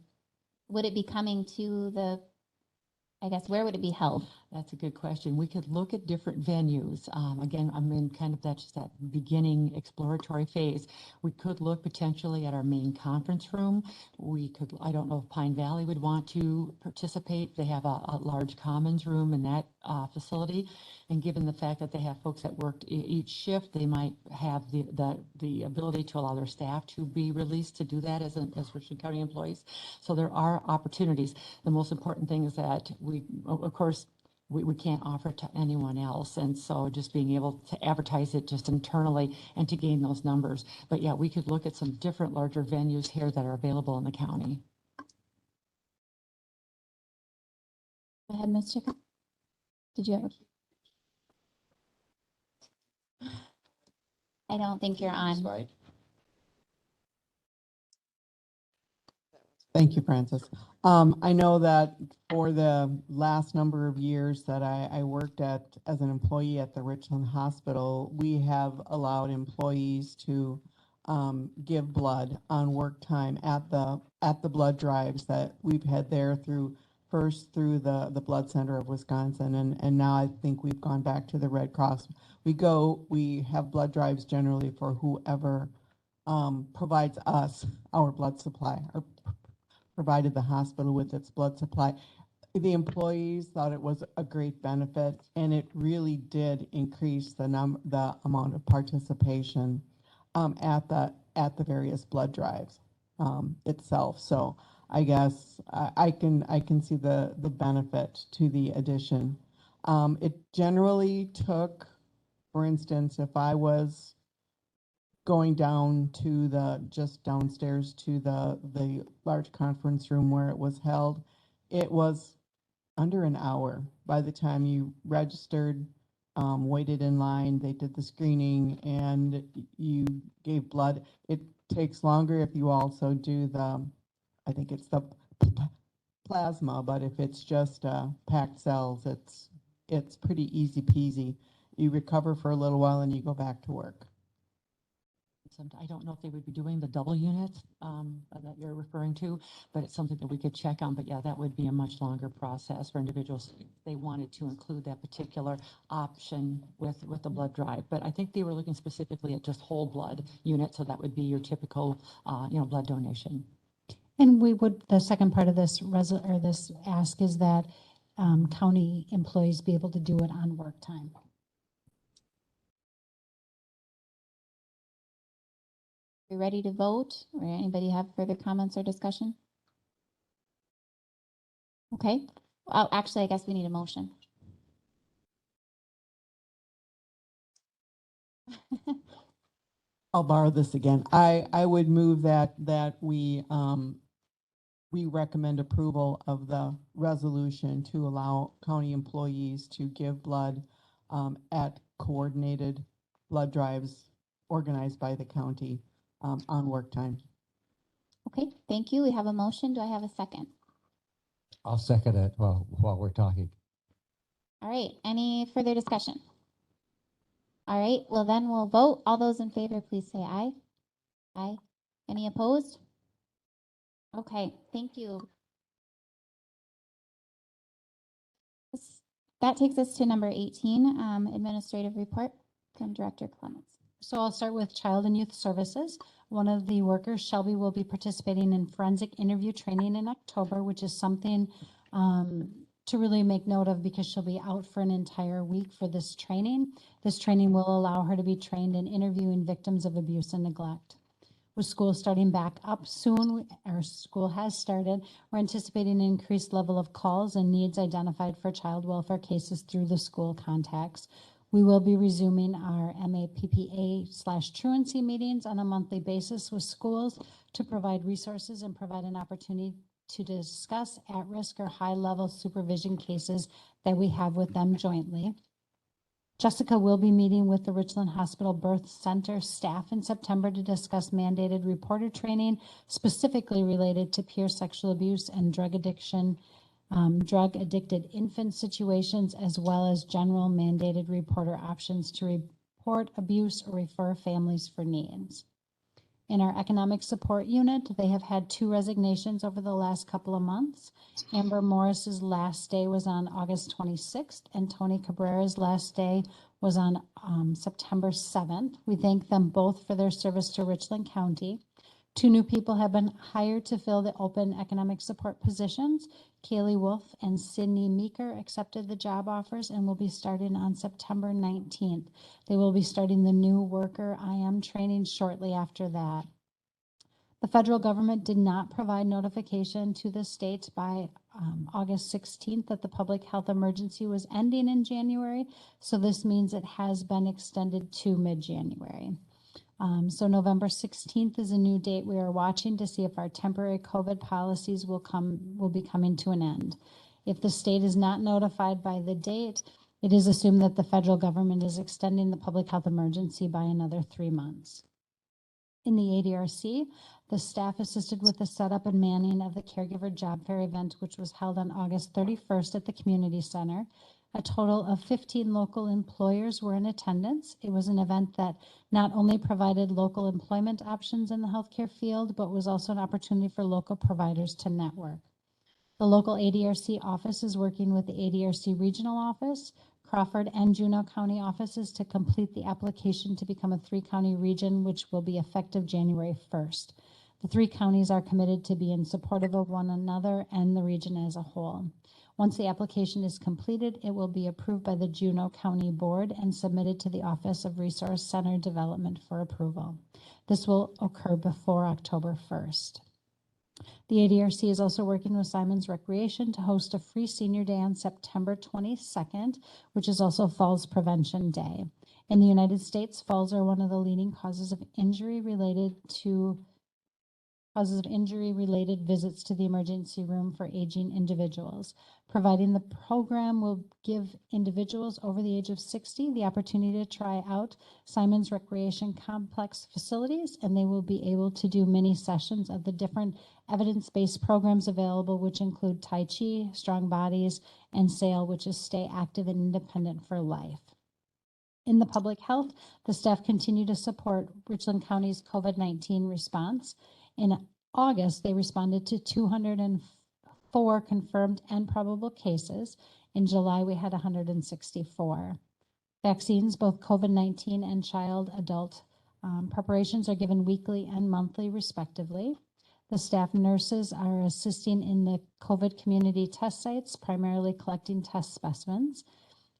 would it be coming to the, I guess, where would it be held? That's a good question. We could look at different venues. Again, I'm in kind of just that beginning exploratory phase. We could look potentially at our main conference room. We could, I don't know if Pine Valley would want to participate. They have a large commons room in that facility. And given the fact that they have folks that worked each shift, they might have the ability to allow their staff to be released to do that as Richland County employees. So there are opportunities. The most important thing is that we, of course, we can't offer it to anyone else. And so just being able to advertise it just internally and to gain those numbers. But yeah, we could look at some different larger venues here that are available in the county. Go ahead, Ms. Chicken. Did you have I don't think you're on. Right. Thank you, Francis. I know that for the last number of years that I worked as an employee at the Richland Hospital, we have allowed employees to give blood on work time at the blood drives that we've had there through the Blood Center of Wisconsin, and now I think we've gone back to the Red Cross. We have blood drives generally for whoever provides us our blood supply, or provided the hospital with its blood supply. The employees thought it was a great benefit, and it really did increase the amount of participation at the various blood drives itself. So I guess I can see the benefit to the addition. It generally took, for instance, if I was going down to just downstairs to the large conference room where it was held, it was under an hour by the time you registered, waited in line, they did the screening, and you gave blood. It takes longer if you also do I think it's the plasma, but if it's just packed cells, it's pretty easy peasy. You recover for a little while and you go back to work. I don't know if they would be doing the double unit that you're referring to, but it's something that we could check on. But yeah, that would be a much longer process for individuals if they wanted to include that particular option with the blood drive. But I think they were looking specifically at just whole blood unit, so that would be your typical blood donation. And the second part of this this ask is that county employees be able to do it on work time. We ready to vote, or anybody have further comments or discussion? Okay. Well, actually, I guess we need a motion. I'll borrow this again. I would move that we recommend approval of the resolution to allow county employees to give blood at coordinated blood drives organized by the county on work time. Okay, thank you. We have a motion. Do I have a second? I'll second it while we're talking. All right, any further discussion? All right, well then we'll vote. All those in favor, please say aye. Aye. Any opposed? Okay, thank you. That takes us to number 18, administrative report from Director Clements. So I'll start with Child and Youth Services. One of the workers, Shelby, will be participating in forensic interview training in October, which is something to really make note of because she'll be out for an entire week for this training. This training will allow her to be trained in interviewing victims of abuse and neglect. With school starting back up soon, our school has started, we're anticipating an increased level of calls and needs identified for child welfare cases through the school contacts. We will be resuming our MAPPA/truancy meetings on a monthly basis with schools to provide resources and provide an opportunity to discuss at-risk or high-level supervision cases that we have with them jointly. Jessica will be meeting with the Richland Hospital Birth Center staff in September to discuss mandated reporter training specifically related to peer sexual abuse and drug addiction, drug-addicted infant situations, as well as general mandated reporter options to report abuse or refer families for needs. In our economic support unit, they have had 2 resignations over the last couple of months. Amber Morris's last day was on August 26th, and Tony Cabrera's last day was on September 7th. We thank them both for their service to Richland County. 2 new people have been hired to fill the open economic support positions. Kaylee Wolf and Sydney Meeker accepted the job offers and will be starting on September 19th. They will be starting the new worker IM training shortly after that. The federal government did not provide notification to the states by August 16th that the public health emergency was ending in January. So this means it has been extended to mid-January. So November 16th is a new date we are watching to see if our temporary COVID policies will be coming to an end. If the state is not notified by the date, it is assumed that the federal government is extending the public health emergency by another 3 months. In the ADRC, the staff assisted with the setup and manning of the Caregiver Job Fair event, which was held on August 31st at the Community Center. A total of 15 local employers were in attendance. It was an event that not only provided local employment options in the healthcare field, but was also an opportunity for local providers to network. The local ADRC office is working with the ADRC Regional Office, Crawford and Juneau County offices to complete the application to become a 3-county region, which will be effective January 1st. The 3 counties are committed to being supportive of one another and the region as a whole. Once the application is completed, it will be approved by the Juneau County Board and submitted to the Office of Resource Center Development for approval. This will occur before October 1st. The ADRC is also working with Simons Recreation to host a free senior day on September 22nd, which is also Falls Prevention Day. In the United States, falls are one of the leading causes of injury related visits to the emergency room for aging individuals. Providing the program will give individuals over the age of 60 the opportunity to try out Simons Recreation Complex facilities, and they will be able to do mini sessions of the different evidence-based programs available, which include Tai Chi, Strong Bodies, and SAIL, which is Stay Active and Independent for Life. In the public health, the staff continue to support Richland County's COVID-19 response. In August, they responded to 204 confirmed and probable cases. In July, we had 164. Vaccines, both COVID-19 and child-adult preparations, are given weekly and monthly, respectively. The staff nurses are assisting in the COVID community test sites, primarily collecting test specimens.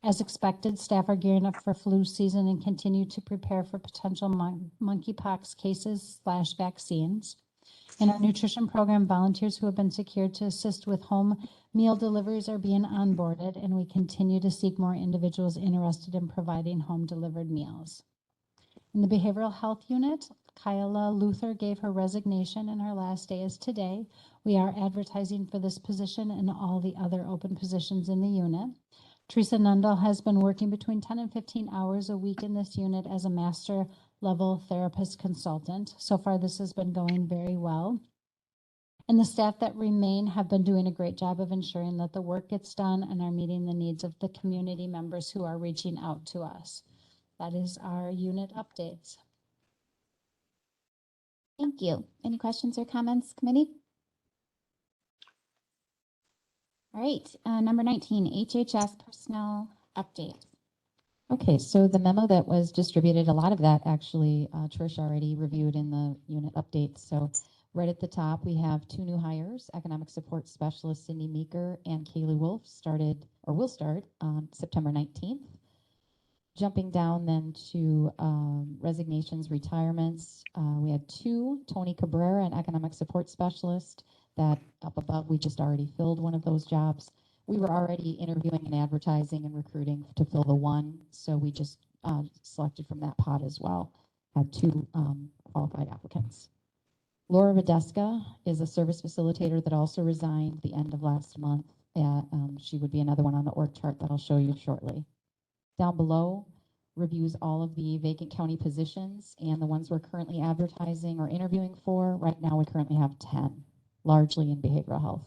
As expected, staff are gearing up for flu season and continue to prepare for potential monkeypox cases/vaccines. In our nutrition program, volunteers who have been secured to assist with home meal deliveries are being onboarded, and we continue to seek more individuals interested in providing home delivered meals. In the behavioral health unit, Kyla Luther gave her resignation and her last day is today. We are advertising for this position and all the other open positions in the unit. Teresa Nundal has been working between 10 and 15 hours a week in this unit as a master level therapist consultant. So far, this has been going very well. And the staff that remain have been doing a great job of ensuring that the work gets done and are meeting the needs of the community members who are reaching out to us. That is our unit updates. Thank you. Any questions or comments, committee? All right, number 19, HHS personnel update. Okay, so the memo that was distributed, a lot of that actually Trish already reviewed in the unit update. So right at the top, we have 2 new hires, economic support specialist Cindy Meeker and Kaylee Wolf will start on September 19th. Jumping down then to resignations, retirements, we had 2, Tony Cabrera, an economic support specialist. That up above, we just already filled one of those jobs. We were already interviewing and advertising and recruiting to fill the one, so we just selected from that pot as well. Had 2 qualified applicants. Laura Radeska is a service facilitator that also resigned the end of last month. She would be another one on the org chart that I'll show you shortly. Down below, reviews all of the vacant county positions and the ones we're currently advertising or interviewing for. Right now, we currently have 10, largely in behavioral health.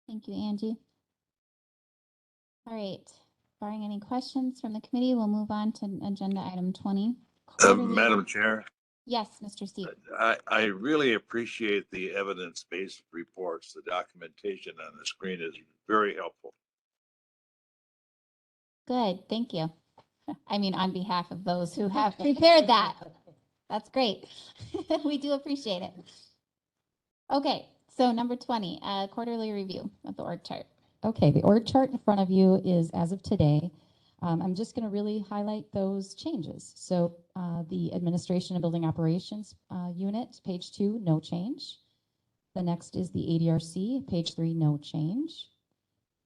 Thank you, Angie. All right, barring any questions from the committee, we'll move on to agenda item 20. Quarterly- Madam Chair, Yes, Mr. Steve. I really appreciate the evidence-based reports. The documentation on the screen is very helpful. Good, thank you. I mean, on behalf of those who have prepared that. That's great. We do appreciate it. Okay, so number 20, quarterly review of the org chart. Okay, the org chart in front of you is as of today. I'm just going to really highlight those changes. So the Administration and Building Operations unit, page 2, no change. The next is the ADRC, page 3, no change.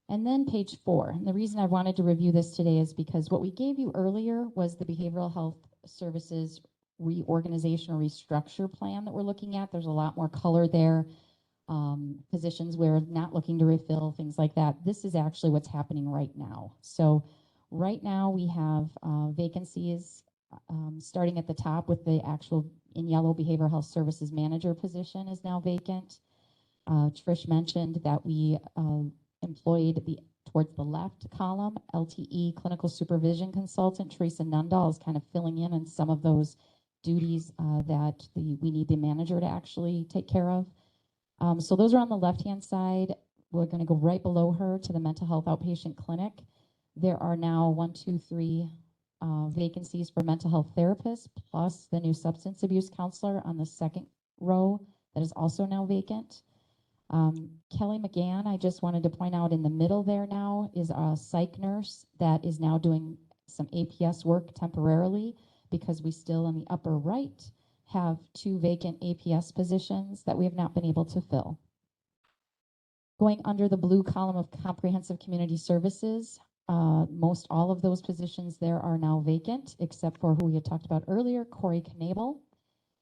And then page 4. And the reason I wanted to review this today is because what we gave you earlier was the Behavioral Health Services reorganization or restructure plan that we're looking at. There's a lot more color there. Positions we're not looking to refill, things like that. This is actually what's happening right now. So right now we have vacancies starting at the top with the actual in yellow Behavioral Health Services Manager position is now vacant. Trish mentioned that we employed towards the left column, LTE Clinical Supervision Consultant. Teresa Nundahl is kind of filling in some of those duties that we need the manager to actually take care of. So those are on the left-hand side. We're going to go right below her to the Mental Health Outpatient Clinic. There are now 1, 2, 3 vacancies for mental health therapists, plus the new substance abuse counselor on the second row that is also now vacant. Kelly McGann, I just wanted to point out in the middle there now is a psych nurse that is now doing some APS work temporarily because we still in the upper right have 2 vacant APS positions that we have not been able to fill. Going under the blue column of Comprehensive Community Services, most all of those positions there are now vacant, except for who we had talked about earlier, Corey Knabel.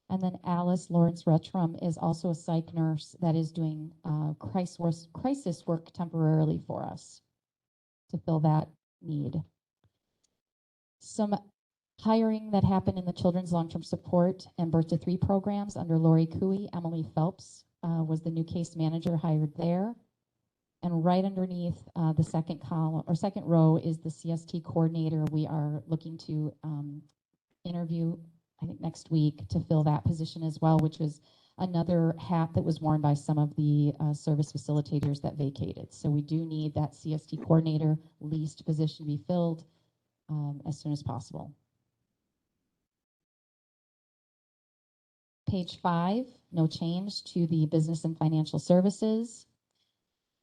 And then Alice Lawrence Retrum is also a psych nurse that is doing crisis work temporarily for us to fill that need. Some hiring that happened in the Children's Long-Term Support and Birth to 3 programs under Lori Cooey. Emily Phelps was the new case manager hired there. And right underneath the second column or second row is the CST coordinator. We are looking to interview, I think next week, to fill that position as well, which is another hat that was worn by some of the service facilitators that vacated. So we do need that CST coordinator leased position to be filled as soon as possible. Page 5, no change to the Business and Financial Services.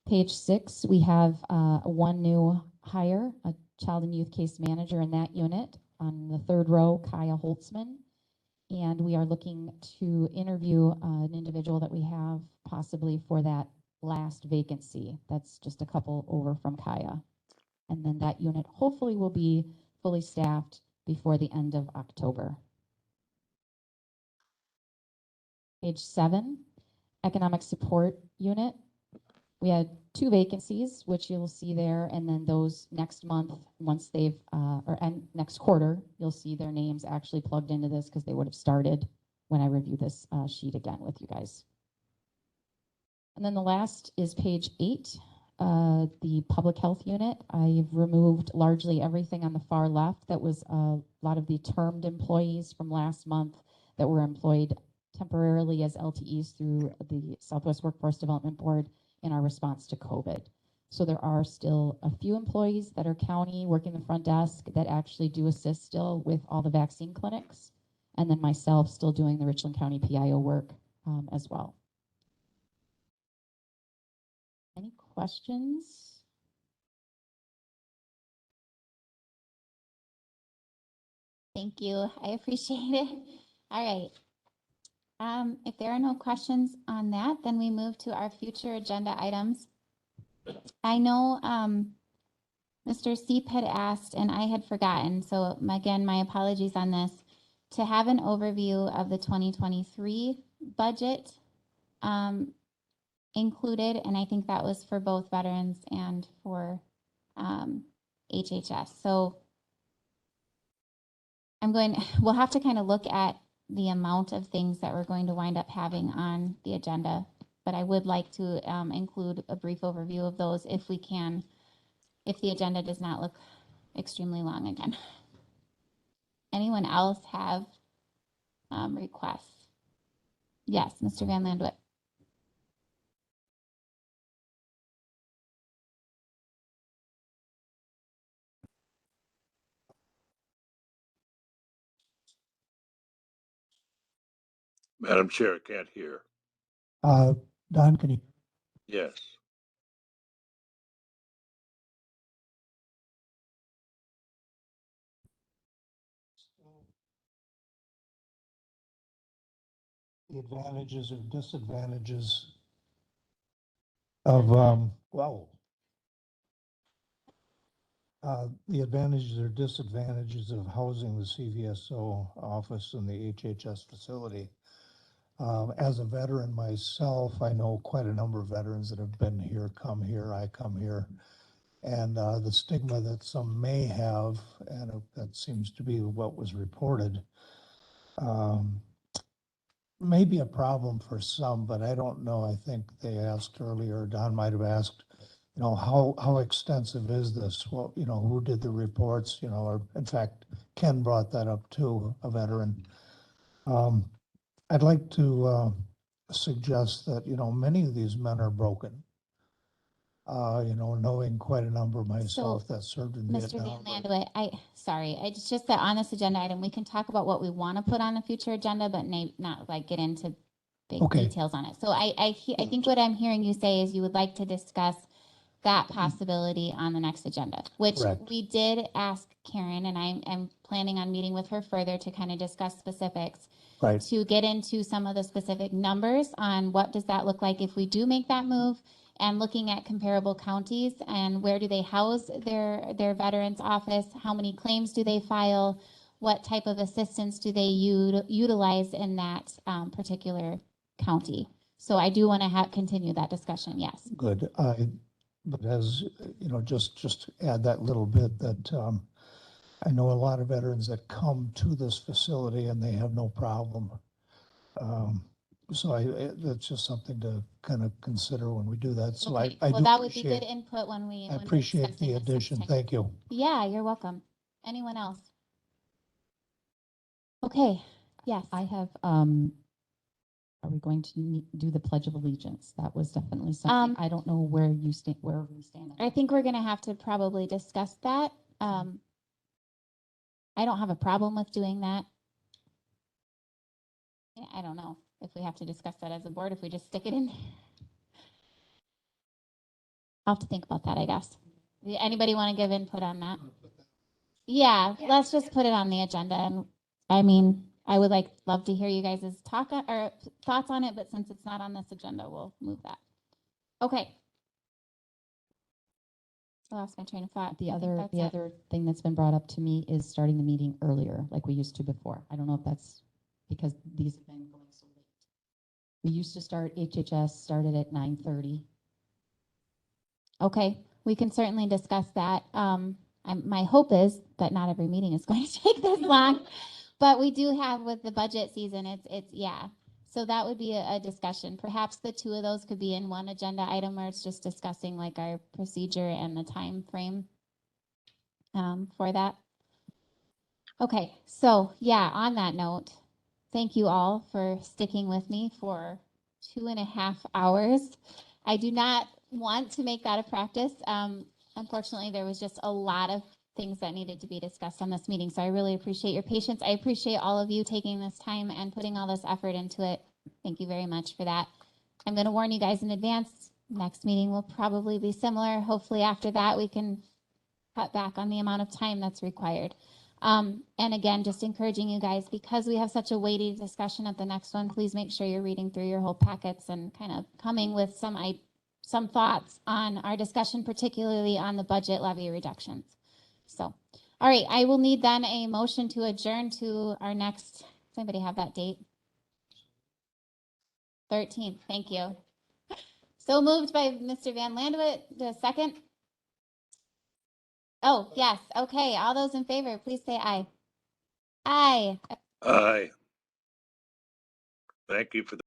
Page 6, we have one new hire, a child and youth case manager in that unit. On the third row, Kaya Holtzman. And we are looking to interview an individual that we have possibly for that last vacancy. That's just a couple over from Kaya. And then that unit hopefully will be fully staffed before the end of October. Page 7, Economic Support Unit. We had 2 vacancies, which you'll see there, and then those next month, once they've, next quarter, you'll see their names actually plugged into this because they would have started when I review this sheet again with you guys. And then the last is page 8, the Public Health Unit. I've removed largely everything on the far left that was a lot of the termed employees from last month that were employed temporarily as LTEs through the Southwest Workforce Development Board in our response to COVID. So there are still a few employees that are county working the front desk that actually do assist still with all the vaccine clinics. And then myself still doing the Richland County PIO work as well. Any questions? Thank you. I appreciate it. All right. If there are no questions on that, then we move to our future agenda items. I know Mr. Seep had asked, and I had forgotten, so again, my apologies on this, to have an overview of the 2023 budget included, and I think that was for both veterans and for HHS. So we'll have to kind of look at the amount of things that we're going to wind up having on the agenda, but I would like to include a brief overview of those if we can, if the agenda does not look extremely long again. Anyone else have requests? Yes, Mr. Van Landwit. Madam Chair, I can't hear. Don, can you? Yes. The advantages or disadvantages of, the advantages or disadvantages of housing the CVSO office in the HHS facility. As a veteran myself, I know quite a number of veterans that have been here, I come here. And the stigma that some may have, and that seems to be what was reported, may be a problem for some, but I don't know. I think they asked earlier, Don might have asked, how extensive is this? Well, who did the reports, or in fact, Ken brought that up too, a veteran. I'd like to suggest that, many of these men are broken. Knowing quite a number myself that served in Mr. Vietnam. Van Landwit, it's just that on this agenda item, we can talk about what we want to put on a future agenda, but not like get into big details on it. So I think what I'm hearing you say is you would like to discuss that possibility on the next agenda, which we did ask Karen, and I'm planning on meeting with her further to kind of discuss specifics. Right. To get into some of the specific numbers on what does that look like if we do make that move, and looking at comparable counties and where do they house their veterans office, how many claims do they file, what type of assistance do they utilize in that particular county. So I do want to continue that discussion, yes. Good. But as, just add that little bit that I know a lot of veterans that come to this facility and they have no problem. So that's just something to kind of consider when we do that. So Okay. I Well, do that would be appreciate, good input when we. I appreciate the addition. Thank you. Yeah, you're welcome. Anyone else? Okay. Yes. I have, are we going to do the Pledge of Allegiance? That was definitely something. I don't know where we stand. I think we're going to have to probably discuss that. I don't have a problem with doing that. I don't know if we have to discuss that as a board, if we just stick it in. I'll have to think about that, I guess. Anybody want to give input on that? Yeah, let's just put it on the agenda. And I mean, I would love to hear you guys' talk or thoughts on it, but since it's not on this agenda, we'll move that. Okay. I lost my train of thought. The other thing that's been brought up to me is starting the meeting earlier, like we used to before. I don't know if that's because these have been going so late. We used to start, HHS started at 9:30. Okay, we can certainly discuss that. My hope is that not every meeting is going to take this long, but we do have with the budget season, yeah. So that would be a discussion. Perhaps the two of those could be in one agenda item where it's just discussing like our procedure and the time frame for that. Okay, so yeah, on that note, thank you all for sticking with me for 2.5 hours. I do not want to make that a practice. Unfortunately, there was just a lot of things that needed to be discussed on this meeting. So I really appreciate your patience. I appreciate all of you taking this time and putting all this effort into it. Thank you very much for that. I'm going to warn you guys in advance. Next meeting will probably be similar. Hopefully after that, we can cut back on the amount of time that's required. And again, just encouraging you guys, because we have such a weighty discussion at the next one, please make sure you're reading through your whole packets and kind of coming with some thoughts on our discussion, particularly on the budget levy reductions. So, all right, I will need then a motion to adjourn to our next, does anybody have that date? 13th, thank you. So moved by Mr. Van Landwit, the second. Oh, yes, okay, all those in favor, please say aye. Aye. Aye. Thank you for the